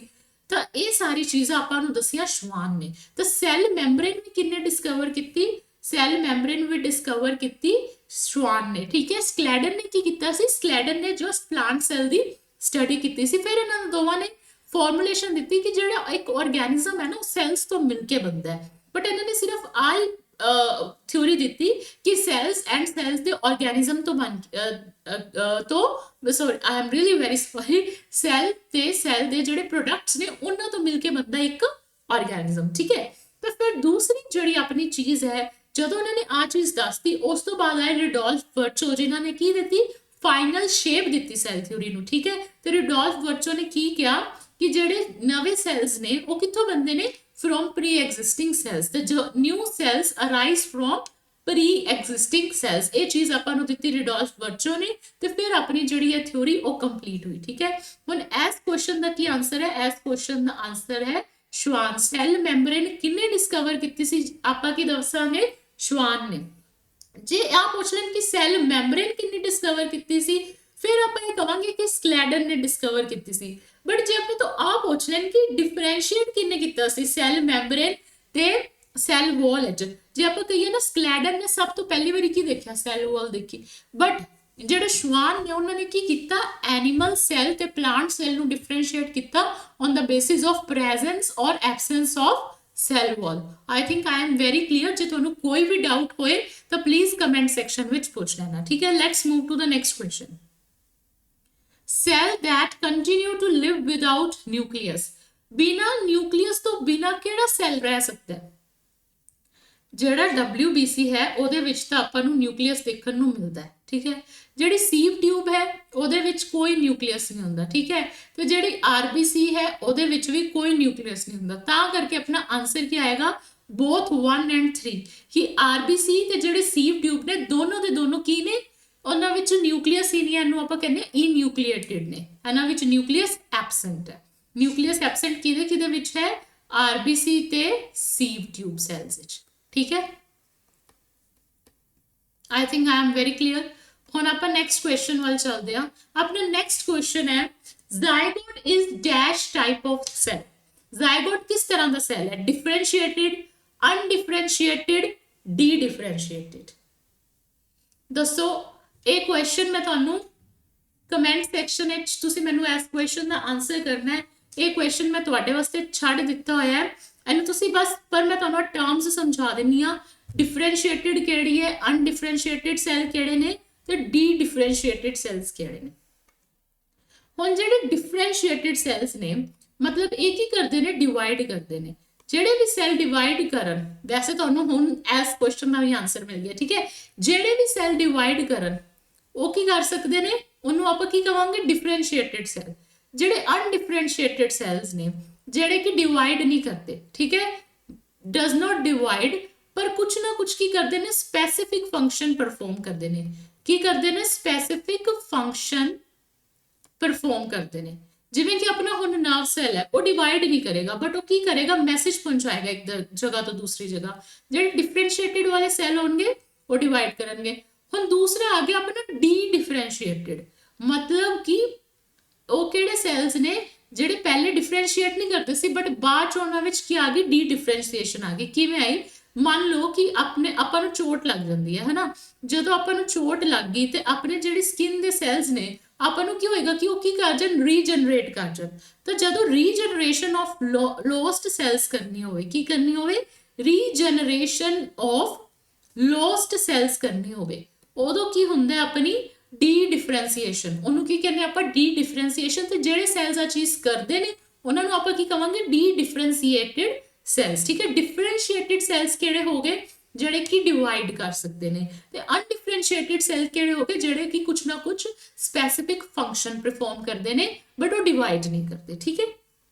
ਤਾਂ ਇਹ ਸਾਰੀ ਚੀਜ਼ਾਂ ਆਪਾਂ ਨੂੰ ਦੱਸਿਆ ਸ਼ਵਾਨ ਨੇ। ਤਾਂ ਸੈਲ ਮੈਂਬਰੇਨ ਵੀ ਕਿੰਨੇ ਡਿਸਕਵਰ ਕੀਤੀ, ਸੈਲ ਮੈਂਬਰੇਨ ਵੀ ਡਿਸਕਵਰ ਕੀਤੀ ਸ਼ਵਾਨ ਨੇ, ਠੀਕ ਹੈ। ਸਕਲੈਡਨ ਨੇ ਕੀ ਕੀਤਾ ਸੀ, ਸਕਲੈਡਨ ਨੇ ਜਸਟ ਪਲਾਂਟ ਸੈਲ ਦੀ ਸਟੱਡੀ ਕੀਤੀ ਸੀ। ਫਿਰ ਇਹਨਾਂ ਦੋਵਾਂ ਨੇ ਫਾਰਮੂਲੇਸ਼ਨ ਦਿੱਤੀ ਕਿ ਜਿਹੜਾ ਇੱਕ ਆਰਗੈਨਿਜ਼ਮ ਹੈ ਨਾ ਉਹ ਸੈਲਸ ਤੋਂ ਮਿਲ ਕੇ ਬਣਦਾ ਹੈ। ਬਟ ਇਹਨਾਂ ਨੇ ਸਿਰਫ ਆਈ ਥਿਊਰੀ ਦਿੱਤੀ ਕਿ ਸੈਲਸ ਐਂਡ ਸੈਲਸ ਦੇ ਆਰਗੈਨਿਜ਼ਮ ਤੋਂ sorry I am really very sorry, cell ਤੇ ਸੈਲ ਦੇ ਜਿਹੜੇ ਪ੍ਰੋਡਕਟਸ ਨੇ ਉਹਨਾਂ ਤੋਂ ਮਿਲ ਕੇ ਬਣਦਾ ਇੱਕ ਆਰਗੈਨਿਜ਼ਮ, ਠੀਕ ਹੈ। ਤਾਂ ਫਿਰ ਦੂਸਰੀ ਜਿਹੜੀ ਆਪਣੀ ਚੀਜ਼ ਹੈ, ਜਦੋਂ ਉਹਨਾਂ ਨੇ ਆ ਚੀਜ਼ ਦੱਸਤੀ ਉਸ ਤੋਂ ਬਾਅਦ ਆਏ ਰਿਡੋਲਫ ਵਰਚੋ, ਜਿਨ੍ਹਾਂ ਨੇ ਕੀ ਦਿੱਤੀ, ਫਾਈਨਲ ਸ਼ੇਪ ਦਿੱਤੀ ਸੈਲ ਥਿਊਰੀ ਨੂੰ, ਠੀਕ ਹੈ। ਤੇ ਰਿਡੋਲਫ ਵਰਚੋ ਨੇ ਕੀ ਕਿਹਾ ਕਿ ਜਿਹੜੇ ਨਵੇਂ ਸੈਲਸ ਨੇ ਉਹ ਕਿੱਥੋਂ ਬਣਦੇ ਨੇ, from pre-existing cells। the new cells arise from pre-existing cells। ਇਹ ਚੀਜ਼ ਆਪਾਂ ਨੂੰ ਦਿੱਤੀ ਰਿਡੋਲਫ ਵਰਚੋ ਨੇ ਤੇ ਫਿਰ ਆਪਣੀ ਜਿਹੜੀ ਹੈ ਥਿਊਰੀ ਉਹ ਕੰਪਲੀਟ ਹੋਈ, ਠੀਕ ਹੈ। ਹੁਣ ਇਸ ਕੁਐਸਚਨ ਦਾ ਕੀ ਆਨਸਰ ਹੈ, ਇਸ ਕੁਐਸਚਨ ਦਾ ਆਨਸਰ ਹੈ ਸ਼ਵਾਨ। ਸੈਲ ਮੈਂਬਰੇਨ ਕਿੰਨੇ ਡਿਸਕਵਰ ਕੀਤੀ ਸੀ, ਆਪਾਂ ਕੀ ਦੱਸਾਂਗੇ, ਸ਼ਵਾਨ ਨੇ। ਜੇ ਆ ਪੁੱਛ ਲੈਣ ਕਿ ਸੈਲ ਮੈਂਬਰੇਨ ਕਿੰਨੀ ਡਿਸਕਵਰ ਕੀਤੀ ਸੀ, ਫਿਰ ਆਪਾਂ ਇਹ ਕਹਾਂਗੇ ਕਿ ਸਕਲੈਡਨ ਨੇ ਡਿਸਕਵਰ ਕੀਤੀ ਸੀ। ਬਟ ਜੇ ਆਪਣੇ ਤੋਂ ਆ ਪੁੱਛ ਲੈਣ ਕਿ ਡਿਫਰੈਂਸ਼ੀਏਟ ਕਿੰਨੇ ਕੀਤਾ ਸੀ ਸੈਲ ਮੈਂਬਰੇਨ ਤੇ ਸੈਲ ਵਾਲ ਵਿੱਚ, ਜੇ ਆਪਾਂ ਕਹੀਏ ਨਾ ਸਕਲੈਡਨ ਨੇ ਸਭ ਤੋਂ ਪਹਿਲੀ ਵਾਰੀ ਕੀ ਦੇਖਿਆ, ਸੈਲ ਵਾਲ ਦੇਖੀ। ਬਟ ਜਿਹੜੇ ਸ਼ਵਾਨ ਨੇ ਉਹਨਾਂ ਨੇ ਕੀ ਕੀਤਾ, ਐਨੀਮਲ ਸੈਲ ਤੇ ਪਲਾਂਟ ਸੈਲ ਨੂੰ ਡਿਫਰੈਂਸ਼ੀਏਟ ਕੀਤਾ on the basis of presence or absence of cell wall. I think I am very clear. ਜੇ ਤੁਹਾਨੂੰ ਕੋਈ ਵੀ ਡਾਊਟ ਹੋਏ ਤਾਂ ਪਲੀਜ਼ ਕਮੈਂਟ ਸੈਕਸ਼ਨ ਵਿੱਚ ਪੁੱਛ ਲੈਣਾ, ਠੀਕ ਹੈ। Let's move to the next question. Cell that continue to live without nucleus। बिना न्यूक्लियस तो बिना ਕਿਹੜਾ ਸੈਲ ਰਹਿ ਸਕਦਾ ਹੈ, ਜਿਹੜਾ WBC ਹੈ ਉਹਦੇ ਵਿੱਚ ਤਾਂ ਆਪਾਂ ਨੂੰ ਨਿਊਕਲੀਅਸ ਦੇਖਣ ਨੂੰ ਮਿਲਦਾ ਹੈ, ਠੀਕ ਹੈ। ਜਿਹੜੀ ਸੀਵ ਟਿਊਬ ਹੈ ਉਹਦੇ ਵਿੱਚ ਕੋਈ ਨਿਊਕਲੀਅਸ ਨਹੀਂ ਹੁੰਦਾ, ਠੀਕ ਹੈ। ਤੇ ਜਿਹੜੀ RBC ਹੈ ਉਹਦੇ ਵਿੱਚ ਵੀ ਕੋਈ ਨਿਊਕਲੀਅਸ ਨਹੀਂ ਹੁੰਦਾ। ਤਾਂ ਕਰਕੇ ਆਪਣਾ ਆਨਸਰ ਕੀ ਆਏਗਾ, both 1 and 3 ਕਿ RBC ਤੇ ਜਿਹੜੇ ਸੀਵ ਟਿਊਬ ਨੇ ਦੋਨੋਂ ਦੇ ਦੋਨੋਂ ਕੀ ਨੇ, ਉਹਨਾਂ ਵਿੱਚ ਨਿਊਕਲੀਅਸ ਹੀ ਨਹੀਂ ਹੈ, ਇਹਨੂੰ ਆਪਾਂ ਕਹਿੰਦੇ ਇਨਿਊਕਲੀਏਟਿਡ ਨੇ, ਇਹਨਾਂ ਵਿੱਚ ਨਿਊਕਲੀਅਸ ਐਬਸੈਂਟ ਹੈ। ਨਿਊਕਲੀਅਸ ਐਬਸੈਂਟ ਕਿਹਦੇ ਵਿੱਚ ਹੈ, RBC ਤੇ ਸੀਵ ਟਿਊਬ ਸੈਲਸ ਵਿੱਚ, ਠੀਕ ਹੈ। I think I am very clear. ਹੁਣ ਆਪਾਂ ਨੈਕਸਟ ਕੁਐਸਚਨ ਵੱਲ ਚੱਲਦੇ ਹਾਂ। ਆਪਣਾ ਨੈਕਸਟ ਕੁਐਸਚਨ ਹੈ zygote is dash type of cell. Zygote किस तरह का सेल है? Differentiated, undifferentiated, dedifferentiated. दसो ये क्वेश्चन मैं ਤੁਹਾਨੂੰ कमेंट सैक्शन ਵਿੱਚ ਤੁਸੀਂ ਮੈਨੂੰ ਇਸ क्वेश्चन ਦਾ ਆਨਸਰ ਕਰਨਾ ਹੈ। ਇਹ क्वेश्चन मैं ਤੁਹਾਡੇ ਵਾਸਤੇ ਛੱਡ ਦਿੱਤਾ ਹੋਇਆ ਹੈ, ਇਹਨੂੰ ਤੁਸੀਂ ਬਸ ਪਰ ਮੈਂ ਤੁਹਾਨੂੰ ਟਰਮਸ ਸਮਝਾ ਦਿੰਨੀ ਆ। डिफरेंशिएटेड ਕਿਹੜੀ ਹੈ, अनडिफरेंशिएटेड ਸੈੱਲ ਕਿਹੜੇ ਨੇ ਤੇ डी डिफरेंशिएटेड ਸੈੱਲਸ ਕਿਹੜੇ ਨੇ। ਹੁਣ ਜਿਹੜੇ डिफरेंशिएटेड ਸੈੱਲਸ ਨੇ मतलब ਇਹ ਕੀ ਕਰਦੇ ਨੇ, ਡਿਵਾਈਡ ਕਰਦੇ ਨੇ। ਜਿਹੜੇ ਵੀ ਸੈੱਲ ਡਿਵਾਈਡ ਕਰਨ, ਵੈਸੇ ਤੁਹਾਨੂੰ ਹੁਣ ਇਸ ਕੁਐਸਚਨ ਦਾ ਵੀ ਆਨਸਰ ਮਿਲ ਗਿਆ, ਠੀਕ ਹੈ। ਜਿਹੜੇ ਵੀ ਸੈੱਲ ਡਿਵਾਈਡ ਕਰਨ ਉਹ ਕੀ ਕਰ ਸਕਦੇ ਨੇ, ਉਹਨੂੰ ਆਪਾਂ ਕੀ ਕਵਾਂਗੇ, ਡਿਫਰੈਂਸ਼ੀਏਟਿਡ ਸੈੱਲ। ਜਿਹੜੇ ਅਨਡਿਫਰੈਂਸ਼ੀਏਟਿਡ ਸੈੱਲਸ ਨੇ, ਜਿਹੜੇ ਕਿ ਡਿਵਾਈਡ ਨਹੀਂ ਕਰਦੇ, ਠੀਕ ਹੈ, ਡਸ ਨਾਟ ਡਿਵਾਈਡ, ਪਰ ਕੁਛ ਨਾ ਕੁਛ ਕੀ ਕਰਦੇ ਨੇ, ਸਪੈਸੀਫਿਕ ਫੰਕਸ਼ਨ ਪਰਫਾਰਮ ਕਰਦੇ ਨੇ। ਕੀ ਕਰਦੇ ਨੇ, ਸਪੈਸੀਫਿਕ ਫੰਕਸ਼ਨ ਪਰਫਾਰਮ ਕਰਦੇ ਨੇ। ਜਿਵੇਂ ਕਿ ਆਪਣਾ ਹੁਣ ਨਰਵ ਸੈੱਲ ਹੈ, ਉਹ ਡਿਵਾਈਡ ਨਹੀਂ ਕਰੇਗਾ, ਬਟ ਉਹ ਕੀ ਕਰੇਗਾ, ਮੈਸੇਜ ਪਹੁੰਚਾਏਗਾ ਇੱਕ ਜਗ੍ਹਾ ਤੋਂ ਦੂਸਰੀ ਜਗ੍ਹਾ। ਜਿਹੜੇ ਡਿਫਰੈਂਸ਼ੀਏਟਿਡ ਵਾਲੇ ਸੈੱਲ ਹੋਣਗੇ ਉਹ ਡਿਵਾਈਡ ਕਰਨਗੇ। ਹੁਣ ਦੂਸਰਾ ਆ ਗਿਆ ਆਪਣਾ ਡੀ डिफरेंशिएटेड, मतलब कि ਉਹ ਕਿਹੜੇ ਸੈਲਸ ਨੇ ਜਿਹੜੇ ਪਹਿਲੇ ਡਿਫਰੈਂਸ਼ੀਏਟ ਨਹੀਂ ਕਰਦੇ ਸੀ, ਬਟ ਬਾਅਦ ਚ ਉਹਨਾਂ ਵਿੱਚ ਕੀ ਆ ਗਈ, ਡੀ ਡਿਫਰੈਂਸ਼ੀਏਸ਼ਨ ਆ ਗਈ। ਕਿਵੇਂ ਆਈ, ਮੰਨ ਲਓ ਕਿ ਆਪਾਂ ਨੂੰ ਚੋਟ ਲੱਗ ਜਾਂਦੀ ਹੈ ਹਨਾ। ਜਦੋਂ ਆਪਾਂ ਨੂੰ ਚੋਟ ਲੱਗ ਗਈ ਤੇ ਆਪਣੇ ਜਿਹੜੀ ਸਕਿਨ ਦੇ ਸੈਲਸ ਨੇ, ਆਪਾਂ ਨੂੰ ਕੀ ਹੋਏਗਾ ਕਿ ਉਹ ਕੀ ਕਰ ਜਾਣ, ਰੀਜਨਰੇਟ ਕਰ ਜਾਣ। ਤਾਂ ਜਦੋਂ ਰੀਜਨਰੇਸ਼ਨ ਆਫ ਲੋਸਟ ਸੈਲਸ ਕਰਨੀ ਹੋਵੇ, ਕੀ ਕਰਨੀ ਹੋਵੇ, ਰੀਜਨਰੇਸ਼ਨ ਆਫ ਲੋਸਟ ਸੈਲਸ ਕਰਨੀ ਹੋਵੇ, ਉਦੋਂ ਕੀ ਹੁੰਦਾ ਆਪਣੀ ਡੀ ਡਿਫਰੈਂਸ਼ੀਏਸ਼ਨ। ਉਹਨੂੰ ਕੀ ਕਹਿੰਦੇ ਆਪਾਂ, ਡੀ ਡਿਫਰੈਂਸ਼ੀਏਸ਼ਨ। ਤੇ ਜਿਹੜੇ ਸੈਲਸ ਆ ਚੀਜ਼ ਕਰਦੇ ਨੇ ਉਹਨਾਂ ਨੂੰ ਆਪਾਂ ਕੀ ਕਵਾਂਗੇ, ਡੀ ਡਿਫਰੈਂਸ਼ੀਏਟਿਡ ਸੈਲਸ, ਠੀਕ ਹੈ। ਡਿਫਰੈਂਸ਼ੀਏਟਿਡ ਸੈਲਸ ਕਿਹੜੇ ਹੋ ਗਏ, ਜਿਹੜੇ ਕਿ ਡਿਵਾਈਡ ਕਰ ਸਕਦੇ ਨੇ, ਤੇ ਅਨਡਿਫਰੈਂਸ਼ੀਏਟਿਡ ਸੈਲ ਕਿਹੜੇ ਹੋ ਗਏ, ਜਿਹੜੇ ਕਿ ਕੁਛ ਨਾ ਕੁਛ ਸਪੈਸੀਫਿਕ ਫੰਕਸ਼ਨ ਪਰਫਾਰਮ ਕਰਦੇ ਨੇ, ਬਟ ਉਹ ਡਿਵਾਈਡ ਨਹੀਂ ਕਰਦੇ, ਠੀਕ ਹੈ।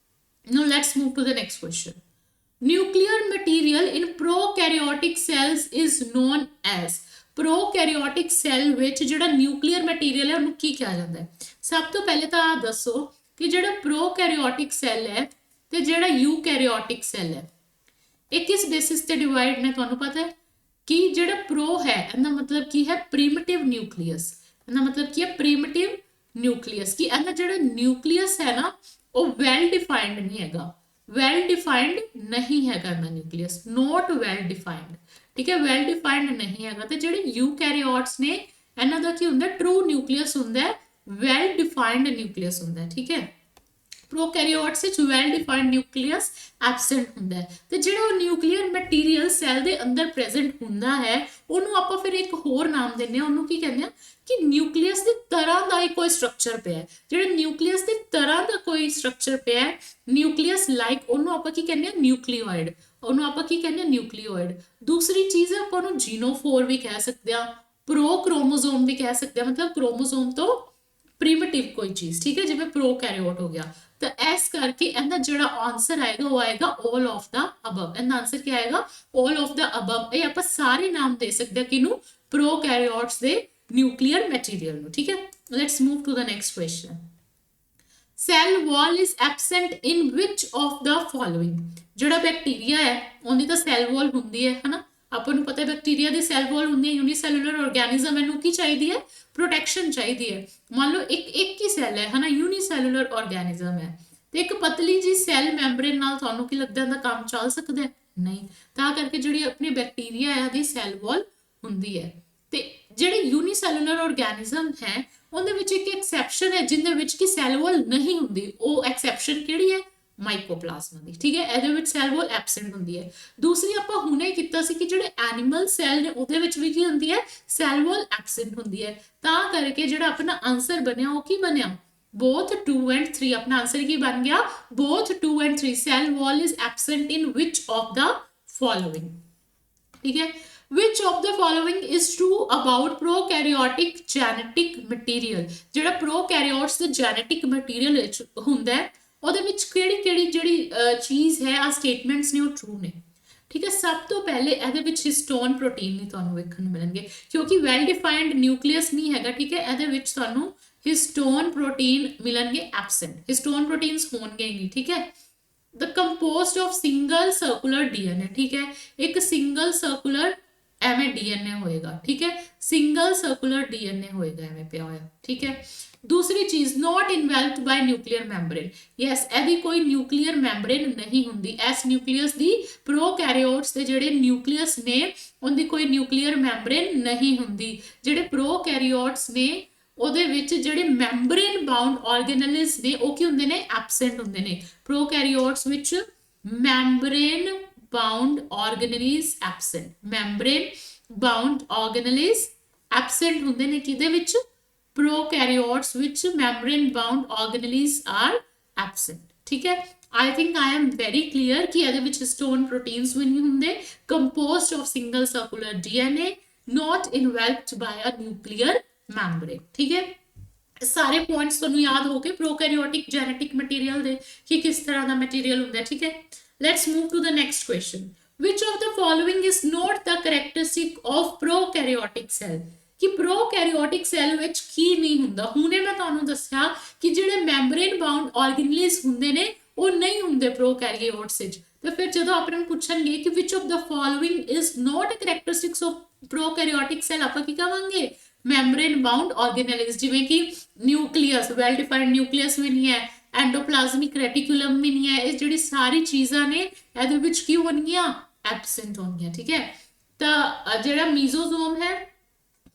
Now let's move to the next question. Nuclear material in prokaryotic cells is known as. Prokaryotic cell ਵਿੱਚ ਜਿਹੜਾ ਨਿਊਕਲੀਅਰ ਮਟੀਰੀਅਲ ਹੈ ਉਹਨੂੰ ਕੀ ਕਿਹਾ ਜਾਂਦਾ ਹੈ। ਸਭ ਤੋਂ ਪਹਿਲੇ ਤਾਂ ਦੱਸੋ ਕਿ ਜਿਹੜਾ ਪ੍ਰੋਕੈਰੀਓਟਿਕ ਸੈੱਲ ਹੈ ਤੇ ਜਿਹੜਾ ਯੂਕੈਰੀਓਟਿਕ ਸੈੱਲ ਹੈ, ਇਹ ਕਿਸ ਬੇਸਿਸ ਤੇ ਡਿਵਾਈਡ ਨੇ, ਤੁਹਾਨੂੰ ਪਤਾ ਹੈ ਕਿ ਜਿਹੜਾ ਪ੍ਰੋ ਹੈ ਇਹਦਾ ਮਤਲਬ ਕੀ ਹੈ, ਪ੍ਰੀਮਿਟਿਵ ਨਿਊਕਲੀਅਸ। ਇਹਦਾ ਮਤਲਬ ਕੀ ਹੈ, ਪ੍ਰੀਮਿਟਿਵ ਨਿਊਕਲੀਅਸ। ਕਿ ਇਹਦਾ ਜਿਹੜਾ ਨਿਊਕਲੀਅਸ ਹੈ ਨਾ ਉਹ ਵੈਲ ਡਿਫਾਈਨਡ ਨਹੀਂ ਹੈਗਾ, ਵੈਲ ਡਿਫਾਈਨਡ ਨਹੀਂ ਹੈਗਾ ਇਹਦਾ ਨਿਊਕਲੀਅਸ, ਨੋਟ ਵੈਲ ਡਿਫਾਈਨਡ, ਠੀਕ ਹੈ, ਵੈਲ ਡਿਫਾਈਨਡ ਨਹੀਂ ਹੈਗਾ। ਤੇ ਜਿਹੜੇ ਯੂਕੈਰੀਓਟਸ ਨੇ ਇਹਨਾਂ ਦਾ ਕੀ ਹੁੰਦਾ, ਟਰੂ ਨਿਊਕਲੀਅਸ ਹੁੰਦਾ ਹੈ, ਵੈਲ ਡਿਫਾਈਨਡ ਨਿਊਕਲੀਅਸ ਹੁੰਦਾ ਹੈ, ਠੀਕ ਹੈ। ਪ੍ਰੋਕੈਰੀਓਟਸ ਵਿੱਚ ਵੈਲ ਡਿਫਾਈਨਡ ਨਿਊਕਲੀਅਸ ਐਬਸੈਂਟ ਹੁੰਦਾ ਹੈ। ਤੇ ਜਿਹੜਾ ਉਹ ਨਿਊਕਲੀਅਰ ਮਟੀਰੀਅਲ ਸੈੱਲ ਦੇ ਅੰਦਰ ਪ੍ਰੈਜ਼ੈਂਟ ਹੁੰਦਾ ਹੈ ਉਹਨੂੰ ਆਪਾਂ ਫਿਰ ਇੱਕ ਹੋਰ ਨਾਮ ਦਿੰਦੇ ਹਾਂ, ਉਹਨੂੰ ਕੀ ਕਹਿੰਦੇ ਆ ਕਿ ਨਿਊਕਲੀਅਸ ਦੀ ਤਰ੍ਹਾਂ ਦਾ ਹੀ ਕੋਈ ਸਟਰਕਚਰ ਪਿਆ ਹੈ। ਜਿਹੜਾ ਨਿਊਕਲੀਅਸ ਦੀ ਤਰ੍ਹਾਂ ਦਾ ਕੋਈ ਸਟਰਕਚਰ ਪਿਆ ਹੈ, ਨਿਊਕਲੀਅਸ ਲਾਈਕ, ਉਹਨੂੰ ਆਪਾਂ ਕੀ ਕਹਿੰਦੇ ਆ, ਨਿਊਕਲੀਓਇਡ। ਉਹਨੂੰ ਆਪਾਂ ਕੀ ਕਹਿੰਦੇ ਆ, ਨਿਊਕਲੀਓਇਡ। ਦੂਸਰੀ ਚੀਜ਼ ਹੈ ਆਪਾਂ ਉਹਨੂੰ ਜੀਨੋਫੋਰ ਵੀ ਕਹਿ ਸਕਦੇ ਆ, ਪ੍ਰੋ ਕ੍ਰੋਮੋਸੋਮ ਵੀ ਕਹਿ ਸਕਦੇ ਆ, ਮਤਲਬ ਕ੍ਰੋਮੋਸੋਮ ਤੋਂ ਪ੍ਰੀਮਿਟਿਵ ਕੋਈ ਚੀਜ਼, ਠੀਕ ਹੈ, ਜਿਵੇਂ ਪ੍ਰੋਕੈਰੀਓਟ ਹੋ ਗਿਆ। ਤਾਂ ਇਸ ਕਰਕੇ ਇਹਦਾ ਜਿਹੜਾ ਆਨਸਰ ਆਏਗਾ ਉਹ ਆਏਗਾ all of the above। ਇਹਦਾ ਆਨਸਰ ਕੀ ਆਏਗਾ, all of the above। ਇਹ ਆਪਾਂ ਸਾਰੇ ਨਾਮ ਦੇ ਸਕਦੇ ਹਾਂ ਕਿਹਨੂੰ, ਪ੍ਰੋਕੈਰੀਓਟਸ ਦੇ ਨਿਊਕਲੀਅਰ ਮਟੀਰੀਅਲ ਨੂੰ, ਠੀਕ ਹੈ। Let's move to the next question. Cell wall is absent in which of the following. ਜਿਹੜਾ ਬੈਕਟੀਰੀਆ ਹੈ ਉਹਦੀ ਤਾਂ ਸੈਲ ਵਾਲ ਹੁੰਦੀ ਹੈ ਹਨਾ, ਆਪਾਂ ਨੂੰ ਪਤਾ ਹੈ ਬੈਕਟੀਰੀਆ ਦੀ ਸੈਲ ਵਾਲ ਹੁੰਦੀ ਹੈ। ਯੂਨੀਸੈਲੂਲਰ ਆਰਗੈਨਿਜ਼ਮ, ਇਹਨੂੰ ਕੀ ਚਾਹੀਦੀ ਹੈ, ਪ੍ਰੋਟੈਕਸ਼ਨ ਚਾਹੀਦੀ ਹੈ। ਮੰਨ ਲਓ ਇੱਕ ਹੀ ਸੈੱਲ ਹੈ ਹਨਾ, ਯੂਨੀਸੈਲੂਲਰ ਆਰਗੈਨਿਜ਼ਮ ਹੈ, ਤੇ ਇੱਕ ਪਤਲੀ ਜੀ ਸੈੱਲ ਮੈਂਬਰੇਨ ਨਾਲ ਤੁਹਾਨੂੰ ਕੀ ਲੱਗਦਾ ਇਹਦਾ ਕੰਮ ਚੱਲ ਸਕਦਾ ਹੈ, ਨਹੀਂ। ਤਾਂ ਕਰਕੇ ਜਿਹੜੀ ਆਪਣੀ ਬੈਕਟੀਰੀਆ ਹੈ ਉਹਦੀ ਸੈਲ ਵਾਲ ਹੁੰਦੀ ਹੈ। ਤੇ ਜਿਹੜੇ ਯੂਨੀਸੈਲੂਲਰ ਆਰਗੈਨਿਜ਼ਮ ਹੈ ਉਹਦੇ ਵਿੱਚ ਇੱਕ ਐਕਸੈਪਸ਼ਨ ਹੈ ਜਿਹਦੇ ਵਿੱਚ ਕਿ ਸੈਲ ਵਾਲ ਨਹੀਂ ਹੁੰਦੀ। ਉਹ ਐਕਸੈਪਸ਼ਨ ਕਿਹੜੀ ਹੈ, ਮਾਈਕੋਪਲਾਜ਼ਮਾ ਦੀ, ਠੀਕ ਹੈ। ਇਹਦੇ ਵਿੱਚ ਸੈਲ ਵਾਲ ਐਬਸੈਂਟ ਹੁੰਦੀ ਹੈ। ਦੂਸਰੀ ਆਪਾਂ ਹੁਣੇ ਕੀਤਾ ਸੀ ਕਿ ਜਿਹੜੇ ਐਨੀਮਲ ਸੈੱਲ ਨੇ ਉਹਦੇ ਵਿੱਚ ਵੀ ਕੀ ਹੁੰਦੀ ਹੈ, ਸੈਲ ਵਾਲ ਐਬਸੈਂਟ ਹੁੰਦੀ ਹੈ। ਤਾਂ ਕਰਕੇ ਜਿਹੜਾ ਆਪਣਾ ਆਨਸਰ ਬਣਿਆ ਉਹ ਕੀ ਬਣਿਆ, both 2 and 3। अपना आंसर की बन गया both 2 and 3। cell wall is absent in which of the following, ठीक है। which of the following is true about prokaryotic genetic material। ਜਿਹੜਾ prokaryotes ਦੇ genetic material ਵਿੱਚ ਹੁੰਦਾ ਹੈ ਉਹਦੇ ਵਿੱਚ ਕਿਹੜੀ ਜਿਹੜੀ ਚੀਜ਼ ਹੈ, ਆ ਸਟੇਟਮੈਂਟਸ ਨੇ ਉਹ ਟਰੂ ਨੇ, ਠੀਕ ਹੈ। ਸਭ ਤੋਂ ਪਹਿਲੇ ਇਹਦੇ ਵਿੱਚ ਹਿਸਟੋਨ ਪ੍ਰੋਟੀਨ ਨਹੀਂ ਤੁਹਾਨੂੰ ਵੇਖਣ ਨੂੰ ਮਿਲਣਗੇ ਕਿਉਂਕਿ ਵੈਲ ਡਿਫਾਈਨਡ ਨਿਊਕਲੀਅਸ ਨਹੀਂ ਹੈਗਾ, ਠੀਕ ਹੈ। ਇਹਦੇ ਵਿੱਚ ਤੁਹਾਨੂੰ ਹਿਸਟੋਨ ਪ੍ਰੋਟੀਨ ਮਿਲਣਗੇ ਐਬਸੈਂਟ, ਹਿਸਟੋਨ ਪ੍ਰੋਟੀਨਸ ਹੋਣਗੇ ਹੀ ਨਹੀਂ, ਠੀਕ ਹੈ। The composed of single circular DNA, ਠੀਕ ਹੈ। ਇੱਕ ਸਿੰਗਲ ਸਰਕੂਲਰ ਐਵੇਂ ਡੀਐਨਏ ਹੋਏਗਾ, ਠੀਕ ਹੈ, ਸਿੰਗਲ ਸਰਕੂਲਰ ਡੀਐਨਏ ਹੋਏਗਾ ਐਵੇਂ ਪਿਆ ਹੋਇਆ, ਠੀਕ ਹੈ। ਦੂਸਰੀ ਚੀਜ਼ ਨੋਟ ਇਨਵੈਲਪਡ ਬਾਈ ਨਿਊਕਲੀਅਰ ਮੈਂਬਰੇਨ, ਯੈਸ ਇਹਦੀ ਕੋਈ ਨਿਊਕਲੀਅਰ ਮੈਂਬਰੇਨ ਨਹੀਂ ਹੁੰਦੀ, ਐਸ ਨਿਊਕਲੀਅਸ ਦੀ ਪ੍ਰੋਕੈਰੀਓਟਸ ਦੇ ਜਿਹੜੇ ਨਿਊਕਲੀਅਸ ਨੇ ਉਹਦੀ ਕੋਈ ਨਿਊਕਲੀਅਰ ਮੈਂਬਰੇਨ ਨਹੀਂ ਹੁੰਦੀ। ਜਿਹੜੇ ਪ੍ਰੋਕੈਰੀਓਟਸ ਨੇ ਉਹਦੇ ਵਿੱਚ ਜਿਹੜੇ ਮੈਂਬਰੇਨ ਬਾਉਂਡ ਆਰਗੇਨੇਲਿਸ ਨੇ ਉਹ ਕੀ ਹੁੰਦੇ ਨੇ, ਐਬਸੈਂਟ ਹੁੰਦੇ ਨੇ। ਪ੍ਰੋਕੈਰੀਓਟਸ ਵਿੱਚ membrane bound organelles absent, membrane bound organelles absent ਹੁੰਦੇ ਨੇ ਕਿਹਦੇ ਵਿੱਚ, ਪ੍ਰੋਕੈਰੀਓਟਸ ਵਿੱਚ membrane bound organelles are absent, ਠੀਕ ਹੈ। I think I am very clear ਕਿ ਇਹਦੇ ਵਿੱਚ ਹਿਸਟੋਨ ਪ੍ਰੋਟੀਨਸ ਵੀ ਨਹੀਂ ਹੁੰਦੇ, composed of single circular DNA, not enveloped by a nuclear membrane, ਠੀਕ ਹੈ। ਸਾਰੇ ਪੁਆਇੰਟਸ ਤੁਹਾਨੂੰ ਯਾਦ ਹੋ ਗਏ ਪ੍ਰੋਕੈਰੀਓਟਿਕ ਜੈਨੇਟਿਕ ਮਟੀਰੀਅਲ ਦੇ ਕਿ ਕਿਸ ਤਰ੍ਹਾਂ ਦਾ ਮਟੀਰੀਅਲ ਹੁੰਦਾ, ਠੀਕ ਹੈ। Let's move to the next question, which of the following is not the characteristic of prokaryotic cell, ਕਿ ਪ੍ਰੋਕੈਰੀਓਟਿਕ ਸੈੱਲ ਵਿੱਚ ਕੀ ਨਹੀਂ ਹੁੰਦਾ। ਹੁਣੇ ਮੈਂ ਤੁਹਾਨੂੰ ਦੱਸਿਆ ਕਿ ਜਿਹੜੇ ਮੈਂਬਰੇਨ ਬਾਉਂਡ ਆਰਗੇਨੇਲਿਸ ਹੁੰਦੇ ਨੇ ਉਹ ਨਹੀਂ ਹੁੰਦੇ ਪ੍ਰੋਕੈਰੀਓਟਸ ਵਿੱਚ, ਤੇ ਫਿਰ ਜਦੋਂ ਆਪਾਂ ਨੂੰ ਪੁੱਛਣਗੇ ਕਿ which of the following is not a characteristics of prokaryotic cell ਆਪਾਂ ਕੀ ਕਹਾਂਗੇ, ਮੈਂਬਰੇਨ ਬਾਉਂਡ ਆਰਗੇਨੇਲਿਸ, ਜਿਵੇਂ ਕਿ ਨਿਊਕਲੀਅਸ, ਵੈਲ ਡਿਫਾਈਨਡ ਨਿਊਕਲੀਅਸ ਵੀ ਨਹੀਂ ਹੈ, ਐਂਡੋਪਲਾਜ਼ਮਿਕ ਰੈਟੀਕੂਲਮ ਵੀ ਨਹੀਂ ਹੈ, ਇਹ ਜਿਹੜੀ ਸਾਰੀ ਚੀਜ਼ਾਂ ਨੇ ਇਹਦੇ ਵਿੱਚ ਕੀ ਹੋਣਗੀਆਂ, ਐਬਸੈਂਟ ਹੋਣਗੀਆਂ, ਠੀਕ ਹੈ। ਤਾਂ ਜਿਹੜਾ ਮੀਜ਼ੋਜ਼ੋਮ ਹੈ,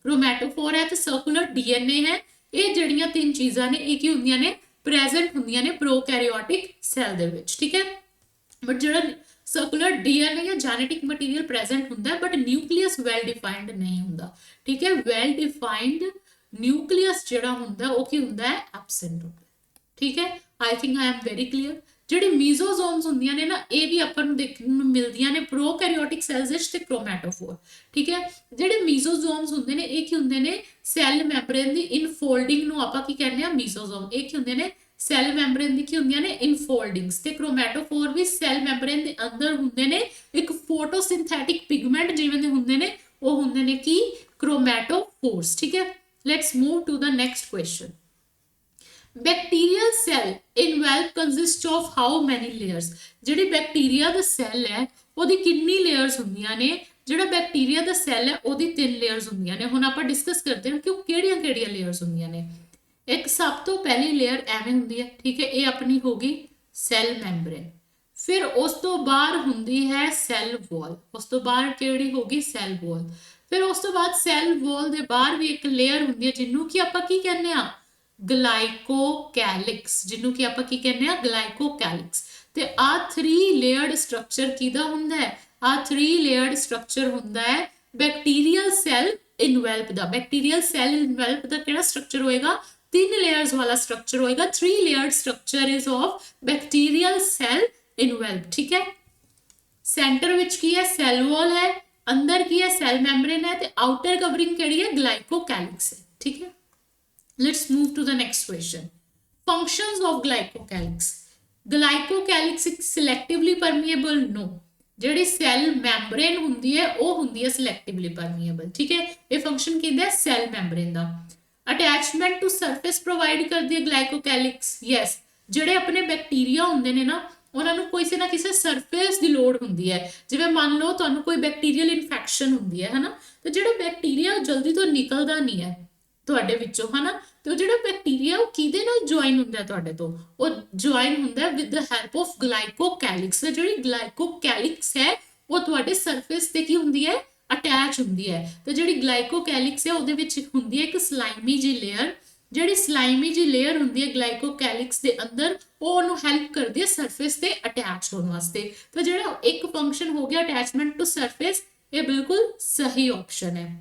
क्रोमैटोफोर है तो सर्कुलर डीएनए है, ये जड़ियां तीन चीज़ां ने एक ही होंदियां ने प्रेजेंट होंदियां ने प्रोकैरियोटिक सैल दे विच, ठीक है। बट जिहड़ा सर्कुलर डीएनए या जेनेटिक मटीरियल प्रेजेंट होंदा है बट न्यूक्लियस वेल डिफाइंड नहीं होंदा, ठीक है। वेल डिफाइंड न्यूक्लियस जिहड़ा होंदा वो की होंदा है, एब्सेंट होंदा, ठीक है। आई think I am very clear. ਜਿਹੜੇ ਮੀਜ਼ੋਜ਼ੋਮਸ ਹੁੰਦੀਆਂ ਨੇ ਨਾ ਇਹ ਵੀ ਆਪਾਂ ਨੂੰ ਦੇਖਣ ਨੂੰ ਮਿਲਦੀਆਂ ਨੇ ਪ੍ਰੋਕੈਰੀਓਟਿਕ ਸੈਲਸ ਵਿੱਚ ਤੇ ਕ੍ਰੋਮੈਟੋਫੋਰ, ਠੀਕ ਹੈ। ਜਿਹੜੇ ਮੀਜ਼ੋਜ਼ੋਮਸ ਹੁੰਦੇ ਨੇ ਇਹ ਕੀ ਹੁੰਦੇ ਨੇ, ਸੈੱਲ ਮੈਂਬਰੇਨ ਦੀ ਇਨਫੋਲਡਿੰਗ ਨੂੰ ਆਪਾਂ ਕੀ ਕਹਿੰਦੇ ਆ, ਮੀਜ਼ੋਜ਼ੋਮ। ਇਹ ਕੀ ਹੁੰਦੇ ਨੇ, ਸੈੱਲ ਮੈਂਬਰੇਨ ਦੀ ਕੀ ਹੁੰਦੀਆਂ ਨੇ, ਇਨਫੋਲਡਿੰਗਸ। ਤੇ ਕ੍ਰੋਮੈਟੋਫੋਰ ਵੀ ਸੈੱਲ ਮੈਂਬਰੇਨ ਦੇ ਅੰਦਰ ਹੁੰਦੇ ਨੇ, ਇੱਕ ਫੋਟੋਸਿੰਥੈਟਿਕ ਪਿਗਮੈਂਟ ਜਿਵੇਂ ਦੇ ਹੁੰਦੇ ਨੇ ਉਹ ਹੁੰਦੇ ਨੇ ਕੀ, ਕ੍ਰੋਮੈਟੋਫੋਰਸ, ਠੀਕ ਹੈ। Let's move to the next question. Bacterial cell envelope consist of how many layers, ਜਿਹੜੀ ਬੈਕਟੀਰੀਆ ਦਾ ਸੈੱਲ ਹੈ ਉਹਦੀ ਕਿੰਨੀ ਲੇਅਰਸ ਹੁੰਦੀਆਂ ਨੇ, ਜਿਹੜਾ ਬੈਕਟੀਰੀਆ ਦਾ ਸੈੱਲ ਹੈ ਉਹਦੀ 3 ਲੇਅਰਸ ਹੁੰਦੀਆਂ ਨੇ। ਹੁਣ ਆਪਾਂ ਡਿਸਕਸ ਕਰਦੇ ਹਾਂ ਕਿ ਉਹ ਕਿਹੜੀਆਂ-ਕਿਹੜੀਆਂ ਲੇਅਰਸ ਹੁੰਦੀਆਂ ਨੇ। ਇੱਕ ਸਭ ਤੋਂ ਪਹਿਲੀ ਲੇਅਰ ਐਵੇਂ ਹੁੰਦੀ ਹੈ, ਠੀਕ ਹੈ, ਇਹ ਆਪਣੀ ਹੋ ਗਈ ਸੈੱਲ ਮੈਂਬਰੇਨ। ਫਿਰ ਉਸ ਤੋਂ ਬਾਅਦ ਹੁੰਦੀ ਹੈ ਸੈੱਲ ਵਾਲ, ਉਸ ਤੋਂ ਬਾਅਦ ਕਿਹੜੀ ਹੋ ਗਈ, ਸੈੱਲ ਵਾਲ। ਫਿਰ ਉਸ ਤੋਂ ਬਾਅਦ ਸੈੱਲ ਵਾਲ ਦੇ ਬਾਹਰ ਵੀ ਇੱਕ ਲੇਅਰ ਹੁੰਦੀ ਹੈ ਜਿਹਨੂੰ ਕਿ ਆਪਾਂ ਕੀ ਕਹਿੰਦੇ ਆ, ਗਲਾਈਕੋਕੈਲਿਕਸ, ਜਿਹਨੂੰ ਕਿ ਆਪਾਂ ਕੀ ਕਹਿੰਦੇ ਆ, ਗਲਾਈਕੋਕੈਲਿਕਸ। ਤੇ ਆ 3 ਲੇਅਰਡ ਸਟਰਕਚਰ ਕਿਹਦਾ ਹੁੰਦਾ ਹੈ, ਆ 3 ਲੇਅਰਡ ਸਟਰਕਚਰ ਹੁੰਦਾ ਹੈ ਬੈਕਟੀਰੀਅਲ ਸੈੱਲ ਇਨਵੈਲਪ ਦਾ। ਬੈਕਟੀਰੀਅਲ ਸੈੱਲ ਇਨਵੈਲਪ ਦਾ ਕਿਹੜਾ ਸਟਰਕਚਰ ਹੋਏਗਾ, 3 ਲੇਅਰਸ ਵਾਲਾ ਸਟਰਕਚਰ ਹੋਏਗਾ। 3 layered structure is of bacterial cell envelope, ਠੀਕ ਹੈ। ਸੈਂਟਰ ਵਿੱਚ ਕੀ ਹੈ, ਸੈੱਲ ਵਾਲ ਹੈ, ਅੰਦਰ ਕੀ ਹੈ, ਸੈੱਲ ਮੈਂਬਰੇਨ ਹੈ, ਤੇ ਆਊਟਰ ਕਵਰਿੰਗ ਕਿਹੜੀ ਹੈ, ਗਲਾਈਕੋਕੈਲਿਕਸ ਹੈ, ਠੀਕ ਹੈ। Let's move to the next question. Functions of glycocalyx. Glycocalyx selectively permeable? No. ਜਿਹੜੀ ਸੈੱਲ ਮੈਂਬਰੇਨ ਹੁੰਦੀ ਹੈ ਉਹ ਹੁੰਦੀ ਹੈ selectively permeable, ਠੀਕ ਹੈ। ਇਹ ਫੰਕਸ਼ਨ ਕਿਹਦਾ ਹੈ, ਸੈੱਲ ਮੈਂਬਰੇਨ ਦਾ। ਅਟੈਚਮੈਂਟ ਟੂ ਸਰਫੇਸ ਪ੍ਰੋਵਾਈਡ ਕਰਦੀ ਹੈ ਗਲਾਈਕੋਕੈਲਿਕਸ, ਯੈਸ। ਜਿਹੜੇ ਆਪਣੇ ਬੈਕਟੀਰੀਆ ਹੁੰਦੇ ਨੇ ਨਾ ਉਹਨਾਂ ਨੂੰ ਕਿਸੇ ਨਾ ਕਿਸੇ ਸਰਫੇਸ ਦੀ ਲੋੜ ਹੁੰਦੀ ਹੈ। ਜਿਵੇਂ ਮੰਨ ਲਓ ਤੁਹਾਨੂੰ ਕੋਈ ਬੈਕਟੀਰੀਅਲ ਇਨਫੈਕਸ਼ਨ ਹੁੰਦੀ ਹੈ ਹਨਾ, ਤੇ ਜਿਹੜਾ ਬੈਕਟੀਰੀਆ ਜਲਦੀ ਤੋਂ ਨਿਕਲਦਾ ਨਹੀਂ ਹੈ ਤੁਹਾਡੇ ਵਿੱਚੋਂ ਹਨਾ, ਤੇ ਉਹ ਜਿਹੜਾ ਬੈਕਟੀਰੀਆ ਉਹ ਕਿਹਦੇ ਨਾਲ ਜੁਆਇਨ ਹੁੰਦਾ ਤੁਹਾਡੇ ਤੋਂ, ਉਹ ਜੁਆਇਨ ਹੁੰਦਾ ਵਿਦ ਦ ਹੈਲਪ ਆਫ ਗਲਾਈਕੋਕੈਲਿਕਸ। ਜਿਹੜੀ ਗਲਾਈਕੋਕੈਲਿਕਸ ਹੈ ਉਹ ਤੁਹਾਡੇ ਸਰਫੇਸ ਤੇ ਕੀ ਹੁੰਦੀ ਹੈ, ਅਟੈਚ ਹੁੰਦੀ ਹੈ। ਤੇ ਜਿਹੜੀ ਗਲਾਈਕੋਕੈਲਿਕਸ ਹੈ ਉਹਦੇ ਵਿੱਚ ਹੁੰਦੀ ਹੈ ਇੱਕ ਸਲਾਈਮੀ ਜੀ ਲੇਅਰ। ਜਿਹੜੀ ਸਲਾਈਮੀ ਜੀ ਲੇਅਰ ਹੁੰਦੀ ਹੈ ਗਲਾਈਕੋਕੈਲਿਕਸ ਦੇ ਅੰਦਰ ਉਹ ਉਹਨੂੰ ਹੈਲਪ ਕਰਦੀ ਹੈ ਸਰਫੇਸ ਤੇ ਅਟੈਚ ਹੋਣ ਵਾਸਤੇ। ਤਾਂ ਜਿਹੜਾ ਇੱਕ ਫੰਕਸ਼ਨ ਹੋ ਗਿਆ ਅਟੈਚਮੈਂਟ ਟੂ ਸਰਫੇਸ, ਇਹ ਬਿਲਕੁਲ ਸਹੀ ਆਪਸ਼ਨ ਹੈ।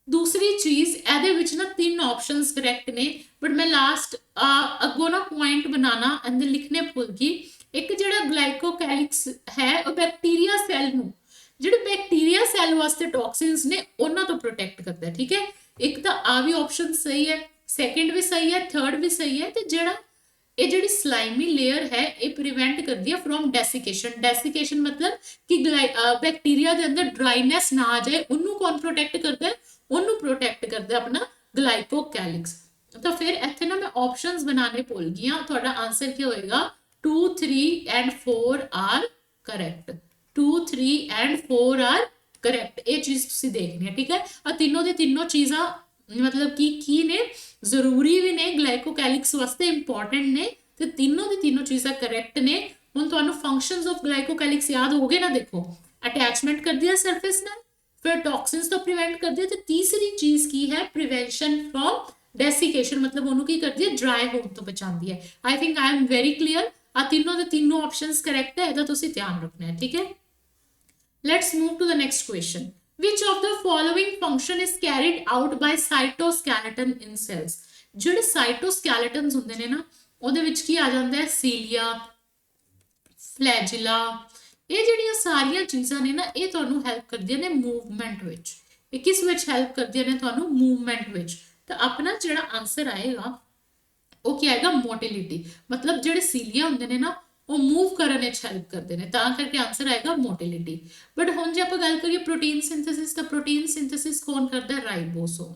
दूसरी चीज ਇਹਦੇ ਵਿੱਚ ਨਾ 3 ऑप्शंस करेक्ट ने, बट मैं लास्ट ਅੱਗੋਂ ਨਾ ਪੁਆਇੰਟ ਬਣਾਣਾ ਐਂਡ ਲਿਖਣੇ ਭੁੱਲ ਗਈ। ਇੱਕ ਜਿਹੜਾ ਗਲਾਈਕੋਕੈਲਿਕਸ ਹੈ ਉਹ ਬੈਕਟੀਰੀਆ ਸੈੱਲ ਨੂੰ, ਜਿਹੜੇ ਬੈਕਟੀਰੀਆ ਸੈੱਲ ਵਾਸਤੇ ਟੌਕਸਿਨਸ ਨੇ ਉਹਨਾਂ ਤੋਂ ਪ੍ਰੋਟੈਕਟ ਕਰਦਾ ਹੈ, ਠੀਕ ਹੈ। ਇੱਕ ਤਾਂ ਆ ਵੀ ਆਪਸ਼ਨ ਸਹੀ ਹੈ, ਸੈਕੰਡ ਵੀ ਸਹੀ ਹੈ, ਥਰਡ ਵੀ ਸਹੀ ਹੈ। ਤੇ ਜਿਹੜਾ ਇਹ ਜਿਹੜੀ ਸਲਾਈਮੀ ਲੇਅਰ ਹੈ ਇਹ ਪ੍ਰੀਵੈਂਟ ਕਰਦੀ ਹੈ ਫਰੋਮ ਡੈਸੀਕੇਸ਼ਨ। ਡੈਸੀਕੇਸ਼ਨ ਮਤਲਬ ਕਿ ਬੈਕਟੀਰੀਆ ਦੇ ਅੰਦਰ ਡਰਾਈਨੈਸ ਨਾ ਆ ਜਾਏ, ਉਹਨੂੰ ਕੌਣ ਪ੍ਰੋਟੈਕਟ ਕਰਦਾ ਹੈ, ਉਹਨੂੰ ਪ੍ਰੋਟੈਕਟ ਕਰਦਾ ਆਪਣਾ ਗਲਾਈਕੋਕੈਲਿਕਸ। ਤਾਂ ਫਿਰ ਇੱਥੇ ਨਾ ਮੈਂ ਆਪਸ਼ਨਸ ਬਣਾਉਣੇ ਭੁੱਲ ਗਈ ਹਾਂ। ਤੁਹਾਡਾ ਆਨਸਰ ਕੀ ਹੋਏਗਾ, 2, 3 and 4 are correct. 2, 3 and 4 are correct, ਇਹ ਚੀਜ਼ ਤੁਸੀਂ ਦੇਖਣੀ ਹੈ, ਠੀਕ ਹੈ। ਆ ਤਿੰਨੋਂ ਦੀ ਤਿੰਨੋਂ ਚੀਜ਼ਾਂ ਮਤਲਬ ਕਿ ਕੀ ਨੇ, ਜ਼ਰੂਰੀ ਵੀ ਨੇ, ਗਲਾਈਕੋਕੈਲਿਕਸ ਵਾਸਤੇ ਇੰਪੋਰਟੈਂਟ ਨੇ, ਤੇ ਤਿੰਨੋਂ ਦੀ ਤਿੰਨੋਂ ਚੀਜ਼ਾਂ ਕਰੈਕਟ ਨੇ। ਹੁਣ ਤੁਹਾਨੂੰ ਫੰਕਸ਼ਨਸ ਆਫ ਗਲਾਈਕੋਕੈਲਿਕਸ ਯਾਦ ਹੋ ਗਏ ਨਾ, ਦੇਖੋ ਅਟੈਚਮੈਂਟ ਕਰਦੀ ਹੈ ਸਰਫੇਸ ਨਾਲ, फिर टॉक्सिन्स तो प्रिवेंट कर दिया, तो तीसरी चीज की है प्रिवेंशन फ्रॉम डेसिकेशन, मतलब ਉਹਨੂੰ ਕੀ ਕਰਦੀ ਹੈ, ਡਰਾਈ ਹੋਣ ਤੋਂ ਬਚਾਉਂਦੀ ਹੈ। आई think I am very clear. ਆ ਤਿੰਨੋਂ ਦੇ ਤਿੰਨੋਂ ਆਪਸ਼ਨਸ ਕਰੈਕਟ ਹੈ, ਇਹਦਾ ਤੁਸੀਂ ਧਿਆਨ ਰੱਖਣਾ ਹੈ, ਠੀਕ ਹੈ। Let's move to the next question. which of the following function is carried out by cytoskeleton in cells? ਜਿਹੜੇ ਸਾਈਟੋਸਕੈਲੇਟਨਸ ਹੁੰਦੇ ਨੇ ਨਾ, ਉਹਦੇ ਵਿੱਚ ਕੀ ਆ ਜਾਂਦਾ ਹੈ, ਸੀਲੀਆ, ਫਲੈਜਿਲਾ, ਇਹ ਜਿਹੜੀਆਂ ਸਾਰੀਆਂ ਚੀਜ਼ਾਂ ਨੇ ਨਾ, ਇਹ ਤੁਹਾਨੂੰ ਹੈਲਪ ਕਰਦੀਆਂ ਨੇ ਮੂਵਮੈਂਟ ਵਿੱਚ। ਇਹ ਕਿਸ ਵਿੱਚ ਹੈਲਪ ਕਰਦੀਆਂ ਨੇ ਤੁਹਾਨੂੰ, ਮੂਵਮੈਂਟ ਵਿੱਚ। ਤਾਂ ਆਪਣਾ ਜਿਹੜਾ ਆਨਸਰ ਆਏਗਾ ਉਹ ਕੀ ਆਏਗਾ, ਮੋਟਿਲਿਟੀ। ਮਤਲਬ ਜਿਹੜੇ ਸੀਲੀਆ ਹੁੰਦੇ ਨੇ ਨਾ, ਉਹ ਮੂਵ ਕਰਨ ਵਿੱਚ ਹੈਲਪ ਕਰਦੇ ਨੇ, ਤਾਂ ਕਰਕੇ ਆਨਸਰ ਆਏਗਾ ਮੋਟਿਲਿਟੀ। ਬਟ ਹੁਣ ਜੇ ਆਪਾਂ ਗੱਲ ਕਰੀਏ ਪ੍ਰੋਟੀਨ ਸਿੰਥੇਸਿਸ, ਤਾਂ ਪ੍ਰੋਟੀਨ ਸਿੰਥੇਸਿਸ ਕੌਣ ਕਰਦਾ ਹੈ, ਰਾਈਬੋਸੋਮ,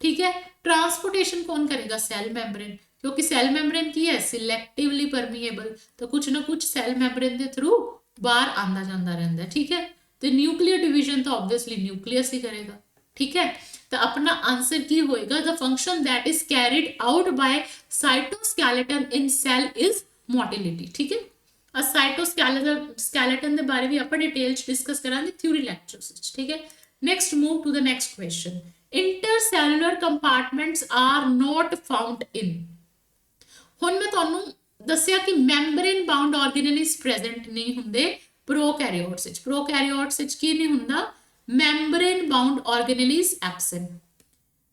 ਠੀਕ ਹੈ। ਟਰਾਂਸਪੋਰਟੇਸ਼ਨ ਕੌਣ ਕਰੇਗਾ, ਸੈਲ ਮੈਂਬਰੇਨ, ਕਿਉਂਕਿ ਸੈਲ ਮੈਂਬਰੇਨ ਕੀ ਹੈ, ਸਿਲੈਕਟਿਵਲੀ ਪਰਮੀਏਬਲ, ਤਾਂ ਕੁਝ ਨਾ ਕੁਝ ਸੈਲ ਮੈਂਬਰੇਨ ਦੇ ਥਰੂ ਬਾਹਰ ਆਂਦਾ ਜਾਂਦਾ ਰਹਿੰਦਾ, ਠੀਕ ਹੈ। ਤੇ ਨਿਊਕਲੀਅਰ ਡਿਵੀਜ਼ਨ ਤਾਂ ਆਬਵੀਅਸਲੀ ਨਿਊਕਲੀਅਸ ਹੀ ਕਰੇਗਾ, ਠੀਕ ਹੈ। ਤਾਂ ਆਪਣਾ ਆਨਸਰ ਕੀ ਹੋਏਗਾ, ਦ function that is carried out by cytoskeleton in cell is motility, ਠੀਕ ਹੈ। ਆ ਸਾਈਟੋਸਕੈਲੇਟਨ ਦੇ ਬਾਰੇ ਵੀ ਆਪਾਂ ਡਿਟੇਲ ਚ ਡਿਸਕਸ ਕਰਾਂਗੇ ਥਿਊਰੀ ਲੈਕਚਰਸ ਵਿੱਚ, ਠੀਕ ਹੈ। Next move to the next question. Intercellular compartments are not found in. ਹੁਣ ਮੈਂ ਤੁਹਾਨੂੰ ਦੱਸਿਆ ਕਿ ਮੈਂਬਰੇਨ ਬਾਉਂਡ ਆਰਗੇਨੇਲਿਸ ਪ੍ਰੈਜ਼ੈਂਟ ਨਹੀਂ ਹੁੰਦੇ ਪ੍ਰੋਕੈਰੀਓਟਸ ਵਿੱਚ। ਪ੍ਰੋਕੈਰੀਓਟਸ ਵਿੱਚ ਕੀ ਨਹੀਂ ਹੁੰਦਾ, ਮੈਂਬਰੇਨ ਬਾਉਂਡ ਆਰਗੇਨੇਲਿਸ ਐਬਸੈਂਟ।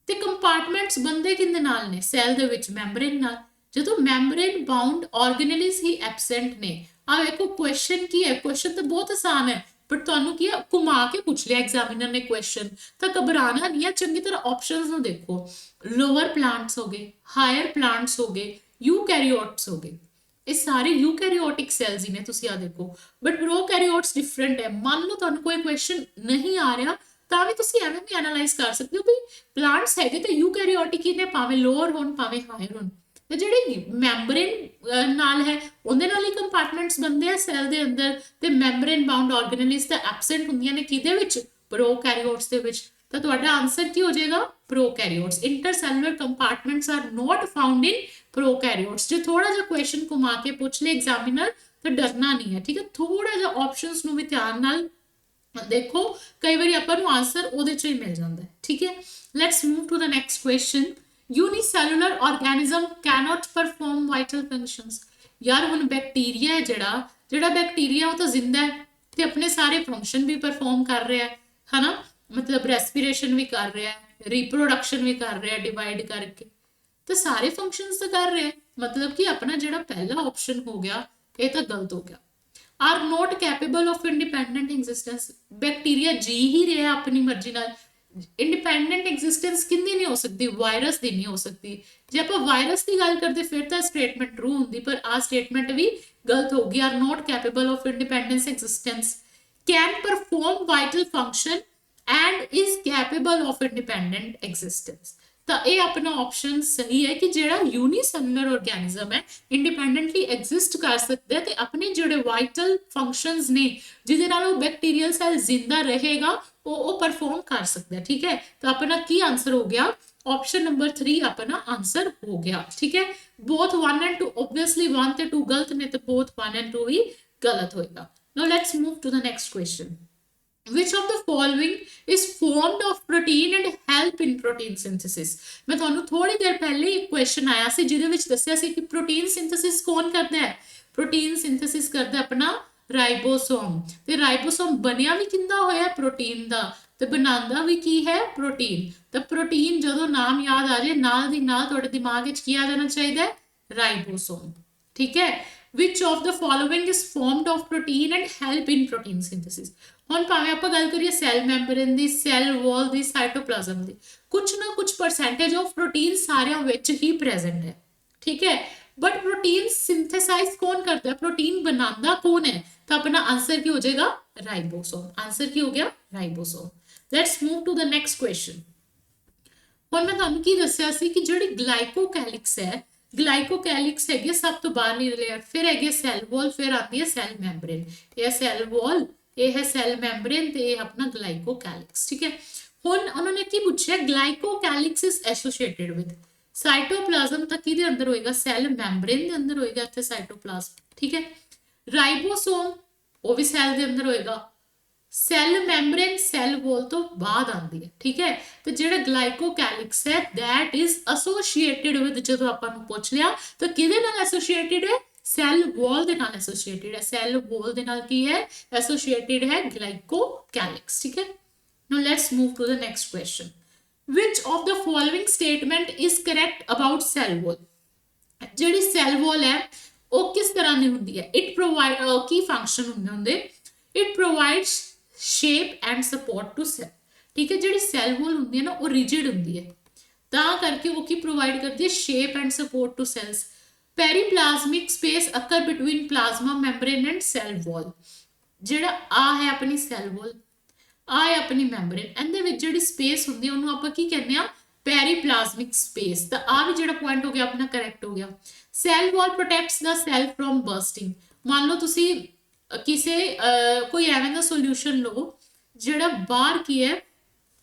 ਤੇ ਕੰਪਾਰਟਮੈਂਟਸ ਬੰਦੇ ਕਿੰਦੇ ਨਾਲ ਨੇ, ਸੈਲ ਦੇ ਵਿੱਚ ਮੈਂਬਰੇਨ ਨਾਲ। ਜਦੋਂ ਮੈਂਬਰੇਨ ਬਾਉਂਡ ਆਰਗੇਨੇਲਿਸ ਹੀ ਐਬਸੈਂਟ ਨੇ, ਆ ਵੇਖੋ ਕੁਐਸਚਨ ਕੀ ਹੈ, ਕੁਐਸਚਨ ਤਾਂ ਬਹੁਤ ਆਸਾਨ ਹੈ, ਬਟ ਤੁਹਾਨੂੰ ਕੀ ਹੈ, ਘੁਮਾ ਕੇ ਪੁੱਛ ਲਿਆ ਐਗਜ਼ਾਮੀਨਰ ਨੇ ਕੁਐਸਚਨ। ਤਾਂ ਘਬਰਾਣਾ ਨਹੀਂ ਹੈ, ਚੰਗੀ ਤਰ੍ਹਾਂ ਆਪਸ਼ਨਸ ਨੂੰ ਦੇਖੋ। ਲੋਅਰ ਪਲਾਂਟਸ ਹੋ ਗਏ, ਹਾਇਰ ਪਲਾਂਟਸ ਹੋ ਗਏ, यूकैरियोट्स हो गए, ये सारे यूकैरियोटिक सेल्स ही ने, ਤੁਸੀਂ ਆ ਦੇਖੋ। बट प्रोकैरियोट्स डिफरेंट है। मान लो ਤੁਹਾਨੂੰ ਕੋਈ ਕੁਐਸਚਨ ਨਹੀਂ ਆ ਰਿਹਾ, ਤਾਂ ਵੀ ਤੁਸੀਂ ਐਵੇਂ ਵੀ ਐਨਾਲਾਈਜ਼ ਕਰ ਸਕਦੇ ਹੋ ਵੀ ਪਲਾਂਟਸ ਹੈਗੇ ਤੇ यूकैरियोटिक ਹੀ ਨੇ, ਭਾਵੇਂ ਲੋਅਰ ਹੋਣ ਭਾਵੇਂ ਹਾਇਰ ਹੋਣ। ਤੇ ਜਿਹੜੀ ਮੈਂਬਰੇਨ ਨਾਲ ਹੈ, ਉਹਦੇ ਨਾਲ ਹੀ ਕੰਪਾਰਟਮੈਂਟਸ ਬਣਦੇ ਆ ਸੈਲ ਦੇ ਅੰਦਰ, ਤੇ ਮੈਂਬਰੇਨ ਬਾਉਂਡ ਆਰਗੇਨੇਲਿਸ ਤਾਂ ਐਬਸੈਂਟ ਹੁੰਦੀਆਂ ਨੇ ਕਿਹਦੇ ਵਿੱਚ, ਪ੍ਰੋਕੈਰੀਓਟਸ ਦੇ ਵਿੱਚ। ਤਾਂ ਤੁਹਾਡਾ ਆਨਸਰ ਕੀ ਹੋ ਜਾਏਗਾ, ਪ੍ਰੋਕੈਰੀਓਟਸ। ਇੰਟਰਸੈਲੂਲਰ ਕੰਪਾਰਟਮੈਂਟਸ ਆਰ ਨੋਟ ਫਾਊਂਡ ਇਨ ਪ੍ਰੋਕੈਰੀਓਟਸ। ਜੇ ਥੋੜਾ ਜਿਹਾ ਕੁਐਸਚਨ ਘੁਮਾ ਕੇ ਪੁੱਛ ਲੇ ਐਗਜ਼ਾਮੀਨਰ, ਤਾਂ ਡਰਨਾ ਨਹੀਂ ਹੈ, ਠੀਕ ਹੈ। ਥੋੜਾ ਜਿਹਾ ਆਪਸ਼ਨਸ ਨੂੰ ਵੀ ਧਿਆਨ ਨਾਲ ਦੇਖੋ, ਕਈ ਵਾਰੀ ਆਪਾਂ ਨੂੰ ਆਨਸਰ ਉਹਦੇ ਚ ਹੀ ਮਿਲ ਜਾਂਦਾ ਹੈ, ਠੀਕ ਹੈ। Let's move to the next question. Unicellular organism cannot perform vital functions. यार ਹੁਣ ਬੈਕਟੀਰੀਆ ਹੈ ਜਿਹੜਾ ਬੈਕਟੀਰੀਆ ਉਹ ਤਾਂ ਜ਼ਿੰਦਾ ਹੈ ਤੇ ਆਪਣੇ ਸਾਰੇ ਫੰਕਸ਼ਨ ਵੀ ਪਰਫਾਰਮ ਕਰ ਰਿਹਾ ਹੈ ਨਾ, ਮਤਲਬ ਰੈਸਪੀਰੇਸ਼ਨ ਵੀ ਕਰ ਰਿਹਾ ਹੈ, ਰੀਪਰੋਡਕਸ਼ਨ ਵੀ ਕਰ ਰਿਹਾ ਹੈ ਡਿਵਾਈਡ ਕਰਕੇ, ਤਾਂ ਸਾਰੇ ਫੰਕਸ਼ਨਸ ਤਾਂ ਕਰ ਰਿਹਾ ਹੈ। ਮਤਲਬ ਕਿ ਆਪਣਾ ਜਿਹੜਾ ਪਹਿਲਾ ਆਪਸ਼ਨ ਹੋ ਗਿਆ ਇਹ ਤਾਂ ਗਲਤ ਹੋ ਗਿਆ। R note capable of independent existence. Bacteria ਜੀ ਹੀ ਰਿਹਾ ਆਪਣੀ ਮਰਜ਼ੀ ਨਾਲ, ਇੰਡੀਪੈਂਡੈਂਟ ਐਗਜ਼ਿਸਟੈਂਸ ਕਿੰਦੀ ਨਹੀਂ ਹੋ ਸਕਦੀ, ਵਾਇਰਸ ਦੀ ਨਹੀਂ ਹੋ ਸਕਦੀ। ਜੇ ਆਪਾਂ ਵਾਇਰਸ ਦੀ ਗੱਲ ਕਰਦੇ ਫਿਰ ਤਾਂ ਸਟੇਟਮੈਂਟ ਟਰੂ ਹੁੰਦੀ, ਪਰ ਆ ਸਟੇਟਮੈਂਟ ਵੀ ਗਲਤ ਹੋ ਗਈ। R note capable of independence existence, can perform vital function and is capable of independent existence. ਤਾਂ ਇਹ ਆਪਣਾ ਆਪਸ਼ਨ ਸਹੀ ਹੈ ਕਿ ਜਿਹੜਾ ਯੂਨੀਸੈਲੂਲਰ ਆਰਗੈਨਿਜ਼ਮ ਹੈ ਇੰਡੀਪੈਂਡੈਂਟਲੀ ਐਗਜ਼ਿਸਟ ਕਰ ਸਕਦਾ ਤੇ ਆਪਣੇ ਜਿਹੜੇ ਵਾਈਟਲ ਫੰਕਸ਼ਨਸ ਨੇ ਜਿਹਦੇ ਨਾਲ ਉਹ ਬੈਕਟੀਰੀਅਲ ਸੈਲ ਜ਼ਿੰਦਾ ਰਹੇਗਾ ਉਹ ਪਰਫਾਰਮ ਕਰ ਸਕਦਾ, ਠੀਕ ਹੈ। ਤਾਂ ਆਪਣਾ ਕੀ ਆਨਸਰ ਹੋ ਗਿਆ, ਆਪਸ਼ਨ ਨੰਬਰ 3 ਆਪਣਾ ਆਨਸਰ ਹੋ ਗਿਆ, ਠੀਕ ਹੈ। ਬੋਥ 1 and 2 obviously 1 ਤੇ 2 ਗਲਤ ਨੇ, ਤੇ ਬੋਥ 1 and 2 ਵੀ ਗਲਤ ਹੋਏਗਾ। Now let's move to the next question. Which of the following is formed of protein and help in protein synthesis? मैं ਤੁਹਾਨੂੰ ਥੋੜੀ ਦੇਰ ਪਹਿਲੇ ਇੱਕ ਕੁਐਸਚਨ ਆਇਆ ਸੀ ਜਿਹਦੇ ਵਿੱਚ ਦੱਸਿਆ ਸੀ ਕਿ ਪ੍ਰੋਟੀਨ ਸਿੰਥੇਸਿਸ ਕੌਣ ਕਰਦਾ ਹੈ, ਪ੍ਰੋਟੀਨ ਸਿੰਥੇਸਿਸ ਕਰਦਾ ਆਪਣਾ ਰਾਈਬੋਸੋਮ। ਤੇ ਰਾਈਬੋਸੋਮ ਬਣਿਆ ਵੀ ਕਿੰਦਾ ਹੋਇਆ, ਪ੍ਰੋਟੀਨ ਦਾ, ਤੇ ਬਣਾਉਂਦਾ ਵੀ ਕੀ ਹੈ, ਪ੍ਰੋਟੀਨ। ਤਾਂ ਪ੍ਰੋਟੀਨ ਜਦੋਂ ਨਾਮ ਯਾਦ ਆ ਜਾਏ ਨਾਲ ਦੀ ਨਾਲ ਤੁਹਾਡੇ ਦਿਮਾਗ ਵਿੱਚ ਕੀ ਆ ਜਾਣਾ ਚਾਹੀਦਾ ਹੈ, ਰਾਈਬੋਸੋਮ, ਠੀਕ ਹੈ। which of the following is formed of protein and help in protein synthesis? ਹੁਣ ਭਾਵੇਂ ਆਪਾਂ ਗੱਲ ਕਰੀਏ ਸੈਲ ਮੈਂਬਰੇਨ ਦੀ, ਸੈਲ ਵਾਲ ਦੀ, ਸਾਈਟੋਪਲਾਜ਼ਮ ਦੀ, ਕੁਝ ਨਾ ਕੁਝ ਪਰਸੈਂਟੇਜ ਆਫ ਪ੍ਰੋਟੀਨ ਸਾਰਿਆਂ ਵਿੱਚ ਹੀ ਪ੍ਰੈਜ਼ੈਂਟ ਹੈ, ਠੀਕ ਹੈ। ਬਟ ਪ੍ਰੋਟੀਨ ਸਿੰਥੇਸਾਈਜ਼ ਕੌਣ ਕਰਦਾ ਹੈ, ਪ੍ਰੋਟੀਨ ਬਣਾਉਂਦਾ ਕੌਣ ਹੈ, ਤਾਂ ਆਪਣਾ ਆਨਸਰ ਕੀ ਹੋ ਜਾਏਗਾ, ਰਾਈਬੋਸੋਮ। ਆਨਸਰ ਕੀ ਹੋ ਗਿਆ, ribosome. Let's move to the next question. ਹੁਣ ਮੈਂ ਤੁਹਾਨੂੰ ਕੀ ਦੱਸਿਆ ਸੀ ਕਿ ਜਿਹੜੀ ਗਲਾਈਕੋਕੈਲਿਕਸ ਹੈ, ਗਲਾਈਕੋਕੈਲਿਕਸ ਹੈਗੀ ਸਭ ਤੋਂ ਬਾਹਰਲੀ ਲੇਅਰ, ਫਿਰ ਹੈਗੀ ਸੈਲ ਵਾਲ, ਫਿਰ ਆਉਂਦੀ ਹੈ ਸੈਲ ਮੈਂਬਰੇਨ। ਇਹ ਸੈਲ ਵਾਲ, ਇਹ ਹੈ ਸੈਲ ਮੈਂਬਰੇਨ ਤੇ ਇਹ ਆਪਣਾ ਗਲਾਈਕੋਕੈਲਿਕਸ। ਠੀਕ ਹੈ, ਹੁਣ ਉਹਨਾਂ ਨੇ ਕੀ ਪੁੱਛਿਆ, ਗਲਾਈਕੋਕੈਲਿਕਸ ਇਜ਼ ਐਸੋਸੀਏਟਿਡ ਵਿਦ ਸਾਈਟੋਪਲਾਜ਼ਮ, ਤਾਂ ਕਿਹਦੇ ਅੰਦਰ ਹੋਏਗਾ, ਸੈਲ ਮੈਂਬਰੇਨ ਦੇ ਅੰਦਰ ਹੋਏਗਾ ਇੱਥੇ ਸਾਈਟੋਪਲਾਜ਼ਮ। ਠੀਕ ਹੈ, ਰਾਈਬੋਸੋਮ ਉਹ ਵੀ ਸੈਲ ਦੇ ਅੰਦਰ ਹੋਏਗਾ। ਸੈਲ ਮੈਂਬਰੇਨ ਸੈਲ ਵੋਲ ਤੋਂ ਬਾਅਦ ਆਉਂਦੀ ਹੈ। ਠੀਕ ਹੈ, ਤੇ ਜਿਹੜਾ ਗਲਾਈਕੋਕੈਲਿਕਸ ਹੈ that is associated with, ਜਦੋਂ ਆਪਾਂ ਨੂੰ ਪੁੱਛ ਲਿਆ ਤਾਂ ਕਿਹਦੇ ਨਾਲ ਐਸੋਸੀਏਟਿਡ ਹੈ, ਸੈਲ ਵਾਲ ਦੇ ਨਾਲ ਐਸੋਸੀਏਟਿਡ ਹੈ। ਸੈਲ ਵਾਲ ਦੇ ਨਾਲ ਕੀ ਹੈ, ਐਸੋਸੀਏਟਿਡ ਹੈ ਗਲਾਈਕੋਕੈਲਿਕਸ। ਠੀਕ ਹੈ, now let's move to the next question. Which of the following statement is correct about cell wall? ਜਿਹੜੀ ਸੈਲ ਵਾਲ ਹੈ ਉਹ ਕਿਸ ਤਰ੍ਹਾਂ ਦੀ ਹੁੰਦੀ ਹੈ, ਇਟ ਪ੍ਰੋਵਾਈਡ ਕੀ ਫੰਕਸ਼ਨ ਹੁੰਦੇ, it provides shape and support to cell. ਠੀਕ ਹੈ, ਜਿਹੜੀ ਸੈਲ ਵਾਲ ਹੁੰਦੀ ਹੈ ਨਾ ਉਹ ਰਿਜਿਡ ਹੁੰਦੀ ਹੈ, ਤਾਂ ਕਰਕੇ ਉਹ ਕੀ ਪ੍ਰੋਵਾਈਡ ਕਰਦੀ ਹੈ, shape and support to cells. Periplasmic space occur between plasma membrane and cell wall, ਜਿਹੜਾ ਆ ਹੈ ਆਪਣੀ ਸੈਲ ਵਾਲ, ਆ ਹੈ ਆਪਣੀ ਮੈਂਬਰੇਨ, ਇਹਦੇ ਵਿੱਚ ਜਿਹੜੀ ਸਪੇਸ ਹੁੰਦੀ ਹੈ ਉਹਨੂੰ ਆਪਾਂ ਕੀ ਕਹਿੰਦੇ ਆ, ਪੈਰੀਪਲਾਜ਼ਮਿਕ ਸਪੇਸ। ਤਾਂ ਆ ਵੀ ਜਿਹੜਾ ਪੁਆਇੰਟ ਹੋ ਗਿਆ ਆਪਣਾ ਕਰੈਕਟ ਹੋ ਗਿਆ। Cell wall protects the cell from bursting. ਮੰਨ ਲਓ ਤੁਸੀਂ ਕਿਸੇ ਕੋਈ ਐਵੇਂ ਦਾ ਸੋਲੂਸ਼ਨ ਲਓ ਜਿਹੜਾ ਬਾਹਰ ਕੀ ਹੈ,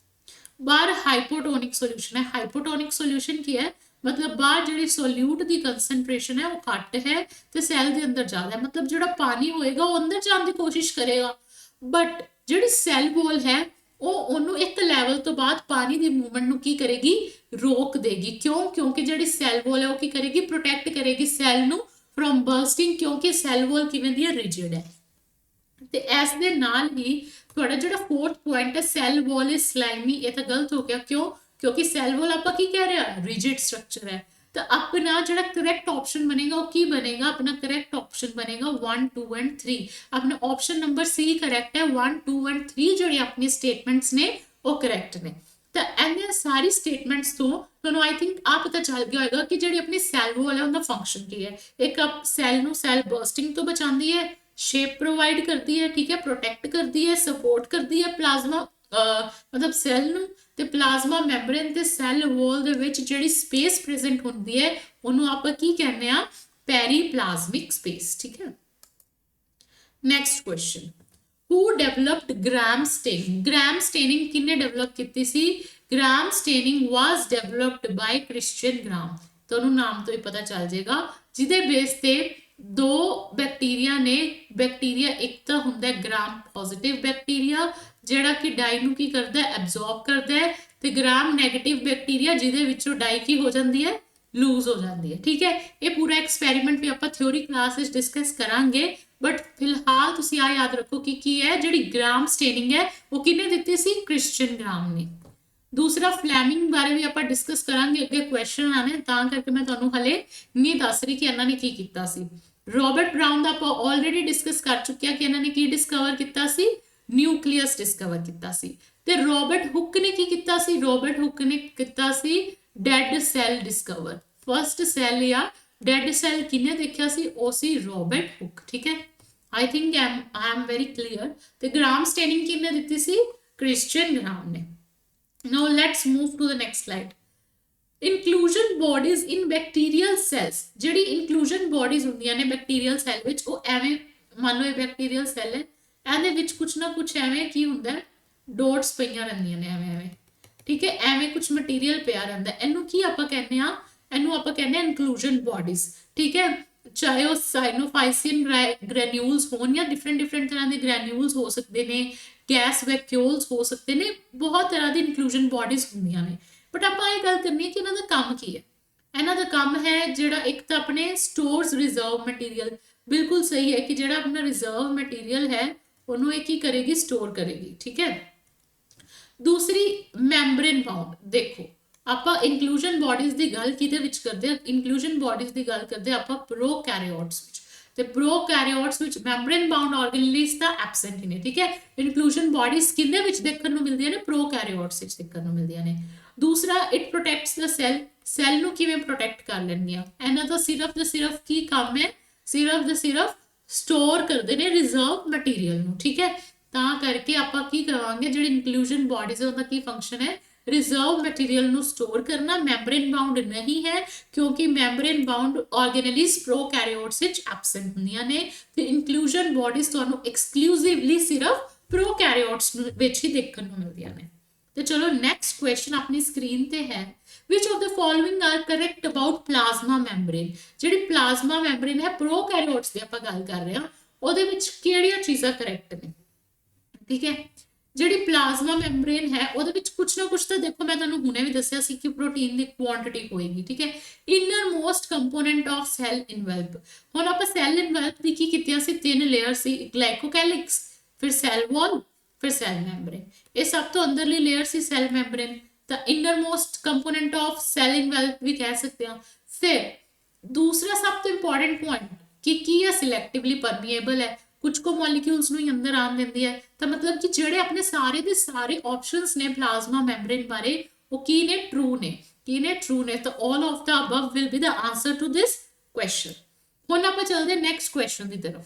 ਬਾਹਰ ਹਾਈਪੋਟੋਨਿਕ ਸੋਲੂਸ਼ਨ ਹੈ। ਹਾਈਪੋਟੋਨਿਕ ਸੋਲੂਸ਼ਨ ਕੀ ਹੈ, ਮਤਲਬ ਬਾਹਰ ਜਿਹੜੀ ਸੋਲਿਊਟ ਦੀ ਕੰਸੈਂਟ੍ਰੇਸ਼ਨ ਹੈ ਉਹ ਘੱਟ ਹੈ ਤੇ ਸੈਲ ਦੇ ਅੰਦਰ ਜ਼ਿਆਦਾ ਹੈ, ਮਤਲਬ ਜਿਹੜਾ ਪਾਣੀ ਹੋਏਗਾ ਉਹ ਅੰਦਰ ਜਾਣ ਦੀ ਕੋਸ਼ਿਸ਼ ਕਰੇਗਾ, ਬਟ ਜਿਹੜੀ ਸੈਲ ਵਾਲ ਹੈ ਉਹ ਉਹਨੂੰ ਇੱਕ ਲੈਵਲ ਤੋਂ ਬਾਅਦ ਪਾਣੀ ਦੀ ਮੂਵਮੈਂਟ ਨੂੰ ਕੀ ਕਰੇਗੀ, ਰੋਕ ਦੇਗੀ। ਕਿਉਂ, ਕਿਉਂਕਿ ਜਿਹੜੀ ਸੈਲ ਵਾਲ ਹੈ ਉਹ ਕੀ ਕਰੇਗੀ, ਪ੍ਰੋਟੈਕਟ ਕਰੇਗੀ ਸੈਲ ਨੂੰ ਫਰੋਮ ਬਰਸਟਿੰਗ, ਕਿਉਂਕਿ ਸੈਲ ਵਾਲ ਕਿਵੇਂ ਦੀ ਹੈ, ਰਿਜਿਡ ਹੈ। ਤੇ ਇਸ ਦੇ ਨਾਲ ਹੀ ਤੁਹਾਡਾ ਜਿਹੜਾ ਫੋਰਥ ਪੁਆਇੰਟ ਹੈ, ਸੈਲ ਵਾਲ ਇਜ਼ ਸਲਾਈਮੀ, ਇਹ ਤਾਂ ਗਲਤ ਹੋ ਗਿਆ। ਕਿਉਂ, ਕਿਉਂਕਿ ਸੈਲ ਵਾਲ ਆਪਾਂ ਕੀ ਕਹਿ ਰਹੇ ਹਾਂ, ਰਿਜਿਡ ਸਟਰਕਚਰ ਹੈ। ਤਾਂ ਆਪਣਾ ਜਿਹੜਾ ਕਰੈਕਟ ਆਪਸ਼ਨ ਬਣੇਗਾ ਉਹ ਕੀ ਬਣੇਗਾ, ਆਪਣਾ ਕਰੈਕਟ ਆਪਸ਼ਨ ਬਣੇਗਾ 1 2 ਐਂਡ 3। ਆਪਣਾ ਆਪਸ਼ਨ ਨੰਬਰ ਸੀ ਕਰੈਕਟ ਹੈ, 1 2 ਐਂਡ 3 ਜਿਹੜੇ ਆਪਣੀ ਸਟੇਟਮੈਂਟਸ ਨੇ ਉਹ ਕਰੈਕਟ ਨੇ। ਤਾਂ ਇਹਨਾਂ ਸਾਰੀ ਸਟੇਟਮੈਂਟਸ ਤੋਂ ਤੁਹਾਨੂੰ ਆਈ ਥਿੰਕ ਆ ਪਤਾ ਚੱਲ ਗਿਆ ਹੋਏਗਾ ਕਿ ਜਿਹੜੀ ਆਪਣੀ ਸੈਲ ਵਾਲ ਹੈ ਉਹਦਾ ਫੰਕਸ਼ਨ ਕੀ ਹੈ। ਇੱਕ ਸੈਲ ਨੂੰ ਸੈਲ ਬਰਸਟਿੰਗ ਤੋਂ ਬਚਾਉਂਦੀ ਹੈ, ਸ਼ੇਪ ਪ੍ਰੋਵਾਈਡ ਕਰਦੀ ਹੈ, ਠੀਕ ਹੈ, ਪ੍ਰੋਟੈਕਟ ਕਰਦੀ ਹੈ, ਸਪੋਰਟ ਕਰਦੀ ਹੈ ਪਲਾਜ਼ਮਾ ਮਤਲਬ ਸੈਲ ਨੂੰ, ਤੇ ਪਲਾਜ਼ਮਾ ਮੈਂਬਰੇਨ ਤੇ ਸੈਲ ਵਾਲ ਦੇ ਵਿੱਚ ਜਿਹੜੀ ਸਪੇਸ ਪ੍ਰੈਜ਼ੈਂਟ ਹੁੰਦੀ ਹੈ ਉਹਨੂੰ ਆਪਾਂ ਕੀ ਕਹਿੰਦੇ ਆ, ਪੈਰੀਪਲਾਜ਼ਮਿਕ ਸਪੇਸ। ਠੀਕ ਹੈ, ਨੈਕਸਟ ਕੁਐਸਚਨ, ਹੂ ਡਿਵੈਲਪਡ ਗ੍ਰਾਮ ਸਟੇਨਿੰਗ। ਗ੍ਰਾਮ ਸਟੇਨਿੰਗ ਕਿਹਨੇ ਡਿਵੈਲਪ ਕੀਤੀ ਸੀ, ਗ੍ਰਾਮ ਸਟੇਨਿੰਗ ਵਾਸ ਡਿਵੈਲਪਡ ਬਾਈ ਕ੍ਰਿਸਚੀਅਨ ਗ੍ਰਾਮ। ਤੁਹਾਨੂੰ ਨਾਮ ਤੋਂ ਹੀ ਪਤਾ ਚੱਲ ਜਾਏਗਾ, ਜਿਹਦੇ ਬੇਸ ਤੇ ਦੋ ਬੈਕਟੀਰੀਆ ਨੇ। ਬੈਕਟੀਰੀਆ ਇੱਕ ਤਾਂ ਹੁੰਦਾ ਗ੍ਰਾਮ ਪੋਜ਼ਿਟਿਵ ਬੈਕਟੀਰੀਆ ਜਿਹੜਾ ਕਿ ਡਾਈ ਨੂੰ ਕੀ ਕਰਦਾ ਹੈ, ਐਬਜ਼ੌਰਬ ਕਰਦਾ ਹੈ, ਤੇ ਗ੍ਰਾਮ ਨੈਗੇਟਿਵ ਬੈਕਟੀਰੀਆ ਜਿਹਦੇ ਵਿੱਚੋਂ ਡਾਈ ਕੀ ਹੋ ਜਾਂਦੀ ਹੈ, ਲੂਜ਼ ਹੋ ਜਾਂਦੀ ਹੈ। ਠੀਕ ਹੈ, ਇਹ ਪੂਰਾ ਐਕਸਪੈਰੀਮੈਂਟ ਵੀ ਆਪਾਂ ਥਿਓਰੀ ਕਲਾਸ ਵਿੱਚ ਡਿਸਕਸ ਕਰਾਂਗੇ, ਬਟ ਫਿਲਹਾਲ ਤੁਸੀਂ ਆ ਯਾਦ ਰੱਖੋ ਕਿ ਕੀ ਹੈ, ਜਿਹੜੀ ਗ੍ਰਾਮ ਸਟੇਨਿੰਗ ਹੈ ਉਹ ਕਿਹਨੇ ਦਿੱਤੀ ਸੀ, ਕ੍ਰਿਸਚੀਅਨ ਗ੍ਰਾਮ ਨੇ। ਦੂਸਰਾ ਫਲੈਮਿੰਗ ਬਾਰੇ ਵੀ ਆਪਾਂ ਡਿਸਕਸ ਕਰਾਂਗੇ, ਅੱਗੇ ਕੁਐਸਚਨ ਆਣੇ, ਤਾਂ ਕਰਕੇ ਮੈਂ ਤੁਹਾਨੂੰ ਹਲੇ ਨਹੀਂ ਦੱਸ ਰਹੀ ਕਿ ਇਹਨਾਂ ਨੇ ਕੀ ਕੀਤਾ ਸੀ। ਰੋਬਰਟ ਬਰਾਊਨ ਦਾ ਆਪਾਂ ਆਲਰੇਡੀ ਡਿਸਕਸ ਕਰ ਚੁੱਕਿਆ ਕਿ ਇਹਨਾਂ ਨੇ ਕੀ ਡਿਸਕਵਰ ਕੀਤਾ ਸੀ, ਨਿਊਕਲੀਅਸ ਡਿਸਕਵਰ ਕੀਤਾ ਸੀ। ਤੇ ਰੋਬਰਟ ਹੁੱਕ ਨੇ ਕੀ ਕੀਤਾ ਸੀ, ਰੋਬਰਟ ਹੁੱਕ ਨੇ ਕੀਤਾ ਸੀ dead cell discover. First cell ਜਾਂ ਡੈਡ ਸੈੱਲ ਕਿਹਨੇ ਦੇਖਿਆ ਸੀ, ਉਹ ਸੀ ਰੋਬਰਟ ਹੁੱਕ। ਠੀਕ ਹੈ, I think I am very clear. ਤੇ ਗ੍ਰਾਮ ਸਟੇਨਿੰਗ ਕਿਹਨੇ ਦਿੱਤੀ ਸੀ, ਕ੍ਰਿਸਚੀਅਨ ਗ੍ਰਾਮ ਨੇ। Now let's move to the next slide. Inclusion bodies in bacterial cells. ਜਿਹੜੀ inclusion bodies ਹੁੰਦੀਆਂ ਨੇ bacterial cell ਵਿੱਚ, ਉਹ ਐਵੇਂ ਮੰਨ ਲਓ ਇਹ bacterial cell ਹੈ, ਇਹਦੇ ਵਿੱਚ ਕੁਛ ਨਾ ਕੁਛ ਐਵੇਂ ਕੀ ਹੁੰਦਾ ਹੈ, ਡੋਟਸ ਪਈਆਂ ਰਹਿੰਦੀਆਂ ਨੇ ਐਵੇਂ ਐਵੇਂ। ਠੀਕ ਹੈ, ਐਵੇਂ ਕੁਛ ਮਟੀਰੀਅਲ ਪਿਆ ਰਹਿੰਦਾ, ਇਹਨੂੰ ਕੀ ਆਪਾਂ ਕਹਿੰਦੇ ਆ, ਇਹਨੂੰ ਆਪਾਂ ਕਹਿੰਦੇ ਆ inclusion bodies। ਠੀਕ ਹੈ, ਚਾਹੇ ਉਹ ਸਾਈਨੋਫਾਈਸੀਅਨ ਗ੍ਰੈਨਿਊਲਸ ਹੋਣ ਜਾਂ ਡਿਫਰੈਂਟ ਤਰ੍ਹਾਂ ਦੇ ਗ੍ਰੈਨਿਊਲਸ ਹੋ ਸਕਦੇ ਨੇ, ਗੈਸ ਵੈਕਿਊਲਸ ਹੋ ਸਕਦੇ ਨੇ, ਬਹੁਤ ਤਰ੍ਹਾਂ ਦੀ ਇਨਕਲੂਜਨ ਬੋਡੀਜ਼ ਹੁੰਦੀਆਂ ਨੇ। ਬਟ ਆਪਾਂ ਇਹ ਗੱਲ ਕਰਨੀ ਹੈ ਕਿ ਇਹਨਾਂ ਦਾ ਕੰਮ ਕੀ ਹੈ। ਇਹਨਾਂ ਦਾ ਕੰਮ ਹੈ ਜਿਹੜਾ ਇੱਕ ਤਾਂ ਆਪਣੇ ਸਟੋਰਸ ਰਿਜ਼ਰਵ ਮਟੀਰੀਅਲ, ਬਿਲਕੁਲ ਸਹੀ ਹੈ ਕਿ ਜਿਹੜਾ ਆਪਣਾ ਰਿਜ਼ਰਵ ਮਟੀਰੀਅਲ ਹੈ ਉਹਨੂੰ ਇਹ ਕੀ ਕਰੇਗੀ, ਸਟੋਰ ਕਰੇਗੀ। ਠੀਕ ਹੈ, ਦੂਸਰੀ ਮੈਂਬਰੇਨ ਬਾਉਂਡ। ਦੇਖੋ ਆਪਾਂ ਇਨਕਲੂਜਨ ਬੋਡੀਜ਼ ਦੀ ਗੱਲ ਕਿਹਦੇ ਵਿੱਚ ਕਰਦੇ ਹਾਂ, ਇਨਕਲੂਜਨ ਬੋਡੀਜ਼ ਦੀ ਗੱਲ ਕਰਦੇ ਆਪਾਂ ਪ੍ਰੋਕੈਰੀਓਟਸ ਵਿੱਚ, ਤੇ ਪ੍ਰੋਕੈਰੀਓਟਸ ਵਿੱਚ ਮੈਂਬਰੇਨ ਬਾਉਂਡ ਆਰਗੇਨੇਲਿਜ਼ ਤਾਂ ਐਬਸੈਂਟ ਹੀ ਨੇ। ਠੀਕ ਹੈ, ਇਨਕਲੂਜਨ ਬੋਡੀਜ਼ ਕਿਹਦੇ ਵਿੱਚ ਦੇਖਣ ਨੂੰ ਮਿਲਦੀਆਂ ਨੇ, ਪ੍ਰੋਕੈਰੀਓਟਸ ਵਿੱਚ ਦੇਖਣ ਨੂੰ ਮਿਲਦੀਆਂ ਨੇ। ਦੂਸਰਾ, ਇਟ ਪ੍ਰੋਟੈਕਟਸ ਦਾ ਸੈਲ। ਸੈਲ ਨੂੰ ਕਿਵੇਂ ਪ੍ਰੋਟੈਕਟ ਕਰ ਲੈਂਦੀਆਂ, ਇਹਨਾਂ ਦਾ ਸਿਰਫ ਕੀ ਕੰਮ ਹੈ, ਸਿਰਫ ਸਟੋਰ ਕਰਦੇ ਨੇ ਰਿਜ਼ਰਵ ਮਟੀਰੀਅਲ ਨੂੰ। ਠੀਕ ਹੈ, ਤਾਂ ਕਰਕੇ ਆਪਾਂ ਕੀ ਕਰਾਂਗੇ, ਜਿਹੜੀ ਇਨਕਲੂਜਨ ਬੋਡੀਜ਼ ਹੈ ਉਹਦਾ ਕੀ ਫੰਕਸ਼ਨ ਹੈ, ਰਿਜ਼ਰਵ ਮਟੀਰੀਅਲ ਨੂੰ ਸਟੋਰ ਕਰਨਾ, ਮੈਂਬਰੇਨ ਬਾਉਂਡ ਨਹੀਂ ਹੈ ਕਿਉਂਕਿ ਮੈਂਬਰੇਨ ਬਾਉਂਡ ਆਰਗੇਨੇਲਿਜ਼ ਪ੍ਰੋਕੈਰੀਓਟਸ ਵਿੱਚ ਐਬਸੈਂਟ ਹੁੰਦੀਆਂ ਨੇ ਤੇ ਇਨਕਲੂਜਨ ਬੋਡੀਜ਼ ਤੁਹਾਨੂੰ ਐਕਸਕਲੂਸਿਵਲੀ ਸਿਰਫ ਪ੍ਰੋਕੈਰੀਓਟਸ ਵਿੱਚ ਹੀ ਦੇਖਣ ਨੂੰ ਮਿਲਦੀਆਂ ਨੇ। ਤੇ ਚਲੋ ਨੈਕਸਟ ਕੁਐਸਚਨ ਆਪਣੀ ਸਕਰੀਨ ਤੇ ਹੈ, which of the following are correct about plasma membrane? ਜਿਹੜੀ ਪਲਾਜ਼ਮਾ ਮੈਂਬਰੇਨ ਹੈ ਪ੍ਰੋਕੈਰੀਓਟਸ ਦੀ ਆਪਾਂ ਗੱਲ ਕਰ ਰਹੇ ਹਾਂ, ਉਹਦੇ ਵਿੱਚ ਕਿਹੜੀਆਂ ਚੀਜ਼ਾਂ ਕਰੈਕਟ ਨੇ? ਠੀਕ ਹੈ, ਜਿਹੜੀ ਪਲਾਜ਼ਮਾ ਮੈਂਬਰੇਨ ਹੈ ਉਹਦੇ ਵਿੱਚ ਕੁਛ ਨਾ ਕੁਛ ਤਾਂ ਦੇਖੋ ਮੈਂ ਤੁਹਾਨੂੰ ਹੁਣੇ ਵੀ ਦੱਸਿਆ ਸੀ ਕਿ ਪ੍ਰੋਟੀਨ ਦੀ ਕੁਆਂਟੀਟੀ ਹੋਏਗੀ। ਠੀਕ ਹੈ, innermost component of cell envelope. ਹੁਣ ਆਪਾਂ ਸੈਲ ਇਨਵੈਲਪ ਦੀ ਕੀ ਕੀਤੀਆਂ ਸੀ, 3 ਲੇਅਰ ਸੀ, ਗਲਾਈਕੋਕੈਲਿਕਸ, ਫਿਰ ਸੈਲ ਵਾਲ, ਫਿਰ ਸੈਲ ਮੈਂਬਰੇਨ। ਇਹ ਸਭ ਤੋਂ ਅੰਦਰਲੀ ਲੇਅਰ ਸੀ ਸੈਲ ਮੈਂਬਰੇਨ, ਤਾਂ innermost component of cell envelope ਵੀ ਕਹਿ ਸਕਦੇ ਹਾਂ। ਫਿਰ ਦੂਸਰਾ ਸਭ ਤੋਂ ਇੰਪੋਰਟੈਂਟ ਪੁਆਇੰਟ ਕਿ ਕੀ ਹੈ, ਸਿਲੈਕਟਿਵਲੀ ਪਰਮੀਏਬਲ ਹੈ, ਕੁਝ ਕੋ ਮੋਲੀਕਿਊਲਸ ਨੂੰ ਹੀ ਅੰਦਰ ਆਉਣ ਦਿੰਦੀ ਹੈ। ਤਾਂ ਮਤਲਬ ਕਿ ਜਿਹੜੇ ਆਪਣੇ ਸਾਰੇ ਦੇ ਸਾਰੇ ਆਪਸ਼ਨਸ ਨੇ ਪਲਾਜ਼ਮਾ ਮੈਂਬਰੇਨ ਬਾਰੇ ਉਹ ਕੀ ਨੇ, ਟਰੂ ਨੇ। ਕੀ ਨੇ, ਟਰੂ ਨੇ। ਤਾਂ all of the above will be the answer to this question। ਹੁਣ ਆਪਾਂ ਚੱਲਦੇ ਨੈਕਸਟ ਕੁਐਸਚਨ ਦੀ ਤਰਫ।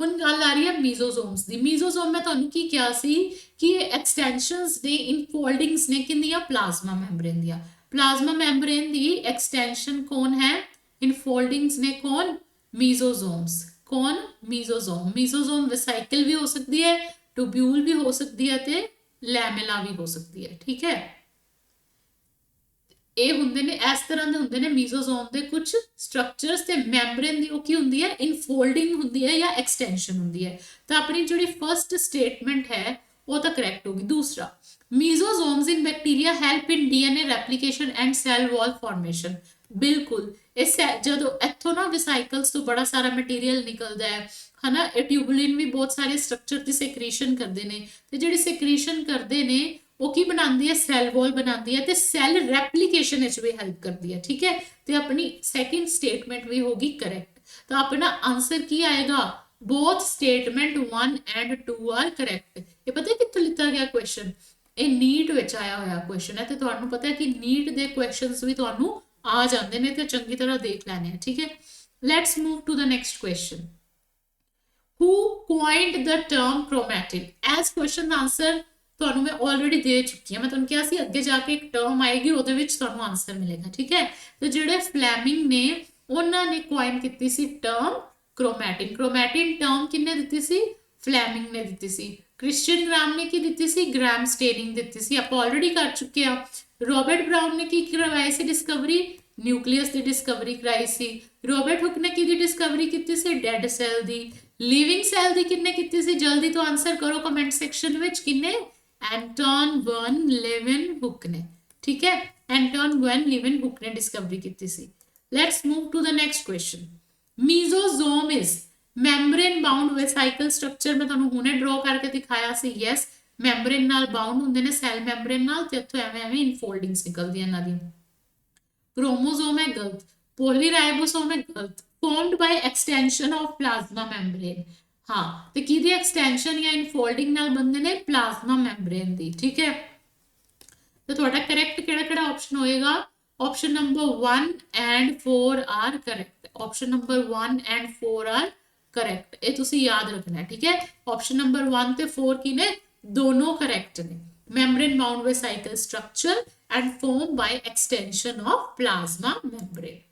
ਹੁਣ ਗੱਲ ਆ ਰਹੀ ਹੈ ਮੀਜ਼ੋਜ਼ੋਮਸ ਦੀ। ਮੀਜ਼ੋਜ਼ੋਮ ਮੈਂ ਤੁਹਾਨੂੰ ਕੀ ਕਿਹਾ ਸੀ ਕਿ ਇਹ ਐਕਸਟੈਂਸ਼ਨਸ ਨੇ, ਇਨਫੋਲਡਿੰਗਸ ਨੇ ਕਿੰਦੀਆਂ, ਪਲਾਜ਼ਮਾ ਮੈਂਬਰੇਨ ਦੀਆਂ। ਪਲਾਜ਼ਮਾ ਮੈਂਬਰੇਨ ਦੀ ਐਕਸਟੈਂਸ਼ਨ ਕੌਣ ਹੈ, ਇਨਫੋਲਡਿੰਗਸ ਨੇ ਕੌਣ, ਮੀਜ਼ੋਜ਼ੋਮਸ। कौन, मीजोजोम। मीजोजोम वेसाइकल भी हो सकती है, ट्यूब्यूल भी हो सकती है ते लैमेला भी हो सकती है। ठीक है, ਇਹ ਹੁੰਦੇ ਨੇ ਇਸ ਤਰ੍ਹਾਂ ਦੇ ਹੁੰਦੇ ਨੇ ਮੀਜ਼ੋਜ਼ੋਮ ਦੇ ਕੁਝ ਸਟਰਕਚਰਸ ਤੇ ਮੈਂਬਰੇਨ ਦੀ ਉਹ ਕੀ ਹੁੰਦੀ ਹੈ, ਇਨਫੋਲਡਿੰਗ ਹੁੰਦੀ ਹੈ ਜਾਂ ਐਕਸਟੈਂਸ਼ਨ ਹੁੰਦੀ ਹੈ। ਤਾਂ ਆਪਣੀ ਜਿਹੜੀ ਫਰਸਟ ਸਟੇਟਮੈਂਟ ਹੈ ਉਹ ਤਾਂ ਕਰੈਕਟ ਹੋਗੀ। ਦੂਸਰਾ, mesosomes in bacteria help in DNA replication and cell wall formation. ਬਿਲਕੁਲ, ਇਸ ਜਦੋਂ ਇੱਥੋਂ ਨਾ ਵਿਸਾਈਕਲਸ ਤੋਂ ਬੜਾ ਸਾਰਾ ਮਟੀਰੀਅਲ ਨਿਕਲਦਾ ਹੈ ਹਨਾ, ਇਹ ਟਿਊਬੂਲਿਨ ਵੀ ਬਹੁਤ ਸਾਰੇ ਸਟਰਕਚਰ ਦੀ ਸੈਕ੍ਰੀਸ਼ਨ ਕਰਦੇ ਨੇ ਤੇ ਜਿਹੜੀ ਸੈਕ੍ਰੀਸ਼ਨ ਕਰਦੇ ਨੇ ਉਹ ਕੀ ਬਣਾਉਂਦੀ ਹੈ, ਸੈਲ ਵਾਲ ਬਣਾਉਂਦੀ ਹੈ ਤੇ ਸੈਲ ਰੈਪਲੀਕੇਸ਼ਨ ਵਿੱਚ ਵੀ ਹੈਲਪ ਕਰਦੀ ਹੈ। ਠੀਕ ਹੈ, ਤੇ ਆਪਣੀ ਸੈਕਿੰਡ ਸਟੇਟਮੈਂਟ ਵੀ ਹੋਗੀ ਕਰੈਕਟ। ਤਾਂ ਆਪਣਾ ਆਨਸਰ ਕੀ ਆਏਗਾ, both statement 1 and 2 are correct। ਇਹ ਪਤਾ ਕਿੱਥੋਂ ਲਿੱਤਾ ਗਿਆ ਕੁਐਸਚਨ, ਇਹ ਨੀਟ ਵਿੱਚ ਆਇਆ ਹੋਇਆ ਕੁਐਸਚਨ ਹੈ ਤੇ ਤੁਹਾਨੂੰ ਪਤਾ ਹੈ ਕਿ ਨੀਟ ਦੇ ਕੁਐਸਚਨਸ ਵੀ ਤੁਹਾਨੂੰ ਆ ਜਾਂਦੇ ਨੇ ਤੇ ਚੰਗੀ ਤਰ੍ਹਾਂ ਦੇਖ ਲੈਣੇ ਆ। ਠੀਕ ਹੈ, let's move to the next question. Who coined the term chromatin? as question ਦਾ ਆਨਸਰ ਤੁਹਾਨੂੰ ਮੈਂ ਆਲਰੇਡੀ ਦੇ ਚੁੱਕੀ ਹਾਂ। ਮੈਂ ਤੁਹਾਨੂੰ ਕਿਹਾ ਸੀ ਅੱਗੇ ਜਾ ਕੇ ਇੱਕ ਟਰਮ ਆਏਗੀ ਉਹਦੇ ਵਿੱਚ ਤੁਹਾਨੂੰ ਆਨਸਰ ਮਿਲੇਗਾ। ਠੀਕ ਹੈ, ਤੇ ਜਿਹੜੇ ਫਲੈਮਿੰਗ ਨੇ ਉਹਨਾਂ ਨੇ ਕੁਆਇਨ ਕੀਤੀ ਸੀ ਟਰਮ क्रोमैटिन। क्रोमैटिन टर्म किन्ने ਦਿੱਤੀ ਸੀ, ਫਲੈਮਿੰਗ ਨੇ ਦਿੱਤੀ ਸੀ। ਕ੍ਰਿਸਚੀਅਨ ਗ੍ਰਾਮ ਨੇ ਕੀ ਦਿੱਤੀ ਸੀ, ਗ੍ਰਾਮ ਸਟੇਨਿੰਗ ਦਿੱਤੀ ਸੀ, ਆਪਾਂ ਆਲਰੇਡੀ ਕਰ ਚੁੱਕੇ ਆ। ਰੋਬਰਟ ਬਰਾਊਨ ਨੇ ਕੀ ਕਰਵਾਈ ਸੀ ਡਿਸਕਵਰੀ, ਨਿਊਕਲੀਅਸ ਦੀ ਡਿਸਕਵਰੀ ਕਰਾਈ ਸੀ। ਰੋਬਰਟ ਹੁਕ ਨੇ ਕਿਹਦੀ ਡਿਸਕਵਰੀ ਕੀਤੀ ਸੀ, ਡੈਡ ਸੈਲ ਦੀ। ਲਿਵਿੰਗ ਸੈਲ ਦੀ ਕਿੰਨੇ ਕੀਤੀ ਸੀ, ਜਲਦੀ ਤੋਂ ਆਨਸਰ ਕਰੋ ਕਮੈਂਟ ਸੈਕਸ਼ਨ ਵਿੱਚ, ਕਿੰਨੇ, ਐਂਟਨ ਵਨ ਲੀਵਨ ਹੁਕ ਨੇ। ਠੀਕ ਹੈ, ਐਂਟਨ ਵਨ ਲੀਵਨ ਹੁਕ ਨੇ ਡਿਸਕਵਰੀ ਕੀਤੀ ਸੀ। Let's move to the next question. Mesosome is membrane bound vesicle structure। मैं ਤੁਹਾਨੂੰ ਹੁਣੇ ਡਰਾ ਕਰਕੇ ਦਿਖਾਇਆ ਸੀ। ਯੈਸ, ਮੈਂਬਰੇਨ ਨਾਲ ਬਾਉਂਡ ਹੁੰਦੇ ਨੇ, ਸੈਲ ਮੈਂਬਰੇਨ ਨਾਲ, ਤੇ ਇੱਥੋਂ ਐਵੇਂ ਐਵੇਂ ਇਨਫੋਲਡਿੰਗਸ ਨਿਕਲਦੀਆਂ ਇਹਨਾਂ ਦੀ। ਕ੍ਰੋਮੋਸੋਮ ਹੈ ਗਲਤ, ਪੋਲੀਰਾਈਬੋਸੋਮ ਹੈ ਗਲਤ, formed by extension of plasma membrane. ਹਾਂ, ਤੇ ਕਿਹਦੀ ਐਕਸਟੈਂਸ਼ਨ ਜਾਂ ਇਨਫੋਲਡਿੰਗ ਨਾਲ ਬਣਦੇ ਨੇ, ਪਲਾਜ਼ਮਾ ਮੈਂਬਰੇਨ ਦੀ। ਠੀਕ ਹੈ, ਤੇ ਤੁਹਾਡਾ ਕਰੈਕਟ ਕਿਹੜਾ ਕਿਹੜਾ ਆਪਸ਼ਨ ਹੋਏਗਾ, option number 1 and 4 are correct। option number 1 and 4 are correct। ਇਹ ਤੁਸੀਂ ਯਾਦ ਰੱਖਣਾ। ਠੀਕ ਹੈ, option number 1 ਤੇ 4 ਕੀ ਨੇ, ਦੋਨੋਂ correct ਨੇ। membrane bound vesicle structure and formed by extension of plasma membrane।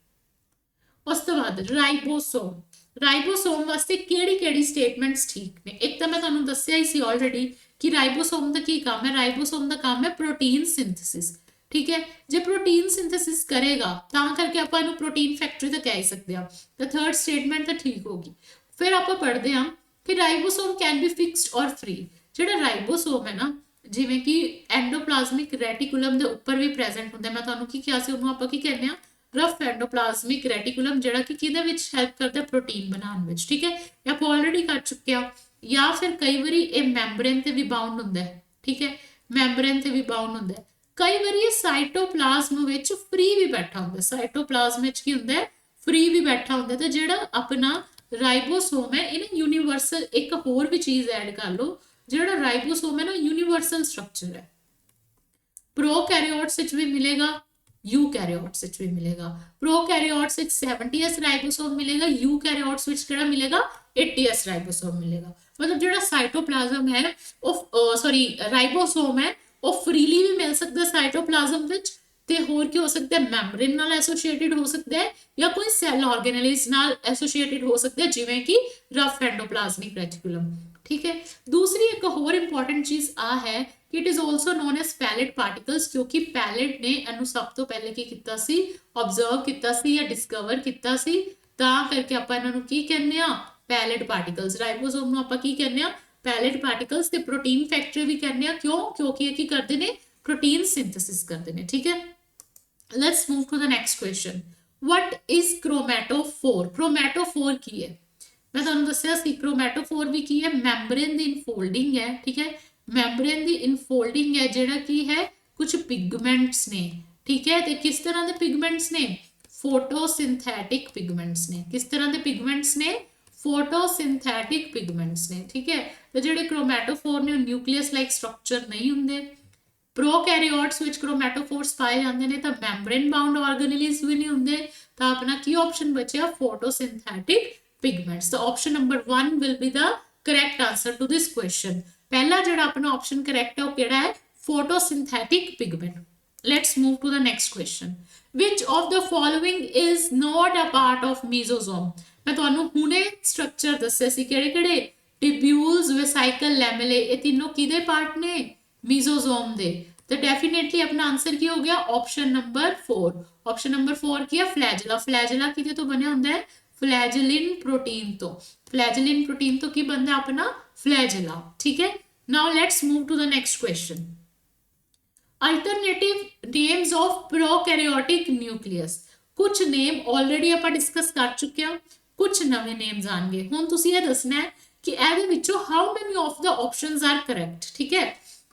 ਉਸ ਤੋਂ ਬਾਅਦ ਰਾਈਬੋਸੋਮ। ਰਾਈਬੋਸੋਮ ਵਾਸਤੇ ਕਿਹੜੀ ਕਿਹੜੀ ਸਟੇਟਮੈਂਟਸ ਠੀਕ ਨੇ। ਇੱਕ ਤਾਂ ਮੈਂ ਤੁਹਾਨੂੰ ਦੱਸਿਆ ਹੀ ਸੀ ਆਲਰੇਡੀ ਕਿ ਰਾਈਬੋਸੋਮ ਦਾ ਕੀ ਕੰਮ ਹੈ, ਰਾਈਬੋਸੋਮ ਦਾ ਕੰਮ ਹੈ ਪ੍ਰੋਟੀਨ ਸਿੰਥੇਸਿਸ। ਠੀਕ ਹੈ, ਜੇ ਪ੍ਰੋਟੀਨ ਸਿੰਥੇਸਿਸ ਕਰੇਗਾ ਤਾਂ ਕਰਕੇ ਆਪਾਂ ਇਹਨੂੰ ਪ੍ਰੋਟੀਨ ਫੈਕਟਰੀ ਤਾਂ ਕਹਿ ਹੀ ਸਕਦੇ ਹਾਂ। ਤਾਂ ਥਰਡ ਸਟੇਟਮੈਂਟ ਤਾਂ ਠੀਕ ਹੋਗੀ। ਫਿਰ ਆਪਾਂ ਪੜ੍ਹਦੇ ਹਾਂ ਕਿ ਰਾਈਬੋਸੋਮ ਕੈਨ ਬੀ ਫਿਕਸਡ ਔਰ ਫ੍ਰੀ। ਜਿਹੜਾ ਰਾਈਬੋਸੋਮ ਹੈ ਨਾ, ਜਿਵੇਂ ਕਿ ਐਂਡੋਪਲਾਜ਼ਮਿਕ ਰੈਟੀਕੂਲਮ ਦੇ ਉੱਪਰ ਵੀ ਪ੍ਰੈਜ਼ੈਂਟ ਹੁੰਦਾ। ਮੈਂ ਤੁਹਾਨੂੰ ਕੀ ਕਿਹਾ ਸੀ, ਉਹਨੂੰ ਆਪਾਂ ਕੀ ਕਹਿੰਦੇ ਹਾਂ, ਰਫ ਐਂਡੋਪਲਾਜ਼ਮਿਕ ਰੈਟੀਕੂਲਮ, ਜਿਹੜਾ ਕਿ ਕਿਹਦੇ ਵਿੱਚ ਹੈਲਪ ਕਰਦਾ, ਪ੍ਰੋਟੀਨ ਬਣਾਉਣ ਵਿੱਚ। ਠੀਕ ਹੈ, ਇਹ ਆਪਾਂ ਆਲਰੇਡੀ ਕਰ ਚੁੱਕੇ ਆ। ਜਾਂ ਫਿਰ ਕਈ ਵਾਰੀ ਇਹ ਮੈਂਬਰੇਨ ਤੇ ਵੀ ਬਾਉਂਡ ਹੁੰਦਾ ਹੈ। ਠੀਕ ਹੈ, ਮੈਂਬਰੇਨ ਤੇ ਵੀ ਬਾਉਂਡ ਹੁੰਦਾ ਹੈ। ਕਈ ਵਾਰੀ ਇਹ ਸਾਈਟੋਪਲਾਜ਼ਮ ਵਿੱਚ ਫ੍ਰੀ ਵੀ ਬੈਠਾ ਹੁੰਦਾ। ਸਾਈਟੋਪਲਾਜ਼ਮ ਵਿੱਚ ਕੀ ਹੁੰਦਾ, ਫ੍ਰੀ ਵੀ ਬੈਠਾ ਹੁੰਦਾ। ਤੇ ਜਿਹੜਾ ਆਪਣਾ ਰਾਈਬੋਸੋਮ ਹੈ ਇਹ ਨਾ ਯੂਨੀਵਰਸਲ, ਇੱਕ ਹੋਰ ਵੀ ਚੀਜ਼ ਐਡ ਕਰ ਲਓ, ਜਿਹੜਾ ਰਾਈਬੋਸੋਮ ਹੈ ਨਾ ਯੂਨੀਵਰਸਲ ਸਟਰਕਚਰ ਹੈ। ਪ੍ਰੋਕੈਰੀਓਟਸ ਵਿੱਚ ਵੀ ਮਿਲੇਗਾ, यूकैरियोट्स ਵਿੱਚ ਵੀ ਮਿਲੇਗਾ। ਪ੍ਰੋਕੈਰੀਓਟਸ ਵਿੱਚ 70s ਰਾਈਬੋਸੋਮ ਮਿਲੇਗਾ, यूकैरियोट्स ਵਿੱਚ ਕਿਹੜਾ ਮਿਲੇਗਾ, 80s ਰਾਈਬੋਸੋਮ ਮਿਲੇਗਾ। ਮਤਲਬ ਜਿਹੜਾ ਸਾਈਟੋਪਲਾਜ਼ਮ ਹੈ ਉਹ ਰਾਈਬੋਸੋਮ ਹੈ ਉਹ ਫ੍ਰੀਲੀ ਵੀ ਮਿਲ ਸਕਦਾ ਸਾਈਟੋਪਲਾਜ਼ਮ ਵਿੱਚ, ਤੇ ਹੋਰ ਕੀ ਹੋ ਸਕਦਾ ਹੈ, ਮੈਂਬਰੇਨ ਨਾਲ ਐਸੋਸੀਏਟਿਡ ਹੋ ਸਕਦਾ ਹੈ ਜਾਂ ਕੋਈ ਸੈੱਲ ਆਰਗੇਨੇਲਿਜ਼ ਨਾਲ ਐਸੋਸੀਏਟਿਡ ਹੋ ਸਕਦਾ ਹੈ, ਜਿਵੇਂ ਕਿ ਰਫ ਐਂਡੋਪਲਾਜ਼ਮਿਕ ਰੈਟੀਕੂਲਮ। ਠੀਕ ਹੈ। ਦੂਸਰੀ ਇੱਕ ਹੋਰ ਇੰਪੋਰਟੈਂਟ ਚੀਜ਼ ਆ ਹੈ ਕਿ it is also known as pallet particles, ਕਿਉਂਕਿ ਪੈਲੇਟ ਨੇ ਇਹਨੂੰ ਸਭ ਤੋਂ ਪਹਿਲੇ ਕੀ ਕੀਤਾ ਸੀ, ਆਬਜ਼ਰਵ ਕੀਤਾ ਸੀ ਜਾਂ ਡਿਸਕਵਰ ਕੀਤਾ ਸੀ, ਤਾਂ ਕਰਕੇ ਆਪਾਂ ਇਹਨਾਂ ਨੂੰ ਕੀ ਕਹਿੰਦੇ ਆ, ਪੈਲੇਟ ਪਾਰਟੀਕਲਸ। ਰਾਈਬੋਸੋਮ ਨੂੰ ਆਪਾਂ ਕੀ ਕਹਿੰਦੇ ਆ, ਪੈਲੇਟ ਪਾਰਟੀਕਲਸ। ਤੇ ਪ੍ਰੋਟੀਨ ਫੈਕਟਰੀ ਵੀ ਕਹਿੰਦੇ ਆ, ਕਿਉਂ, ਕਿਉਂਕਿ ਇਹ ਕੀ ਕਰਦੇ ਨੇ, ਪ੍ਰੋਟੀਨ ਸਿੰਥੇਸਿਸ ਕਰਦੇ ਨੇ। ਠੀਕ ਹੈ। Let's move to the next question. What is chromatophore? Chromatophore ਕੀ ਹੈ? ਮੈਂ ਤੁਹਾਨੂੰ ਦੱਸਿਆ ਸੀ chromatophore ਵੀ ਕੀ ਹੈ, ਮੈਂਬਰੇਨ ਦੀ ਇਨਫੋਲਡਿੰਗ ਹੈ। ਠੀਕ ਹੈ। ਮੈਂਬਰੇਨ ਦੀ ਇਨਫੋਲਡਿੰਗ ਹੈ ਜਿਹੜਾ ਕੀ ਹੈ, ਕੁਝ ਪਿਗਮੈਂਟਸ ਨੇ। ਠੀਕ ਹੈ। ਤੇ ਕਿਸ ਤਰ੍ਹਾਂ ਦੇ ਪਿਗਮੈਂਟਸ ਨੇ, ਫੋਟੋਸਿੰਥੈਟਿਕ ਪਿਗਮੈਂਟਸ ਨੇ। ਕਿਸ ਤਰ੍ਹਾਂ ਦੇ ਪਿਗਮੈਂਟਸ ਨੇ, ਫੋਟੋਸਿੰਥੈਟਿਕ ਪਿਗਮੈਂਟਸ ਨੇ। ਠੀਕ ਹੈ। ਤੇ ਜਿਹੜੇ ਕ੍ਰੋਮੈਟੋਫੋਰ ਨੇ, ਨਿਊਕਲੀਅਸ ਲਾਈਕ ਸਟਰਕਚਰ ਨਹੀਂ ਹੁੰਦੇ। ਪ੍ਰੋਕੈਰੀਓਟਸ ਵਿੱਚ ਕ੍ਰੋਮੈਟੋਫੋਰਸ ਪਾਏ ਜਾਂਦੇ ਨੇ, ਤਾਂ ਮੈਂਬਰੇਨ ਬਾਉਂਡ ਆਰਗੇਨੇਲਿਜ਼ ਵੀ ਨਹੀਂ ਹੁੰਦੇ। ਤਾਂ ਆਪਣਾ ਕੀ ਆਪਸ਼ਨ ਬਚਿਆ, ਫੋਟੋਸਿੰਥੈਟਿਕ ਪਿਗਮੈਂਟਸ। ਤਾਂ option number 1 will be the correct answer to this question. ਪਹਿਲਾ ਜਿਹੜਾ ਆਪਣਾ ਆਪਸ਼ਨ ਕਰੈਕਟ ਹੈ ਉਹ ਕਿਹੜਾ ਹੈ, photosynthetic pigment. Let's move to the next question. Which of the following is not a part of mesosome? ਮੈਂ ਤੁਹਾਨੂੰ ਹੁਣੇ ਸਟਰਕਚਰ ਦੱਸਿਆ ਸੀ ਕਿਹੜੇ ਕਿਹੜੇ, ਟਿਬਿਊਲਸ, ਵੈਸਾਈਕਲ, ਲੈਮੇਲੇ, ਇਹ ਤਿੰਨੋਂ ਕਿਹਦੇ ਪਾਰਟ ਨੇ, ਮੀਜ਼ੋਜ਼ੋਮ ਦੇ। ਤੇ ਡੈਫੀਨੇਟਲੀ ਆਪਣਾ ਆਨਸਰ ਕੀ ਹੋ ਗਿਆ, ਆਪਸ਼ਨ ਨੰਬਰ 4। ਆਪਸ਼ਨ ਨੰਬਰ 4 ਕੀ ਹੈ, ਫਲੈਜਲਾ। ਫਲੈਜਲਾ ਕਿਹਦੇ ਤੋਂ ਬਣਿਆ ਹੁੰਦਾ ਹੈ, ਫਲੈਜਲਿਨ ਪ੍ਰੋਟੀਨ ਤੋਂ। ਫਲੈਜਲਿਨ ਪ੍ਰੋਟੀਨ ਤੋਂ ਕੀ ਬਣਦਾ ਆਪਣਾ, ਫਲੈਜਲਾ। ਠੀਕ ਹੈ। Now let's move to the next question. Alternative names of prokaryotic nucleus. ਕੁਝ ਨੇਮ ਆਲਰੇਡੀ ਆਪਾਂ ਡਿਸਕਸ ਕਰ ਚੁੱਕੇ ਹਾਂ, ਕੁਝ ਨਵੇਂ ਨੇਮਸ ਆਣਗੇ। ਹੁਣ ਤੁਸੀਂ ਇਹ ਦੱਸਣਾ ਹੈ ਕਿ ਇਹਦੇ ਵਿੱਚੋਂ how many of the options are correct. ਠੀਕ ਹੈ।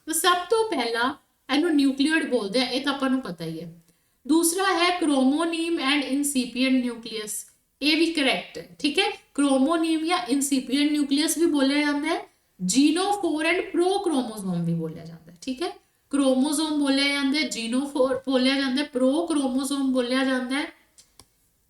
ਤਾਂ ਸਭ ਤੋਂ ਪਹਿਲਾਂ ਇਹਨੂੰ ਨਿਊਕਲੀਓਇਡ ਬੋਲਦੇ ਆ, ਇਹ ਤਾਂ ਆਪਾਂ ਨੂੰ ਪਤਾ ਹੀ ਹੈ। ਦੂਸਰਾ ਹੈ ਕ੍ਰੋਮੋਨੀਮ ਐਂਡ ਇਨਸੀਪੀਐਂਟ ਨਿਊਕਲੀਅਸ, ਇਹ ਵੀ ਕਰੈਕਟ ਹੈ। ਠੀਕ ਹੈ। ਕ੍ਰੋਮੋਨੀਮ ਜਾਂ ਇਨਸੀਪੀਐਂਟ ਨਿਊਕਲੀਅਸ ਵੀ ਬੋਲਿਆ ਜਾਂਦਾ ਹੈ। ਜੀਨੋਫੋਰ ਐਂਡ ਪ੍ਰੋਕ੍ਰੋਮੋਸੋਮ ਵੀ ਬੋਲਿਆ ਜਾਂਦਾ ਹੈ। ਠੀਕ ਹੈ। क्रोमोसोम बोलिया जाता है, जीनोफोर बोलिया जाता है, प्रो क्रोमोसोम बोलिया जाता है।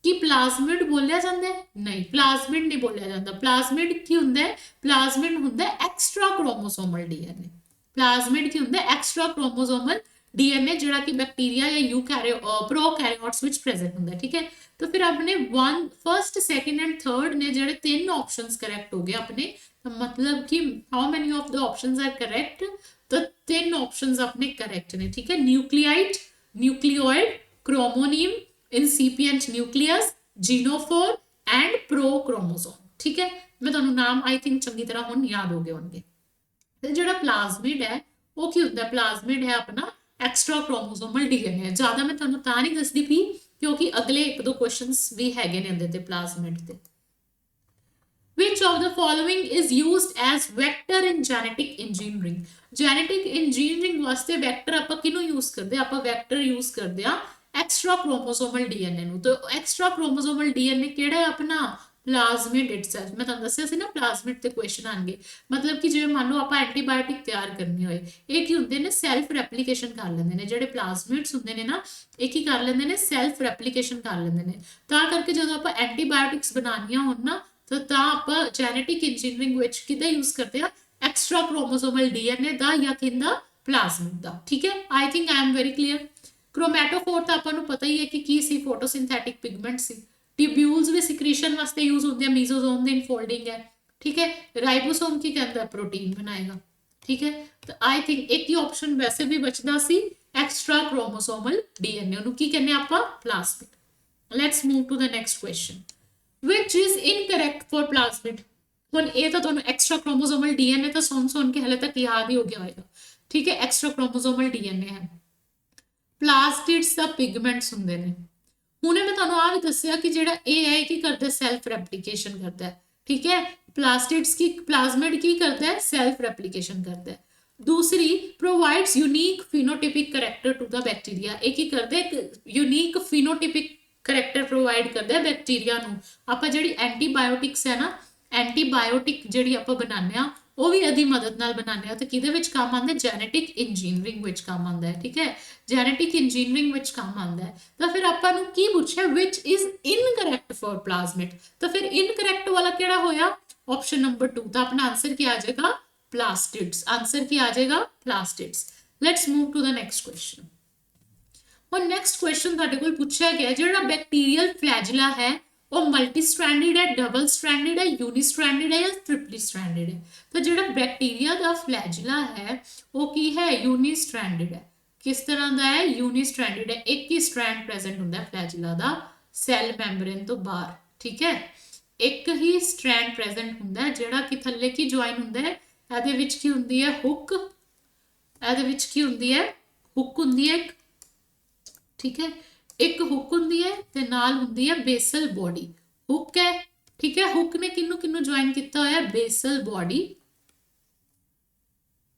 कि प्लाज्मिड बोलिया जाता है, नहीं प्लाज्मिड नहीं बोलिया जाता। प्लाज्मिड की हुंदा है, प्लाज्मिड हुंदा है एक्स्ट्रा क्रोमोसोमल डीएनए। प्लाज्मिड की हुंदा है एक्स्ट्रा क्रोमोसोमल डीएनए जिहड़ा कि बैक्टीरिया या प्रोकैरियोट्स विच प्रेजेंट हुंदा है। ठीक है। तो फिर अपने 1 फर्स्ट सेकंड एंड थर्ड ने जिहड़े 3 ऑप्शंस करेक्ट हो गए अपने। तो मतलब कि how many of the options are correct, तो 3 ऑप्शंस अपने करेक्ट ने। ठीक है। Nucleoid, nucleoid, chromonema, incipient nucleus, genophore and prochromosome. ठीक है। मैं तुहानू नाम आई थिंक चंगी तरह हुण याद हो गए होंगे। ते जिहड़ा प्लाज्मिड है वो की हुंदा है, प्लाज्मिड है अपना एक्स्ट्रा क्रोमोसोमल डीएनए। ज्यादा मैं तुहानू तां नहीं दसदी पई क्योंकि अगले 1-2 क्वेश्चंस भी हैगे ने इहदे ते प्लाज्मिड ते। Which of the following is used as vector in genetic engineering? Genetic engineering वास्ते vector ਆਪਾਂ ਕਿਨੂੰ यूज ਕਰਦੇ ਆ, ਆਪਾਂ vector यूज ਕਰਦੇ ਆ extra chromosomal DNA ਨੂੰ। तो extra chromosomal DNA ਕਿਹੜਾ ਹੈ ਆਪਣਾ, plasmid itself। ਮੈਂ ਤੁਹਾਨੂੰ ਦੱਸਿਆ ਸੀ ਨਾ plasmid ਤੇ ਕੁਐਸਚਨ ਆਣਗੇ। ਮਤਲਬ ਕਿ ਜਿਵੇਂ ਮੰਨ ਲਓ ਆਪਾਂ ਐਂਟੀਬਾਇਓਟਿਕ ਤਿਆਰ ਕਰਨੀ ਹੋਏ, ਇਹ ਕੀ ਹੁੰਦੇ ਨੇ, ਸੈਲਫ ਰੈਪਲੀਕੇਸ਼ਨ ਕਰ ਲੈਂਦੇ ਨੇ। ਜਿਹੜੇ ਪਲਾਜ਼ਮਿਡਸ ਹੁੰਦੇ ਨੇ ਨਾ, ਇਹ ਕੀ ਕਰ ਲੈਂਦੇ ਨੇ, ਸੈਲਫ ਰੈਪਲੀਕੇਸ਼ਨ ਕਰ ਲੈਂਦੇ ਨੇ। ਤਾਂ ਕਰਕੇ ਜਦੋਂ ਆਪਾਂ ਐਂਟੀਬਾਇਓਟਿਕਸ ਬਣਾਉਣੀਆਂ ਹੋਣ ਨਾ, ਤਾਂ ਆਪਾਂ ਜੈਨੇਟਿਕ ਇੰਜੀਨੀਅਰਿੰਗ ਵਿੱਚ ਕਿਹਦਾ ਯੂਜ਼ ਕਰਦੇ ਆ, ਐਕਸਟਰਾ ਕ੍ਰੋਮੋਸੋਮਲ ਡੀਐਨਏ ਦਾ ਜਾਂ ਕਿੰਦਾ, ਪਲਾਜ਼ਮਿਡ ਦਾ। ਠੀਕ ਹੈ। I think I am very clear. Chromatophore ਤਾਂ ਆਪਾਂ ਨੂੰ ਪਤਾ ਹੀ ਹੈ ਕਿ ਕੀ ਸੀ, ਫੋਟੋਸਿੰਥੈਟਿਕ ਪਿਗਮੈਂਟ ਸੀ। ਟਿਬਿਊਲਸ ਵੀ ਸਿਕ੍ਰੀਸ਼ਨ ਵਾਸਤੇ ਯੂਜ਼ ਹੁੰਦੇ ਆ, ਮੀਜ਼ੋਜ਼ੋਮ ਦੀ ਇਨਫੋਲਡਿੰਗ ਹੈ। ਠੀਕ ਹੈ। ਰਾਈਬੋਸੋਮ ਕੀ ਕਹਿੰਦਾ, ਪ੍ਰੋਟੀਨ ਬਣਾਏਗਾ। ਠੀਕ ਹੈ। ਤਾਂ ਆਈ ਥਿੰਕ ਇੱਕ ਹੀ ਆਪਸ਼ਨ ਵੈਸੇ ਵੀ ਬਚਦਾ ਸੀ, ਐਕਸਟਰਾ ਕ੍ਰੋਮੋਸੋਮਲ ਡੀਐਨਏ, ਉਹਨੂੰ ਕੀ ਕਹਿੰਦੇ ਆਪਾਂ, plasmid. Let's move to the next question. Which is incorrect for plasmid? ਹੁਣ ਇਹ ਤਾਂ ਤੁਹਾਨੂੰ ਐਕਸਟਰਾ ਕ੍ਰੋਮੋਸੋਮਲ ਡੀਐਨਏ ਤਾਂ ਸੁਣ ਕੇ ਹਲੇ ਤੱਕ ਯਾਦ ਹੀ ਹੋ ਗਿਆ ਹੋਏਗਾ। ਠੀਕ ਹੈ। ਐਕਸਟਰਾ ਕ੍ਰੋਮੋਸੋਮਲ ਡੀਐਨਏ ਹੈ। ਪਲਾਸਟਿਡਸ ਦਾ ਪਿਗਮੈਂਟਸ ਹੁੰਦੇ ਨੇ। ਹੁਣੇ ਮੈਂ ਤੁਹਾਨੂੰ ਆ ਵੀ ਦੱਸਿਆ ਕਿ ਜਿਹੜਾ ਇਹ ਹੈ ਕੀ ਕਰਦਾ, ਸੈਲਫ ਰੈਪਲੀਕੇਸ਼ਨ ਕਰਦਾ ਹੈ। ਠੀਕ ਹੈ। ਪਲਾਸਟਿਡਸ ਕੀ, ਪਲਾਜ਼ਮਿਡ ਕੀ ਕਰਦਾ ਹੈ, ਸੈਲਫ ਰੈਪਲੀਕੇਸ਼ਨ ਕਰਦਾ ਹੈ। दूसरी provides unique phenotypic character to the bacteria. एक ही करते एक यूनिक फिनोटिपिक करैक्टर प्रोवाइड करता है बैक्टीरिया नू। आपां जिहड़ी एंटीबायोटिक्स है ना, एंटीबायोटिक जिहड़ी आपां बनाने आ वो भी इहदी मदद नाल बनाने आ। ते किहदे विच काम आंदा है, जेनेटिक इंजीनियरिंग विच काम आंदा है। ठीक है, जेनेटिक इंजीनियरिंग विच काम आंदा है। तो फिर आपां नू की पूछिया विच इज इनकरैक्ट फॉर प्लाज्मिड, तो फिर इनकरैक्ट वाला किहड़ा होया, ऑप्शन नंबर 2। तो अपना आंसर क्या आ जाएगा, प्लास्टिड्स। आंसर क्या आ जाएगा, plastids. Let's move to the next question. ਹੁਣ ਨੈਕਸਟ ਕੁਐਸਚਨ ਤੁਹਾਡੇ ਕੋਲ ਪੁੱਛਿਆ ਗਿਆ ਜਿਹੜਾ ਬੈਕਟੀਰੀਅਲ ਫਲੈਜਲਾ ਹੈ ਉਹ ਮਲਟੀ ਸਟ੍ਰੈਂਡਡ ਹੈ, ਡਬਲ ਸਟ੍ਰੈਂਡਡ ਹੈ, ਯੂਨੀਸਟ੍ਰੈਂਡਡ ਹੈ ਜਾਂ ਟ੍ਰਿਪਲੀ ਸਟ੍ਰੈਂਡਡ ਹੈ। ਤਾਂ ਜਿਹੜਾ ਬੈਕਟੀਰੀਆ ਦਾ ਫਲੈਜਲਾ ਹੈ ਉਹ ਕੀ ਹੈ, ਯੂਨੀਸਟ੍ਰੈਂਡਡ ਹੈ। ਕਿਸ ਤਰ੍ਹਾਂ ਦਾ ਹੈ, ਯੂਨੀਸਟ੍ਰੈਂਡਡ ਹੈ। ਇੱਕ ਹੀ ਸਟ੍ਰੈਂਡ ਪ੍ਰੈਜ਼ੈਂਟ ਹੁੰਦਾ ਹੈ ਫਲੈਜਲਾ ਦਾ ਸੈਲ ਮੈਂਬਰੇਨ ਤੋਂ ਬਾਹਰ, ਠੀਕ ਹੈ। ਇੱਕ ਹੀ ਸਟ੍ਰੈਂਡ ਪ੍ਰੈਜ਼ੈਂਟ ਹੁੰਦਾ ਹੈ ਜਿਹੜਾ ਕਿ ਥੱਲੇ ਕੀ ਜੁਆਇਨ ਹੁੰਦਾ ਹੈ, ਇਹਦੇ ਵਿੱਚ ਕੀ ਹੁੰਦੀ ਹੈ, ਹੁੱਕ। ਇਹਦੇ ਵਿੱਚ ਕੀ ਹੁੰਦੀ ਹੈ, ਹੁੱਕ ਹੁੰਦੀ ਹੈ ਇੱਕ, ਠੀਕ ਹੈ। ਇੱਕ ਹੁੱਕ ਹੁੰਦੀ ਹੈ ਤੇ ਨਾਲ ਹੁੰਦੀ ਹੈ ਬੇਸਲ ਬੋਡੀ। ਹੁੱਕ ਹੈ, ਠੀਕ ਹੈ। ਹੁੱਕ ਨੇ ਕਿਹਨੂੰ ਕਿਹਨੂੰ ਜੁਆਇਨ ਕੀਤਾ ਹੋਇਆ, ਬੇਸਲ ਬੋਡੀ,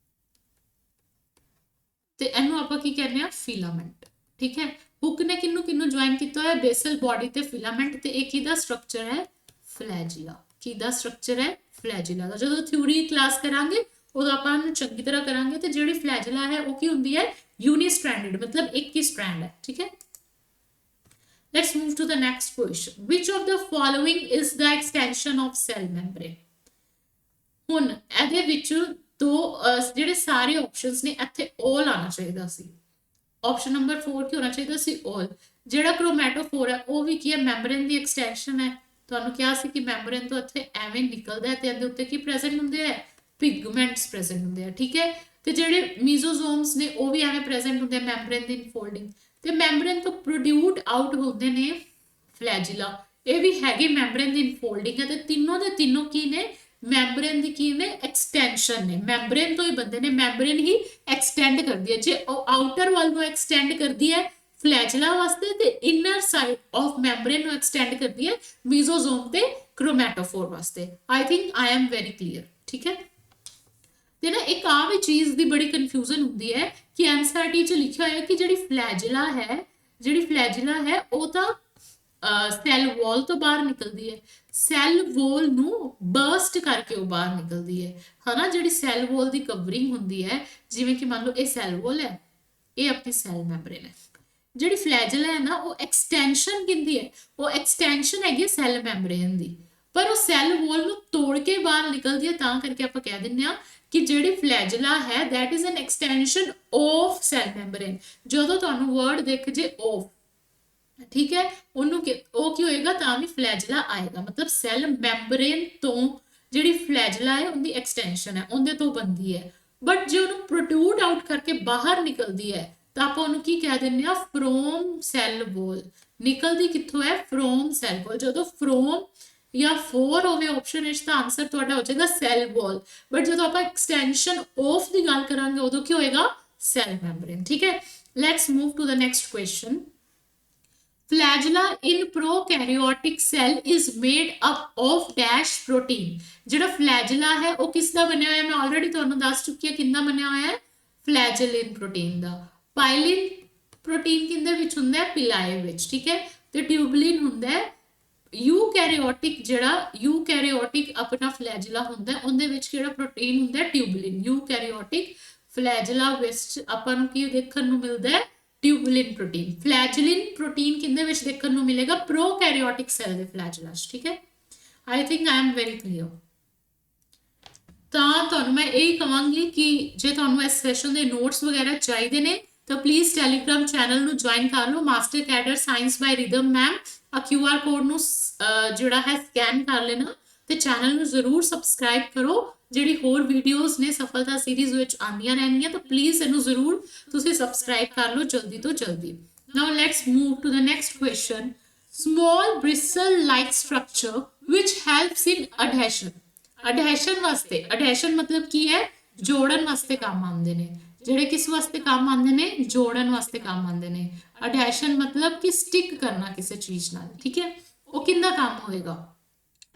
ਤੇ ਇਹਨੂੰ ਆਪਾਂ ਕੀ ਕਹਿੰਦੇ ਆ, ਫਿਲਾਮੈਂਟ, ਠੀਕ ਹੈ। ਹੁੱਕ ਨੇ ਕਿਹਨੂੰ ਕਿਹਨੂੰ ਜੁਆਇਨ ਕੀਤਾ ਹੋਇਆ, ਬੇਸਲ ਬੋਡੀ ਤੇ ਫਿਲਾਮੈਂਟ, ਤੇ ਇਹ ਕਿਹਦਾ ਸਟਰਕਚਰ ਹੈ, ਫਲੈਜੀਲਾ। ਕਿਹਦਾ ਸਟਰਕਚਰ ਹੈ, ਫਲੈਜੀਲਾ ਦਾ। ਜਦੋਂ ਥਿਊਰੀ ਕਲਾਸ ਕਰਾਂਗੇ ਉਦੋਂ ਆਪਾਂ ਇਹਨੂੰ ਚੰਗੀ ਤਰ੍ਹਾਂ ਕਰਾਂਗੇ। ਤੇ ਜਿਹੜੀ ਫਲੈਜੀਲਾ ਹੈ ਉਹ ਕੀ ਹੁੰਦੀ ਹੈ, ਯੂਨੀਸਟ੍ਰੈਂਡਡ, ਮਤਲਬ ਇੱਕ ਹੀ ਸਟ੍ਰੈਂਡ ਹੈ, ਠੀਕ ਹੈ। Let's move to the next question. Which of the following is the extension of cell membrane? ਹੁਣ ਇਹਦੇ ਵਿੱਚ ਦੋ ਜਿਹੜੇ ਸਾਰੇ ਆਪਸ਼ਨਸ ਨੇ ਇੱਥੇ all ਆਣਾ ਚਾਹੀਦਾ ਸੀ। ਆਪਸ਼ਨ ਨੰਬਰ 4 ਕੀ ਹੋਣਾ ਚਾਹੀਦਾ ਸੀ, all। ਜਿਹੜਾ ਕ੍ਰੋਮੈਟੋਫੋਰ ਹੈ ਉਹ ਵੀ ਕੀ ਹੈ, ਮੈਂਬਰੇਨ ਦੀ ਐਕਸਟੈਂਸ਼ਨ ਹੈ। ਤੁਹਾਨੂੰ ਕਿਹਾ ਸੀ ਕਿ ਮੈਂਬਰੇਨ ਤੋਂ ਇੱਥੇ ਐਵੇਂ ਨਿਕਲਦਾ ਹੈ ਤੇ ਇਹਦੇ ਉੱਤੇ ਕੀ ਪ੍ਰੈਜ਼ੈਂਟ ਹੁੰਦੇ ਆ, ਪਿਗਮੈਂਟਸ ਪ੍ਰੈਜ਼ੈਂਟ ਹੁੰਦੇ ਆ, ਠੀਕ ਹੈ। ਤੇ ਜਿਹੜੇ ਮੀਜ਼ੋਜ਼ੋਮਸ ਨੇ ਉਹ ਵੀ ਐਵੇਂ ਪ੍ਰੈਜ਼ੈਂਟ ਹੁੰਦੇ ਆ ਮੈਂਬਰੇਨ ਦੀ ਇਨਫੋਲਡਿੰਗ। ਤੇ ਮੈਂਬਰੇਨ ਤੋਂ ਪ੍ਰੋਡਿਊਟ ਆਊਟ ਹੁੰਦੇ ਨੇ ਫਲੈਜੀਲਾ। ਇਹ ਵੀ ਹੈਗੇ ਮੈਂਬਰੇਨ ਦੀ ਇਨਫੋਲਡਿੰਗ ਹੈ। ਤੇ ਤਿੰਨੋਂ ਦੇ ਤਿੰਨੋਂ ਕੀ ਨੇ, ਮੈਂਬਰੇਨ ਦੀ ਕੀ ਨੇ, ਐਕਸਟੈਂਸ਼ਨ ਨੇ। ਮੈਂਬਰੇਨ ਤੋਂ ਹੀ ਬੰਦੇ ਨੇ, ਮੈਂਬਰੇਨ ਹੀ ਐਕਸਟੈਂਡ ਕਰਦੀ ਹੈ। ਜੇ ਉਹ ਆਊਟਰ ਵੱਲ ਨੂੰ ਐਕਸਟੈਂਡ ਕਰਦੀ ਹੈ ਫਲੈਜੀਲਾ ਵਾਸਤੇ, ਤੇ ਇਨਰ ਸਾਈਡ ਆਫ ਮੈਂਬਰੇਨ ਨੂੰ ਐਕਸਟੈਂਡ ਕਰਦੀ ਹੈ ਮੀਜ਼ੋਜ਼ੋਮ ਤੇ ਕ੍ਰੋਮੈਟੋਫੋਰ ਵਾਸਤੇ। ਆਈ think I am very clear, ਠੀਕ ਹੈ। ਤੇ ਨਾ ਇੱਕ ਆ ਵੀ ਚੀਜ਼ ਦੀ ਬੜੀ ਕਨਫਿਊਜ਼ਨ ਹੁੰਦੀ ਹੈ ਕਿ ਐਨਸੀਈਆਰਟੀ ਚ ਲਿਖਿਆ ਹੋਇਆ ਕਿ ਜਿਹੜੀ ਫਲੈਜੀਲਾ ਹੈ ਉਹ ਤਾਂ ਸੈੱਲ ਵਾਲ ਤੋਂ ਬਾਹਰ ਨਿਕਲਦੀ ਹੈ। ਸੈੱਲ ਵਾਲ ਨੂੰ ਬਰਸਟ ਕਰਕੇ ਉਹ ਬਾਹਰ ਨਿਕਲਦੀ ਹੈ, ਹਨਾ। ਜਿਹੜੀ ਸੈੱਲ ਵਾਲ ਦੀ ਕਵਰਿੰਗ ਹੁੰਦੀ ਹੈ, ਜਿਵੇਂ ਕਿ ਮੰਨ ਲਓ ਇਹ ਸੈੱਲ ਵਾਲ ਹੈ, ਇਹ ਆਪਣੀ ਸੈਲ ਮੈਂਬਰੇਨ ਹੈ। ਜਿਹੜੀ ਫਲੈਜੀਲਾ ਹੈ ਨਾ ਉਹ ਐਕਸਟੈਂਸ਼ਨ ਕਿੰਦੀ ਹੈ, ਉਹ ਐਕਸਟੈਂਸ਼ਨ ਹੈਗੀ ਸੈੱਲ ਮੈਂਬਰੇਨ ਦੀ, ਪਰ ਉਹ ਸੈੱਲ ਵਾਲ ਨੂੰ ਤੋੜ ਕੇ ਬਾਹਰ ਨਿਕਲਦੀ ਹੈ। ਤਾਂ ਕਰਕੇ ਆਪਾਂ ਕਹਿ ਦਿੰਦੇ ਆ ਕਿ ਜਿਹੜੀ ਫਲੈਜੀਲਾ ਹੈ that is an extension of cell membrane। ਜਦੋਂ ਤੁਹਾਨੂੰ ਵਰਡ ਦਿਖ ਜੇ of, ਠੀਕ ਹੈ, ਉਹਨੂੰ ਉਹ ਕੀ ਹੋਏਗਾ, ਤਾਂ ਵੀ ਫਲੈਜੀਲਾ ਆਏਗਾ। ਮਤਲਬ ਸੈਲ ਮੈਂਬਰੇਨ ਤੋਂ ਜਿਹੜੀ ਫਲੈਜੀਲਾ ਹੈ ਉਹਦੀ ਐਕਸਟੈਂਸ਼ਨ ਹੈ, ਉਹਦੇ ਤੋਂ ਬਣਦੀ ਹੈ। ਬਟ ਜੇ ਉਹਨੂੰ ਪ੍ਰੋਟਰੂਡ ਆਊਟ ਕਰਕੇ ਬਾਹਰ ਨਿਕਲਦੀ ਹੈ ਤਾਂ ਆਪਾਂ ਉਹਨੂੰ ਕੀ ਕਹਿ ਦਿੰਦੇ ਆ, ਫਰੋਮ ਸੈਲ ਵਾਲ। ਨਿਕਲਦੀ ਕਿੱਥੋਂ ਹੈ, ਫਰੋਮ ਸੈਲ ਵਾਲ। ਜਦੋਂ ਫਰੋਮ ਜਾਂ 4 ਹੋਵੇ ਆਪਸ਼ਨ ਵਿੱਚ ਤਾਂ ਆਨਸਰ ਤੁਹਾਡਾ ਹੋ ਜਾਏਗਾ ਸੈਲ ਵਾਲ। ਬਟ ਜਦੋਂ ਆਪਾਂ ਐਕਸਟੈਂਸ਼ਨ ਆਫ ਦੀ ਗੱਲ ਕਰਾਂਗੇ ਉਦੋਂ ਕੀ ਹੋਏਗਾ, ਸੈਲ ਮੈਂਬਰੇਨ, ਠੀਕ ਹੈ। Let's move to the next question. Flagella in prokaryotic cell is made up of dash protein। ਜਿਹੜਾ flagella ਹੈ ਉਹ ਕਿਸ ਦਾ ਬਣਿਆ ਹੋਇਆ, ਮੈਂ ਆਲਰੇਡੀ ਤੁਹਾਨੂੰ ਦੱਸ ਚੁੱਕੀ ਹਾਂ ਕਿੰਨਾ ਬਣਿਆ ਹੋਇਆ ਹੈ, ਫਲੈਜਲਿਨ ਪ੍ਰੋਟੀਨ ਦਾ। ਪਾਇਲਿਨ ਪ੍ਰੋਟੀਨ ਕਿੰਦੇ ਵਿੱਚ ਹੁੰਦਾ ਹੈ, ਪਿਲਾਏ ਵਿੱਚ, ਠੀਕ ਹੈ। ਤੇ ਟਿਊਬਲਿਨ ਹੁੰਦਾ ਹੈ ਯੂਕੈਰੀਓਟਿਕ। ਜਿਹੜਾ ਯੂਕੈਰੀਓਟਿਕ ਆਪਣਾ ਫਲੈਜਲਾ ਹੁੰਦਾ ਹੈ ਉਹਦੇ ਵਿੱਚ ਕਿਹੜਾ ਪ੍ਰੋਟੀਨ ਹੁੰਦਾ ਹੈ, ਟਿਊਬਲਿਨ। ਯੂਕੈਰੀਓਟਿਕ ਫਲੈਜਲਾ ਵਿੱਚ ਆਪਾਂ ਨੂੰ ਕੀ ਦੇਖਣ ਨੂੰ ਮਿਲਦਾ ਹੈ, ਟਿਊਬਲਿਨ ਪ੍ਰੋਟੀਨ। ਫਲੈਜਲਿਨ ਪ੍ਰੋਟੀਨ ਕਿੰਦੇ ਵਿੱਚ ਦੇਖਣ ਨੂੰ ਮਿਲੇਗਾ, ਪ੍ਰੋਕੈਰੀਓਟਿਕ ਸੈੱਲ ਦੇ ਫਲੈਜਲਾਸ, ਠੀਕ ਹੈ। I think I am very clear. ਤਾਂ ਤੁਹਾਨੂੰ ਮੈਂ ਇਹ ਕਹਾਂਗੀ ਕਿ ਜੇ ਤੁਹਾਨੂੰ ਇਸ ਸੈਸ਼ਨ ਦੇ ਨੋਟਸ ਵਗੈਰਾ ਚਾਹੀਦੇ ਨੇ ਤਾਂ ਪਲੀਜ਼ ਟੈਲੀਗ੍ਰਾਮ ਚੈਨਲ ਨੂੰ ਜੁਆਇਨ ਕਰ ਲਓ, ਮਾਸਟਰ ਕੈਡਰ ਸਾਇੰਸ ਬਾਈ ਰਿਦਮ ਮੈਮ। ਆ QR ਕੋਡ ਨੂੰ ਜਿਹੜਾ ਹੈ ਸਕੈਨ ਕਰ ਲੈਣਾ ਤੇ ਚੈਨਲ ਨੂੰ ਜ਼ਰੂਰ ਸਬਸਕ੍ਰਾਈਬ ਕਰੋ। ਜਿਹੜੀ ਹੋਰ ਵੀਡੀਓਜ਼ ਨੇ ਸਫਲਤਾ ਸੀਰੀਜ਼ ਵਿੱਚ ਆਉਂਦੀਆਂ ਰਹਿਣਗੀਆਂ ਤਾਂ ਪਲੀਜ਼ ਇਹਨੂੰ ਜ਼ਰੂਰ ਤੁਸੀਂ ਸਬਸਕ੍ਰਾਈਬ ਕਰ ਲਓ ਜਲਦੀ ਤੋਂ ਜਲਦੀ। Now let's move to the next question. small bristle like structure which helps in adhesion। adhesion ਵਾਸਤੇ, adhesion ਮਤਲਬ ਕੀ ਹੈ, ਜੋੜਨ ਵਾਸਤੇ ਕੰਮ ਆਉਂਦੇ ਨੇ। ਜਿਹੜੇ ਕਿਸ ਵਾਸਤੇ ਕੰਮ ਆਉਂਦੇ ਨੇ, ਜੋੜਨ ਵਾਸਤੇ ਕੰਮ ਆਉਂਦੇ ਨੇ। adhesion ਮਤਲਬ ਕਿ ਸਟਿਕ ਕਰਨਾ ਕਿਸੇ ਚੀਜ਼ ਨਾਲ, ਠੀਕ ਹੈ। ਉਹ ਕਿੰਦਾ ਕੰਮ ਹੋਏਗਾ,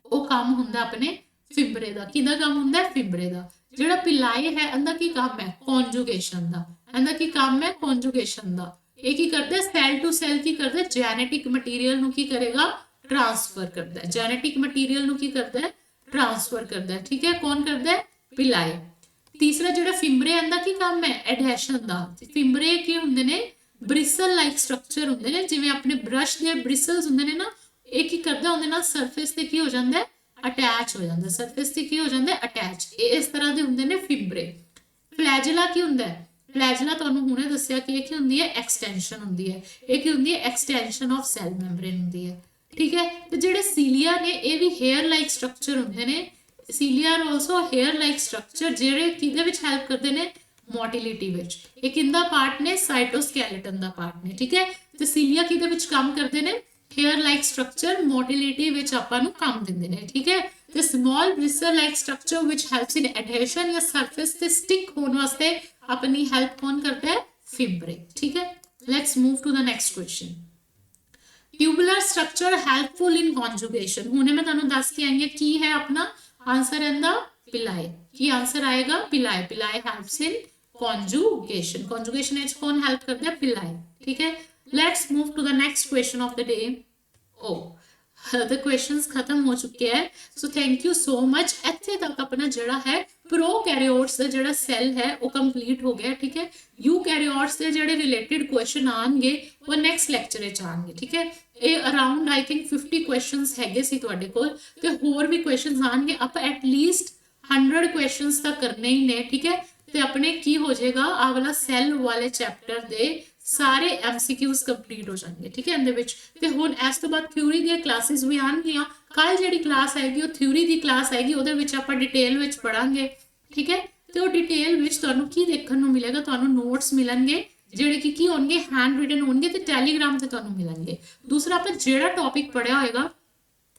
ਉਹ ਕੰਮ ਹੁੰਦਾ ਆਪਣੇ ਫਿਬਰੇ ਦਾ। ਕਿਹਦਾ ਕੰਮ ਹੁੰਦਾ, ਫਿਬਰੇ ਦਾ। ਜਿਹੜਾ ਪਿਲਾਏ ਹੈ ਇਹਦਾ ਕੀ ਕੰਮ ਹੈ, ਕੌਨਜੂਗੇਸ਼ਨ ਦਾ। ਇਹਦਾ ਕੀ ਕੰਮ ਹੈ, ਕੌਨਜੂਗੇਸ਼ਨ ਦਾ। ਇਹ ਕੀ ਕਰਦਾ, ਸੈਲ ਟੂ ਸੈਲ ਕੀ ਕਰਦਾ, ਜੈਨੇਟਿਕ ਮਟੀਰੀਅਲ ਨੂੰ ਕੀ ਕਰੇਗਾ, ਟ੍ਰਾਂਸਫਰ ਕਰਦਾ ਹੈ। ਜੈਨੇਟਿਕ ਮਟੀਰੀਅਲ ਨੂੰ ਕੀ ਕਰਦਾ ਹੈ, ਟ੍ਰਾਂਸਫਰ ਕਰਦਾ ਹੈ, ਠੀਕ ਹੈ। ਕੌਣ ਕਰਦਾ ਹੈ, ਪਿਲਾਏ। ਤੀਸਰਾ ਜਿਹੜਾ ਫਿੰਬਰੇ ਇਹਦਾ ਕੀ ਕੰਮ ਹੈ, ਐਡਹੈਸ਼ਨ ਦਾ। ਫਿੰਬਰੇ ਕੀ ਹੁੰਦੇ ਨੇ, ਬ੍ਰਿਸਲ ਲਾਈਕ ਸਟਰਕਚਰ ਹੁੰਦੇ ਨੇ, ਜਿਵੇਂ ਆਪਣੇ ਬ੍ਰਸ਼ ਦੇ ਬ੍ਰਿਸਲਸ ਹੁੰਦੇ ਨੇ ਨਾ, ਇਹ ਕੀ ਕਰਦਾ, ਉਹਦੇ ਨਾਲ ਸਰਫੇਸ ਤੇ ਕੀ ਹੋ ਜਾਂਦਾ ਹੈ, ਅਟੈਚ ਹੋ ਜਾਂਦਾ। ਸਰਫੇਸ ਤੇ ਕੀ ਹੋ ਜਾਂਦਾ, ਅਟੈਚ। ਇਹ ਇਸ ਤਰ੍ਹਾਂ ਦੇ ਹੁੰਦੇ ਨੇ ਫਿੰਬਰੇ। ਫਲੈਜਲਾ ਕੀ ਹੁੰਦਾ ਹੈ, ਫਲੈਜਲਾ ਤੁਹਾਨੂੰ ਹੁਣੇ ਦੱਸਿਆ ਕਿ ਇਹ ਕੀ ਹੁੰਦੀ ਹੈ, ਐਕਸਟੈਂਸ਼ਨ ਹੁੰਦੀ ਹੈ। ਇਹ ਕੀ ਹੁੰਦੀ ਹੈ, ਐਕਸਟੈਂਸ਼ਨ ਆਫ ਸੈਲ ਮੈਂਬਰੇਨ ਹੁੰਦੀ ਹੈ। ਠੀਕ ਹੈ, ਤੇ ਜਿਹੜੇ ਸੀਲੀਆ ਨੇ ਇਹ ਵੀ ਹੇਅਰ ਲਾਈਕ ਸਟਰਕਚਰ ਹੁੰਦੇ ਨੇ। Cilia are also hair like structure, ਜਿਹੜੇ ਕਿਹਦੇ ਵਿੱਚ ਹੈਲਪ ਕਰਦੇ ਨੇ, ਮੋਟਿਲਿਟੀ ਵਿੱਚ। ਇਹ ਕਿੰਦਾ ਪਾਰਟ ਨੇ, ਸਾਈਟੋਸਕੈਲੇਟਨ ਦਾ ਪਾਰਟ ਨੇ। ਠੀਕ ਹੈ, ਤੇ ਸੀਲੀਆ ਕਿਹਦੇ ਵਿੱਚ ਕੰਮ ਕਰਦੇ ਨੇ, ਹੇਅਰ ਲਾਈਕ ਸਟਰਕਚਰ, ਮੋਟਿਲਿਟੀ ਵਿੱਚ ਆਪਾਂ ਨੂੰ ਕੰਮ ਦਿੰਦੇ ਨੇ। ਠੀਕ ਹੈ, ਤੇ ਸਮਾਲ ਬ੍ਰਿਸਟਲ ਲਾਈਕ ਸਟਰਕਚਰ ਵਿਚ ਹੈਲਪਸ ਇਨ ਐਡਹੈਸ਼ਨ ਜਾਂ ਸਰਫੇਸ ਤੇ ਸਟਿਕ ਹੋਣ ਵਾਸਤੇ ਆਪਣੀ ਹੈਲਪ ਕੌਣ ਕਰਦਾ ਹੈ, ਫਿਬਰੇ। ਠੀਕ ਹੈ, let's move to the next question. Tubular structure helpful in conjugation. ਹੁਣੇ ਮੈਂ ਤੁਹਾਨੂੰ ਦੱਸ ਕੇ ਆਈ ਹਾਂ ਕੀ ਹੈ ਆਪਣਾ ਆਂਸਰ ਇਹਦਾ, ਪਿਲਾਏ। ਕੀ ਆਂਸਰ ਆਏਗਾ, ਪਿਲਾਏ। ਪਿਲਾਏ ਹੈਲਪਸ ਇਨ conjugation। conjugation ਵਿੱਚ ਕੌਣ ਹੈਲਪ ਕਰਦਾ ਹੈ, ਪਿਲਾਏ। ਠੀਕ ਹੈ, let's move to the next question of the day. the questions ਖਤਮ ਹੋ ਚੁੱਕੇ ਹੈ। So thank you so much. ਇੱਥੇ ਤੱਕ ਆਪਣਾ ਜਿਹੜਾ ਹੈ ਪ੍ਰੋਕੈਰੀਓਟਸ ਦਾ ਜਿਹੜਾ ਸੈੱਲ ਹੈ ਉਹ ਕੰਪਲੀਟ ਹੋ ਗਿਆ। ਠੀਕ ਹੈ, ਯੂਕੈਰੀਓਟਸ ਦੇ ਜਿਹੜੇ ਰਿਲੇਟਡ ਕੁਐਸਚਨ ਆਣਗੇ ਉਹ ਨੈਕਸਟ ਲੈਕਚਰ ਵਿੱਚ ਆਣਗੇ। ਠੀਕ ਹੈ, ਇਹ ਅਰਾਊਂਡ ਆਈ ਥਿੰਕ 50 ਕੁਐਸਚਨਸ ਹੈਗੇ ਸੀ ਤੁਹਾਡੇ ਕੋਲ, ਤੇ ਹੋਰ ਵੀ ਕੁਐਸਚਨਸ ਆਣਗੇ। ਆਪਾਂ ਐਟਲੀਸਟ 100 ਕੁਐਸਚਨਸ ਤਾਂ ਕਰਨੇ ਹੀ ਨੇ। ਠੀਕ ਹੈ, ਤੇ ਆਪਣੇ ਕੀ ਹੋ ਜਾਏਗਾ, ਆਹ ਵਾਲਾ ਸੈੱਲ ਵਾਲੇ ਚੈਪਟਰ ਦੇ ਸਾਰੇ MCQs ਕੰਪਲੀਟ ਹੋ ਜਾਣਗੇ। ਠੀਕ ਹੈ, ਇਹਦੇ ਵਿੱਚ ਤੇ ਹੁਣ ਇਸ ਤੋਂ ਬਾਅਦ ਥਿਊਰੀ ਦੀਆਂ ਕਲਾਸਿਸ ਵੀ ਆਉਣਗੀਆਂ। ਕੱਲ ਜਿਹੜੀ ਕਲਾਸ ਆਏਗੀ ਉਹ ਥਿਊਰੀ ਦੀ ਕਲਾਸ ਆਏਗੀ, ਉਹਦੇ ਵਿੱਚ ਆਪਾਂ ਡਿਟੇਲ ਵਿੱਚ ਪੜਾਂਗੇ। ਠੀਕ ਹੈ, ਤੇ ਉਹ ਡਿਟੇਲ ਵਿੱਚ ਤੁਹਾਨੂੰ ਕੀ ਦੇਖਣ ਨੂੰ ਮਿਲੇਗਾ, ਤੁਹਾਨੂੰ ਨੋਟਸ ਮਿਲਣਗੇ ਜਿਹੜੇ ਕਿ ਕੀ ਹੋਣਗੇ, ਹੈਂਡ ਰਿਟਨ ਹੋਣਗੇ ਤੇ ਟੈਲੀਗ੍ਰਾਮ ਤੇ ਤੁਹਾਨੂੰ ਮਿਲਣਗੇ। ਦੂਸਰਾ, ਆਪਾਂ ਜਿਹੜਾ ਟੌਪਿਕ ਪੜਿਆ ਹੋਏਗਾ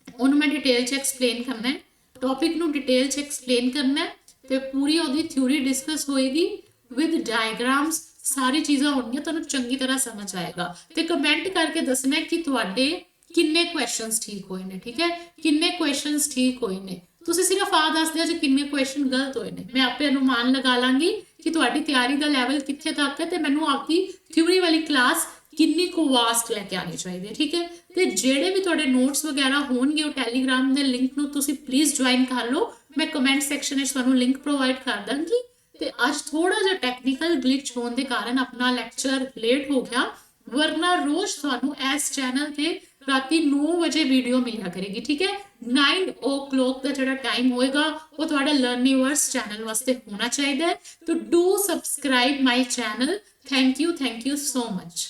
ਉਹਨੂੰ ਮੈਂ ਡਿਟੇਲ 'ਚ ਐਕਸਪਲੇਨ ਕਰਨਾ ਹੈ, ਟੌਪਿਕ ਨੂੰ ਡਿਟੇਲ 'ਚ ਐਕਸਪਲੇਨ ਕਰਨਾ ਹੈ, ਤੇ ਪੂਰੀ ਉਹਦੀ ਥਿਊਰੀ ਡਿਸਕਸ ਹੋਏਗੀ ਵਿਦ ਡਾਇਗ੍ਰਾਮਸ। ਸਾਰੀ ਚੀਜ਼ਾਂ ਹੋਣਗੀਆਂ, ਤੁਹਾਨੂੰ ਚੰਗੀ ਤਰ੍ਹਾਂ ਸਮਝ ਆਏਗਾ। ਤੇ ਕਮੈਂਟ ਕਰਕੇ ਦੱਸਣਾ ਕਿ ਤੁਹਾਡੇ ਕਿੰਨੇ ਕੁਐਸਚਨਸ ਠੀਕ ਹੋਏ ਨੇ। ਠੀਕ ਹੈ, ਕਿੰਨੇ ਕੁਐਸਚਨਸ ਠੀਕ ਹੋਏ ਨੇ, ਤੁਸੀਂ ਸਿਰਫ ਆ ਦੱਸ ਦਿਓ ਜੇ ਕਿੰਨੇ ਕੁਐਸਚਨ ਗਲਤ ਹੋਏ ਨੇ। ਮੈਂ ਆਪੇ ਅਨੁਮਾਨ ਲਗਾ ਲਾਂਗੀ ਕਿ ਤੁਹਾਡੀ ਤਿਆਰੀ ਦਾ ਲੈਵਲ ਕਿੱਥੇ ਤੱਕ ਹੈ, ਤੇ ਮੈਨੂੰ ਆਪਦੀ ਥਿਊਰੀ ਵਾਲੀ ਕਲਾਸ ਕਿੰਨੀ ਕੁ ਵਾਸਟ ਲੈ ਕੇ ਆਣੀ ਚਾਹੀਦੀ ਹੈ। ਠੀਕ ਹੈ, ਤੇ ਜਿਹੜੇ ਵੀ ਤੁਹਾਡੇ ਨੋਟਸ ਵਗੈਰਾ ਹੋਣਗੇ ਉਹ ਟੈਲੀਗ੍ਰਾਮ ਦੇ ਲਿੰਕ ਨੂੰ ਤੁਸੀਂ ਪਲੀਜ਼ ਜੁਆਇਨ ਕਰ ਲਓ। ਮੈਂ ਕਮੈਂਟ ਸੈਕਸ਼ਨ ਵਿੱਚ ਤੁਹਾਨੂੰ ਲਿੰਕ ਪ੍ਰੋਵਾਈਡ ਕਰ ਦਾਂਗੀ। ਤੇ ਅੱਜ ਥੋੜਾ ਜਿਹਾ ਟੈਕਨੀਕਲ ਗਲਿਚ ਹੋਣ ਦੇ ਕਾਰਨ ਆਪਣਾ ਲੈਕਚਰ ਲੇਟ ਹੋ ਗਿਆ, ਵਰਨਾ ਰੋਜ਼ ਤੁਹਾਨੂੰ ਇਸ ਚੈਨਲ ਤੇ ਰਾਤੀ 9 ਵਜੇ ਵੀਡੀਓ ਮਿਲਿਆ ਕਰੇਗੀ। ਠੀਕ ਹੈ, 9 o'clock ਦਾ ਜਿਹੜਾ ਟਾਈਮ ਹੋਏਗਾ ਉਹ ਤੁਹਾਡਾ ਲਰਨੀਵਰਸ ਚੈਨਲ ਵਾਸਤੇ ਹੋਣਾ ਚਾਹੀਦਾ ਹੈ। तो do subscribe my channel. Thank you so much.